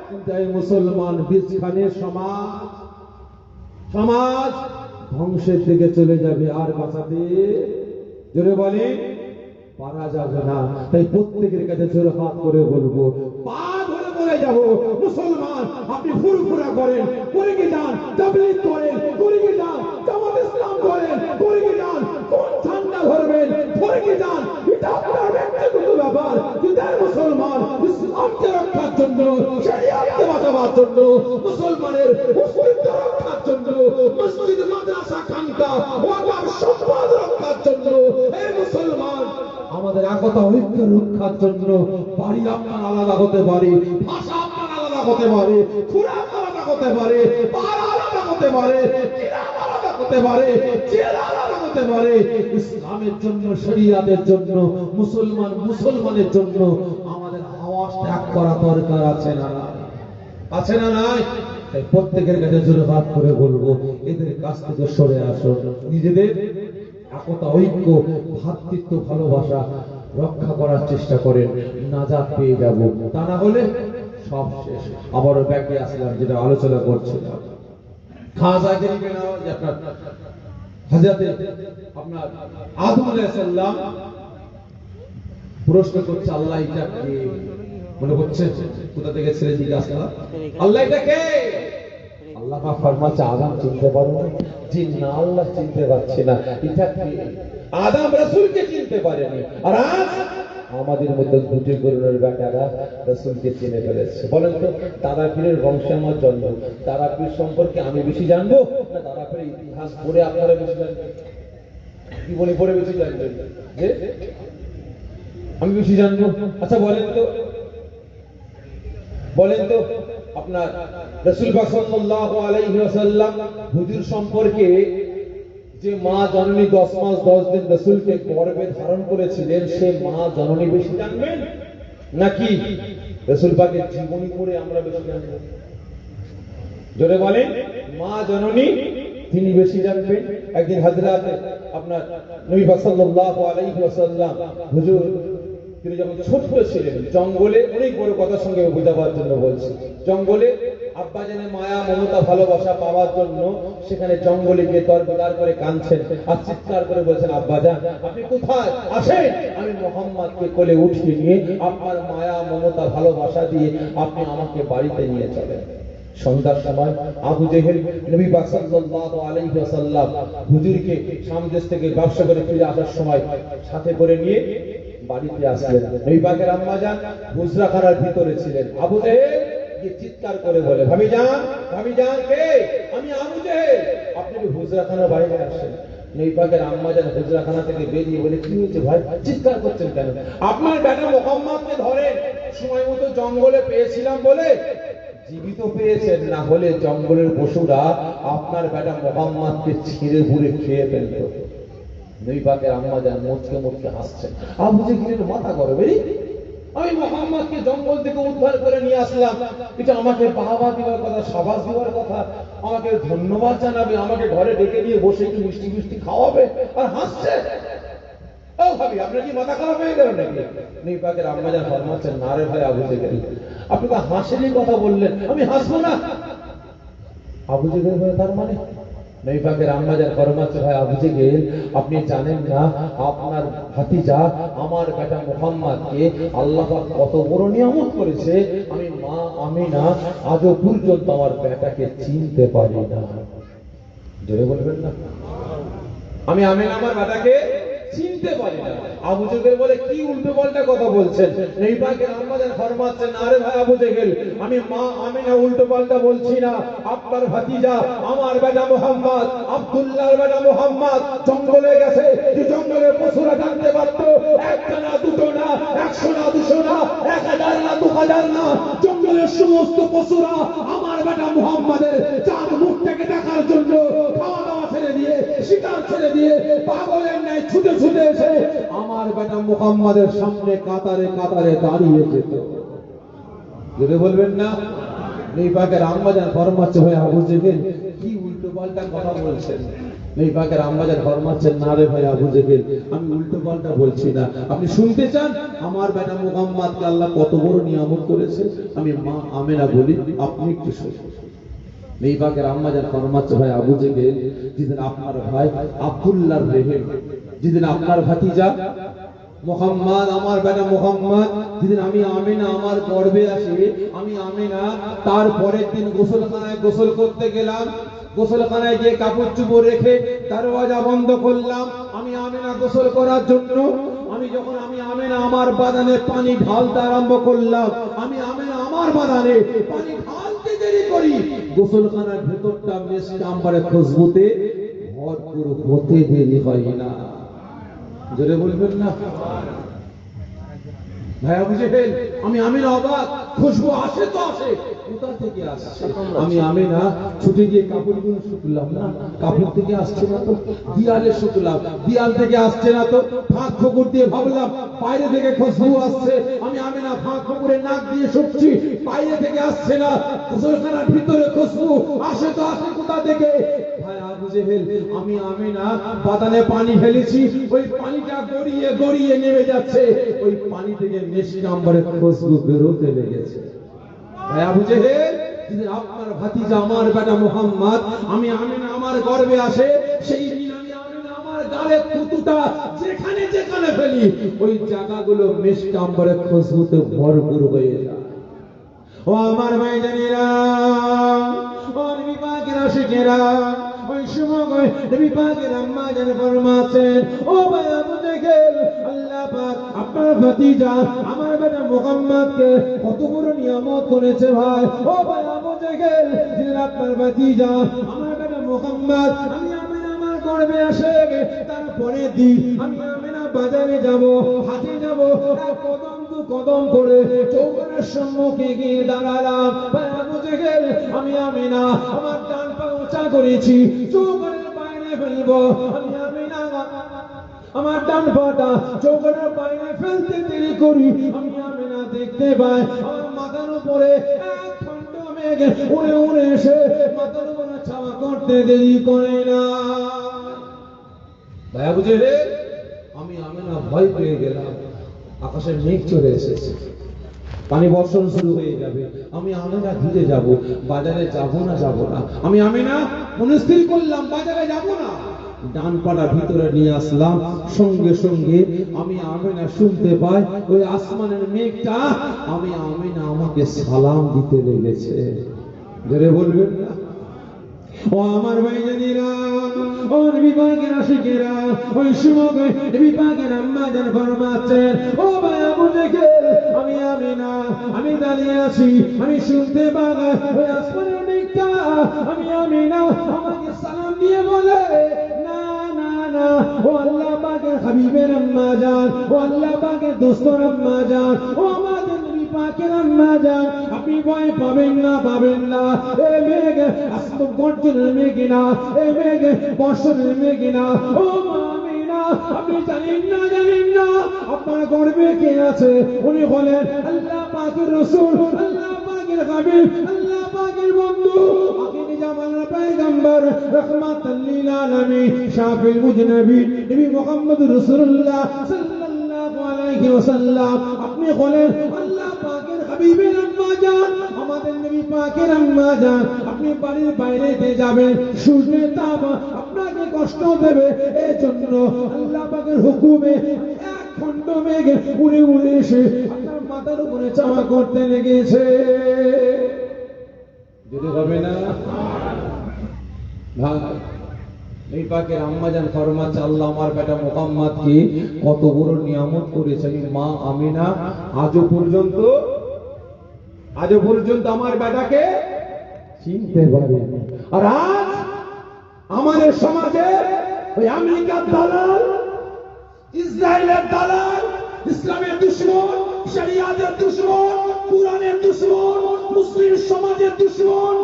কিন্তু এই মুসলমান বীজখানে সমাজ, সমাজ ধ্বংসের দিকে চলে যাবে, আর বাঁচাতে জোরে বলে পারা যাবে না। তাই প্রত্যেকের কাছে জোরে হাত করে বলবো, পা ধরে বলে যাব, মুসলমান আপনি ফুরফুরা করেন, করে কি যান, তাবলীগ করেন, করে কি যান, জামাত ইসলাম করেন, করে কি যান, কোন ঝান্ডা ধরবেন, করে কি যান, এটা আপনার ব্যক্তিগত ব্যাপার। কিন্তু মুসলমান ইসলামকে রক্ষার জন্য, শরিয়াতকে বাঁচাবার জন্য, মুসলমানের অস্তিত্ব রক্ষার জন্য, মসজিদ মাদ্রাসা খানকা ওয়াকফ সম্পদ রক্ষার জন্য, এই মুসলমান আমাদের একতা ঐক্য রক্ষার জন্য, বাড়ি আপনার আলাদা হতে পারে, ভাষা আপনার আলাদা হতে পারে, খুরাক আলাদা হতে পারে, পাড়া আলাদা হতে পারে, গ্রাম আলাদা হতে পারে, জেলা আলাদা হতে পারে, ইসলামের জন্য, শরিয়াতের জন্য, মুসলমান মুসলমানের জন্য আমাদের আওয়াজ ত্যাগ করা দরকার আছে না, আছে না নাই? তাই প্রত্যেকের কাছে জোরে হাত করে বলবো, এদের কাছ থেকে সরে আসো, নিজেদের একতা ঐক্য ভ্রাতৃত্ব ভালোবাসা রক্ষা করার চেষ্টা করেন, নাজাত পেয়ে যাব। তা না হলে সব শেষ। আবারও ব্যাকে আসলাম, যেটা আলোচনা করছিলাম, খাজা গরিবে নওয়াজ আপনার হযরত আপনার আদম আলাইহিস সালাম প্রশ্ন করছে, আল্লাহ এটা কে? মনে হচ্ছে কোথা থেকে ছেড়ে জিজ্ঞাসা করা, আল্লাহ এটা কে? আল্লাহ পাক ফরমাচ্ছে, আদম চিনতে পারো না? জি না, আল্লাহ চিনতে পারছে না, এটা কে? আদম রাসূলকে চিনতে পারেনি, আর আজ আমাদের মধ্যে দুটি করুণের বেটারা রাসূলকে চিনে ফেলেছে। বলেন তো, দাদা পীরের বংশে আমার জন্ম, দাদা পীর সম্পর্কে আমি বেশি জানবো না দাদা পীরের ইতিহাস পড়ে আপনারা বেশি জানবেন? জীবনী পড়ে বেশি জানবেন যে আমি বেশি জানবো? আচ্ছা বলেন তো আপনার রাসূল পাক সাল্লাল্লাহু আলাইহি ওয়াসাল্লাম হুজুর সম্পর্কে যে মা জননী 10 মাস 10 দিন রাসূলকে গর্ভে ধারণ করেছিলেন, সে মা জননী বেশি জানবেন নাকি রাসূল পাকের জীবনী পড়ে আমরা বেশি জানব? জোরে বলেন, মা জননী তিনি বেশি জানবেন। একদিন হযরত আপনার নবী পাক সাল্লাল্লাহু আলাইহি ওয়াসাল্লাম হুজুর তিনি যখন ছোট্ট ছিলেন, জঙ্গলে, অনেক বড় কথার সঙ্গে বোঝাবার জন্য বলছি, জঙ্গলে আব্বাজানের মায়া মমতা ভালোবাসা পাওয়ার জন্য সেখানে জঙ্গলে গিয়ে তরবিদার করে কাঁদছেন আর চিৎকার করে বলছেন, আব্বাজান আপনি কোথায়, আসেন, আমি মুহাম্মদকে কোলে উঠিয়ে নিয়ে আপনার মায়া মমতা ভালোবাসা দিয়ে আপনি আমাকে বাড়িতে নিয়ে চলেন। সন্ধ্যার সময় আবু জেহেল নবী পাক সাল্লাল্লাহু আলাইহি ওয়াসাল্লাম হুজুরকে সামদেশ থেকে ব্যবসা করে ফিরে আসার সময় সাথে করে নিয়ে বাড়িতে আসলেন। নবী পাকের আম্মা জান হুজরাখানার ভিতরে ছিলেন। আবু জেহেল চিৎকার করে বলে, ভাবিজান কে? আমি আবু জেহেল, আপনি কি হুজরাখানার বাইরে আসেন? নবী পাকের আম্মা জান হুজরাখানা থেকে বেরিয়ে বলে, কি হয়েছে ভাই, চিৎকার করছেন কেন? আপনার বেটা মুহাম্মদকে ধরে সময় মতো জঙ্গলে পেয়েছিলাম বলে জীবিত পেয়েছেন, না হলে জঙ্গলের পশুরা আপনার বেটা মুহাম্মদকে ছিঁড়ে ঘুরে খেয়ে ফেলত। নবী পাকের আম্মা জান মুচকে হাসছেন। আবু জেহেলের মাথা গরম, আমি মুহাম্মদকে জঙ্গল থেকে উদ্ধার করে নিয়ে আসলাম, এটা আমাকে বাহবা দেওয়ার কথা, সাবাস দেওয়ার কথা, আমাকে ধন্যবাদ জানাবে, আমাকে ঘরে ডেকে নিয়ে বসে একটু মিষ্টি খাওয়াবে, আর হাসছে। ও ভাবি, আপনার কি মাথা খারাপ হয়ে গেল নাকি? নবী পাকের আম্মা জান ফরমাচ্ছেন, না রে ভাই আবু জেহেল, আপনি তো হাসির কথা বললেন, আমি হাসবো না। আবু জেহেল তার মানে? নবী পাকের আম্মা জান ফরমাচ্ছে, ভাই আবু জেহেল, আপনি জানেন না আপনার ভাতিজা আমার বেটা মুহাম্মদকে আল্লাহ পাক কত বড় নিয়ামত করেছে, আমি মা আমিনা আজও পর্যন্ত আমার বেটাকে চিনতে পারি না। জোরে বলবেন না, আমি আমিনা আমার বেটাকে চিনতে পারি না। আবু জেহেল বলে, কি উল্টো পাল্টা কথা বলছেন? নবী পাকের আম্মা জান ফরমাচ্ছেন, আরে ভাই আবু জেহেল, আমি মা আমিনা উল্টো পাল্টা বলছি না, আপনার ভাতিজা আমার বেটা মুহাম্মদ, আব্দুল্লাহর বেটা মুহাম্মদ জঙ্গলে গেছে, যে জঙ্গলে পশুরা জানতে পারত, একটা না দুটো না, 100 না 200 না, 1000 না 2000 না, জঙ্গলের সমস্ত পশুরা আমার বেটা মুহাম্মদের চাঁদ মুখ থেকে দেখার জন্য খাওয়া দাওয়া ছেড়ে দিয়ে, শিকার ছেড়ে দিয়ে পাগলের ন্যায় ছুটে এসে আমার বেটা মুহাম্মদের সামনে কাতারে দাঁড়িয়ে যেত। যদি বলবেন না, নবী পাকের আম্মা জান ফরমাচ্ছে, ভাই আবু জেহেল কি উল্টো পাল্টা কথা বলছেন? নবী পাকের আম্মা জান ফরমাচ্ছেন, না রে ভাই আবু জেহেল, আমি উল্টো পাল্টা বলছি না, আপনি শুনতে চান আমার বেটা মুহাম্মদকে আল্লাহ কত বড় নিয়ামত করেছে, আমি মা আমিনা বলি, আপনি একটু শুনুন। নবী পাকের আম্মা জান ফরমাচ্ছে, ভাই আবু জেহেল, যেদিন আপনার ভাই আব্দুল্লাহর রেহেম, যেদিন আপনার ভাতিজা মুহাম্মদ আমার বেটা মুহাম্মদ, যেদিন আমি আমিনা আমার গর্ভে আসে, আমি আমিনা তার পরের দিন গোসলখানায় গোসল করতে গেলাম, গোসলখানায় গিয়ে কাপড় চোপড় রেখে দরওয়াজা বন্ধ করলাম, আমি আমিনা গোসল করার জন্য। যখন আমি আমিনা আমার বাদানে পানি ঢালতে আরম্ভ করলাম, আমি আমিনা আমার বাদানে পানি ঢালতে দেরি করি, গোসলখানার ভেতরটা মিষ্টি আম্বারে খুশবুতে ভরপুর হতে দেরি হয় না। জোরে বলবেন না ভাই আবু জেহেল, আমি আমিনা অবাক, খুশবু আসে তো আসে, কোথা থেকে আসছে? আমি আমিনা ছুটে গিয়ে কাপড়গুলো শুকলাম, না কাপড় থেকে আসছে না তো, দিয়ালে শুকলাম, দিয়াল থেকে আসছে না তো, ফাঁক ফোকর দিয়ে ভাবলাম বাইরে থেকে খুশবু আসছে, আমি আমিনা ফাঁক ফোকরে নাক দিয়ে শুকছি, বাইরে থেকে আসছে না, গোসলখানার ভিতরে খুশবু আসে তো আসে কোথা থেকে? ভাই আবু জেহেল, আমি আমিনা বাদানে পানি ফেলেছি, ওই পানিটা গড়িয়ে গড়িয়ে নেমে যাচ্ছে, ওই পানি থেকে মিষ্টি আম্বরের খুশবু বেরোতে লেগেছে। ভাই আবু জেহেল, যেদিন আপনার ভাতিজা আমার বেটা মুহাম্মদ আমি আমিনা আমার গর্ভে আসে, সেই দিন আমি আমিনা আমার গালে থুতুটা যেখানে যেখানে ফেলি, ওই জায়গাগুলো মিষ্টি আম্বরের খুশবুতে ভরপুর হয়ে যায়। ও আমার ভাইজানেরা, ও নবী পাকের আশিকেরা, ওই সময় নবী পাকের আম্মা জান ফরমাচ্ছেন, ও ভাই আবু জেহেল জেহেল আল্লাহ পাক আপনার ভাতিজা আমার বেটা মুহাম্মদকে কত বড় নিয়ামত করেছে ভাই। ও ভাই আবু জেহেল যিনি আপনার ভাতিজা আমার বেটা মুহাম্মদ, আমি আমার গর্বে আসে তারপরে দিন আমি আমিনা বাজারে যাব, হাটে যাব, কদম দু কদম করে চৌকানের সম্মুখে গিয়ে দাঁড়ালাম। ভাই আবু জেহেল আমি আমিনা আমার ডান পা উঁচা করেছি চৌকানের বাইরে ফেলবো, আমি আমিনা আমার ডান পাটা চৌকানের বাইরে ফেলতে দেরি করি, আমি আমিনা দেখতে পাই আমার মাথার উপরে এক খণ্ড মেঘ উড়ে উড়ে এসে মাথার উপরে ছাওয়া করতে দেরি করে না। ভাই আবু জেহেল আমি আমিনা ভয় পেয়ে গেলাম, আকাশে মেঘ চলে এসেছে, পানি বর্ষণ শুরু হয়ে যাবে, আমি আমিনা ধীরে যাব, বাজারে যাব না, আমি আমিনা মনস্থির করলাম বাজারে যাব না। ডান পাটা ভিতরে নিয়ে আসলাম, সঙ্গে সঙ্গে আমি আমিনা শুনতে পাই ওই আসমানের মেঘটা আমি আমিনা আমাকে সালাম দিতে লেগেছে। ধরে বলবেন না? ও আমার ভাইজানেরা, ও নবী পাকের আশিকেরা, ওই সময় নবী পাকের আম্মা জান ফরমাচ্ছেন, ও ভাই আবু জেহেল আমি আমিনা আমি দাঁড়িয়ে আছি, আমি শুনতে পাই ওই আসমানের মেঘটা আমি আমিনা আমাকে সালাম দিয়ে বলে, না না না, ও আল্লাহ পাকের হাবিবের আম্মা জান, ও আল্লাহ পাকের দোস্তর আম্মা জান, ও আমাদের নবী পাকের আম্মা জান, আপনি ভয় পাবেন না, এ মেঘ আসমান গর্জনের মেঘ না, এ মেঘ বর্ষণের মেঘ না, ও আমিনা আপনি জানেন না আপনার গর্বে কে আছে? উনি বলেন আল্লাহ পাকের রাসূল, আল্লাহ পাকের হাবিব, আল্লাহ পাকের বন্ধু, আখিরি জামানার পয়গম্বর রাহমাতাল লিল আলামিন শাফিউল মুজনাবিন নবী মুহাম্মদ রাসূলুল্লাহ সাল্লাল্লাহু আলাইহি ওয়াসাল্লাম। আপনি বলেন আল্লাহ পাকের হাবিবের আম্মা জান, আমাদের নবী পাকের আম্মা জান, আপনি বাড়ির বাইরে দিয়ে যাবেন, সূর্যের তাপ আপনাকে কষ্ট দেবে, এই জন্য আল্লাহ পাকের হুকুমে এক খণ্ড মেঘ উড়ে উড়ে এসে আপনার মাথার উপরে চাওয়া করতে লেগেছে। যদি হবে না ভাই, এই পাকের আম্মা জান ফরমাচ্ছে আল্লাহ আমার বেটা মুহাম্মদকে কত বড় নিয়ামত করেছে, মা আমিনা আজও পর্যন্ত আমার বেটাকে চিনতে পারেনি। আর আজ আমাদের সমাজে ওই আমেরিকার দালাল, ইসরায়েলের দালাল, ইসলামের দুশমন, শরিয়াতের দুশমন, কুরআনের দুশমন, মুসলিম সমাজের দুশমন,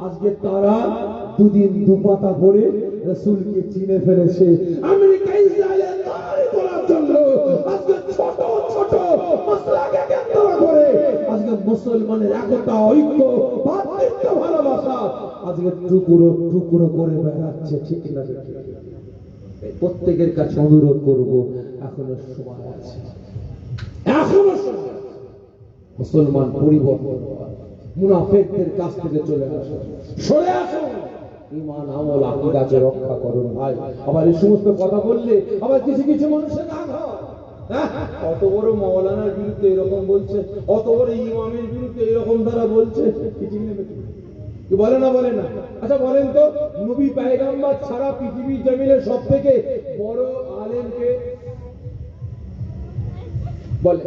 আজকে তারা দুদিন দুপাতা ভরে রাসূলকে চিনে ফেলেছে। আমেরিকা ইসরায়েলের দালালি করার জন্য আজকে ছোট ছোট মাসলাকে কেন্দ্র করে আজকে মুসলমানের একতা, ঐক্য, ভাতৃত্ব, ভালোবাসা আজকে টুকরো টুকরো করে বেড়াচ্ছে। ঠিক না? প্রত্যেকের কাছে অনুরোধ করব, এখনো সময় আছে, মুসলমান পরিবর্তন, মুনাফিকদের কাছ থেকে চলে আসো, সরে আসো, ঈমান আমল আকীদাকে রক্ষা করুন ভাই। আবার এই সমস্ত কথা বললে আবার কিছু কিছু মানুষের রাগ হয়, অত বড় মাওলানার বিরুদ্ধে এরকম বলছে, অত বড় ইমামের বিরুদ্ধে এরকম তারা বলছে, কি বলে না? আচ্ছা বলেন তো, নবী পয়গম্বর ছাড়া পৃথিবীর জমিনে সবথেকে বড় আলেম কে? বলে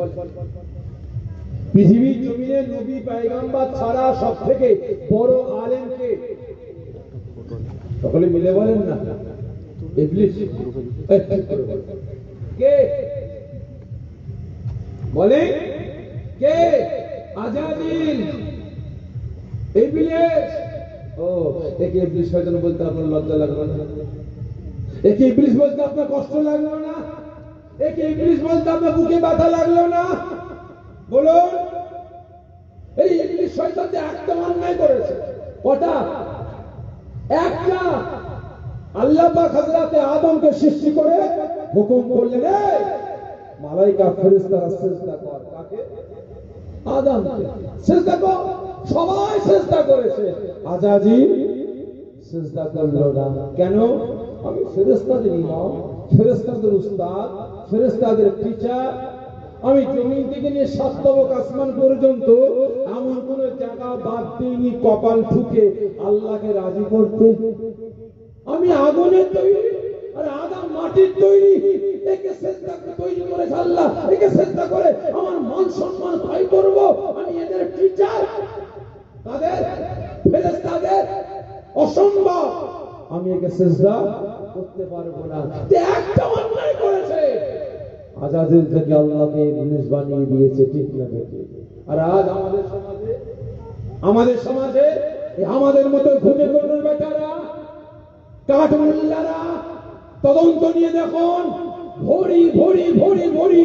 পৃথিবীর জমিনে নবী পয়গম্বর ছাড়া সবথেকে বড় আলেম কে? সকলে মিলে বলেন না। ইবলিস। কে বলে? কে? আজাজিল, ইবলিস। ও, একে ইবলিস শয়তান বলতে আপনার লজ্জা লাগলো না? একে ইবলিস বলতে আপনার কষ্ট লাগলো না? একে ইবলিস বলতে আপনার বুকে ব্যথা লাগলো না? বলুন, এই ইবলিস শয়তান যে একটা অন্যায় করেছে, কটা? একটা। আল্লাহ পাক হযরতে আদমকে সৃষ্টি করে হুকুম করলেন, এই মালাইকা ফেরেশতারা সিজদা কর। কাকে? আদমকে সিজদা কর। সবাই সিজদা করেছে, আজাজিল সিজদা করলো না। কেন? আমি ফেরেশতাদের ইমাম, ফেরেশতাদের উস্তাদ, ফেরেশতাদের টিচার। আমি জমিন থেকে নিয়ে সাত তবক আসমান পর্যন্ত এমন কোন জায়গা বাদ দিইনি কপাল ঠুকে আল্লাহকে রাজি করতে। আমি আগুনের তৈরি, আরে আদম মাটির তৈরি, একে সেজদা তৈরি করেছে আল্লাহ, একে সেজদা করে আমার মান সম্মান ক্ষয় করব? আমি এদের টিচার, তাদের ফেরেশতাদের? অসম্ভব, আমি একে সেজদা করতে পারবো না। একটা অন্যায় করেছে, আজাদিল থেকে আল্লাহকে জিনিস বানিয়ে দিয়েছে, ঠিক না? আর আজ আমাদের সমাজে আমাদের মতো ঘুরে ঘুরে বেটারা, কাঠ মোল্লারা তদন্ত নিয়ে দেখুন, ভরি ভরি ভরি ভরি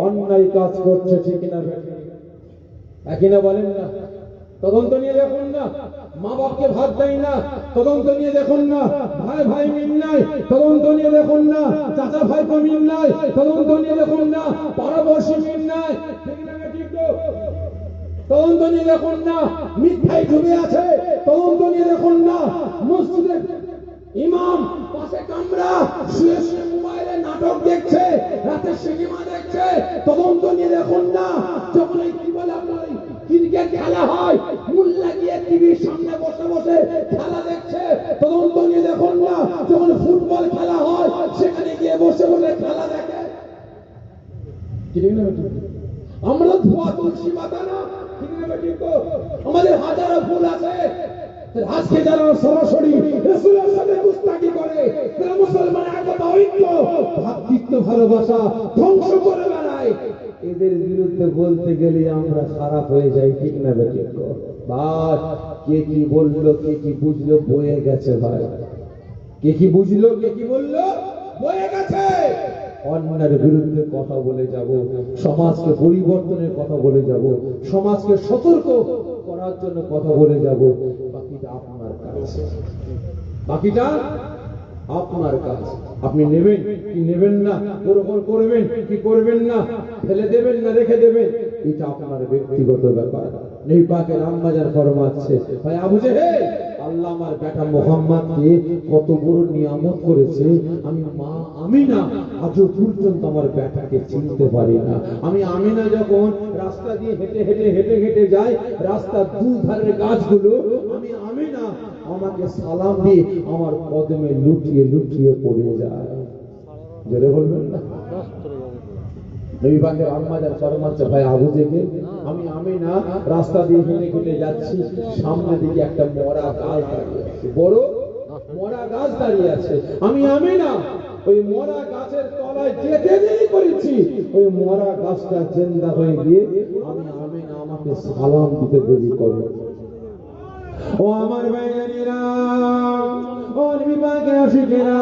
অন্যায় কাজ করছে, ঠিক না? একই না বলেন না? তদন্ত নিয়ে দেখুন না, মা বাপকে ভাত দেয় না, তদন্ত নিয়ে দেখুন না, ভাই ভাই মিল নাই, তদন্ত নিয়ে দেখুন না, চাচা ভাই মিল নাই, তদন্ত নিয়ে দেখুন না, পাড়াপড়শি মিল নাই, ঠিক না? ঠিক তো? তদন্ত নিয়ে দেখুন না, মিথ্যায় ডুবে আছে, তদন্ত নিয়ে দেখুন না, মসজিদে ইমাম পাশে কামরা শুয়ে শুয়ে মোবাইলে নাটক দেখছে, রাতে সিনেমা দেখছে, তদন্ত নিয়ে দেখুন না। যখন এই কি বলে আপনার ক্রিকেট খেলা হয়, মূল লাগিয়ে টিভির সামনে বসে বসে খেলা দেখছে, তদন্ত নিয়ে দেখুন না। যখন ফুটবল খেলা হয়, সেখানে গিয়ে বসে বসে খেলা দেখে। আমরা ধোয়া তুলসী পাতা না, আমাদের হাজারো ভুল আছে। আজকে যারা সরাসরি রাসূলের সাথে কুস্তাকি করে, যারা মুসলমানের একতা ঐক্য ভ্রাতৃত্ব ভালোবাসা ধ্বংস করে বেড়ায়, এদের বিরুদ্ধে বলতে গেলে আমরা খারাপ হয়ে যাই, ঠিক না? বেঠিক ভাই, কে কি বললো, কে কি বুঝলো, বয়ে গেছে ভাই। কে কি বুঝলো, কে কি বললো, বয়ে গেছে। অন্যায়ের বিরুদ্ধে কথা বলে যাব, সমাজকে পরিবর্তনের কথা বলে যাব, সমাজকে সতর্ক করার জন্য কথা বলে যাব। বাকিটা আপনার কাজ, বাকিটা আপনার কাজ। আপনি নেবেন কি নেবেন না, গ্রহণ করবেন কি করবেন না, ফেলে দেবেন না রেখে দেবেন, এটা আপনার ব্যক্তিগত ব্যাপার। নবী পাকের আম্মাজান ফরমাচ্ছে, ভাই আবু জেহেল, আল্লাহ আমার বেটা মুহাম্মদকে কত বড় নিয়ামত করেছে, আমি মা আমিনা আজও পর্যন্ত আমার বেটাকে চিনতে পারি না। আমি আমিনা যখন রাস্তা দিয়ে হেঁটে হেঁটে হেঁটে হেঁটে যাই, রাস্তার দুধারের গাছগুলো আমি আমিনা আমাকে সালাম দিয়ে আমার কদমে লুটিয়ে লুটিয়ে পড়ে যায়। জোরে বলবেন না? নবী পাকের আম্মাজান ফরমাচ্ছে, ভাই আবু জেহেল, আমি আমিনা রাস্তা দিয়ে হেঁটে হেঁটে যাচ্ছি, সামনে দিকে একটা মরা গাছ দাঁড়িয়ে আছে, বড় মরা গাছ দাঁড়িয়ে আছে। আমি আমিনা ওই মরা গাছের তলায় যেতে দেরি করেছি, ওই মরা গাছটা জিন্দা হয়ে গিয়ে আমি আমিনা আমাকে সালাম দিতে দেরি করে। ও আমার ভাইয়েরা, ও নবী পাকের আশিকেরা,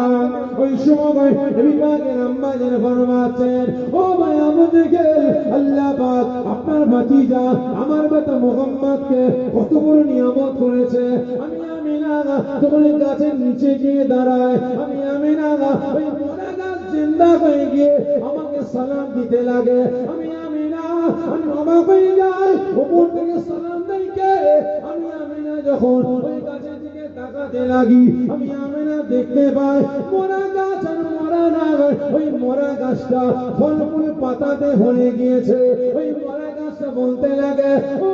ওই সময় নবী পাকের আম্মাজান ফরমাচ্ছেন, ও ভাই আবু জেহেল, আল্লাহ পাক আপনার ভাতিজা আমার বেটা মুহাম্মদকে কত বড় নিয়ামত করেছে। আমি আমিনা যখন গাছের নিচে গিয়ে দাঁড়ায়, আমি আমিনা ওই মরা গাছ জিন্দা হয়ে গিয়ে আমাকে সালাম দিতে লাগে। আমি আমিনা আমি অবাক হয়ে যাই, উপর থেকে সালাম দেয় কে? আমি আমিনা যখন ওই গাছের দিকে তাকাতে লাগি, আমি আমিনা দেখতে পাই মরা গাছ আর মরা না, ওই মরা গাছটা ফল ফুল পাতাতে ভরে গিয়েছে। ওই মরা গাছটা বলতে লাগে, ও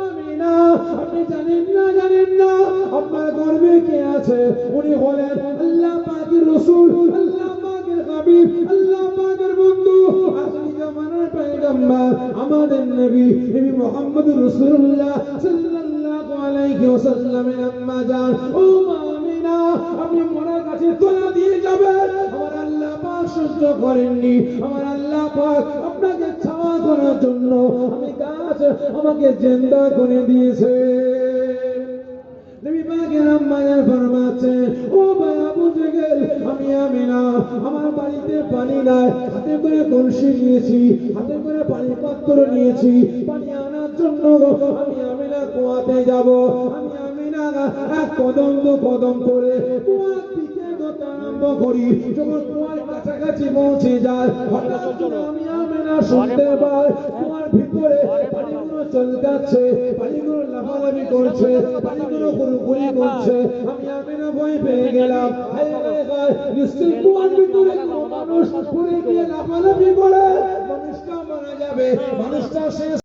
আমিনা, আপনি জানেন না আপনার গর্বে কে আছে? উনি বলেন আল্লাহ পাকের রাসূল, আল্লাহ পাকের হাবিব, আল্লাহ পাকের বন্ধু, আখির জামানার পয়গম্বর আমাদের নবী মুহাম্মদুর রাসূলুল্লাহ সাল্লাল্লাহু আলাইহি ওয়াসাল্লামের আম্মা জান। ও আমিনা, আপনি মরা গাছের তলা দিয়ে যাবেন, আমার আল্লাহ পাক সহ্য করেননি। আমার আল্লাহ পাক আপনাকে ছাওয়া করার জন্য আমি গাছ আমাকে জিন্দা করে দিয়েছে। নবী পাকের আম্মাজান ফরমাচ্ছে, ও ভাই আবু জেহেল, আমি আমিনা আমার বাড়িতে পানি নাই, হাতে করে কলসি নিয়েছি, হাতে করে পানি পাত্র নিয়েছি, পানি আনার জন্য আমি আমিনা কুয়াতে যাব। আমি আমিনা এক কদম দু কদম করে কুয়ার দিকে যেতে আরম্ভ করি। যখন কুয়ার কাছাকাছি পৌঁছে যায়, হঠাৎ করে আমি আমিনা শুনতে পাই কুয়ার ভিতরে পানিগুলো চলকাচ্ছে, পানিগুলো লাফালাফি করছে, পানিগুলো গুড়গুড়ি করছে। আমি আমিনা ভয় পেয়ে গেলাম, নিশ্চয়ই কুয়ার ভিতরে মানুষ পড়ে গিয়ে লাফালাফি করে মানুষটা মারা যাবে, মানুষটা শেষ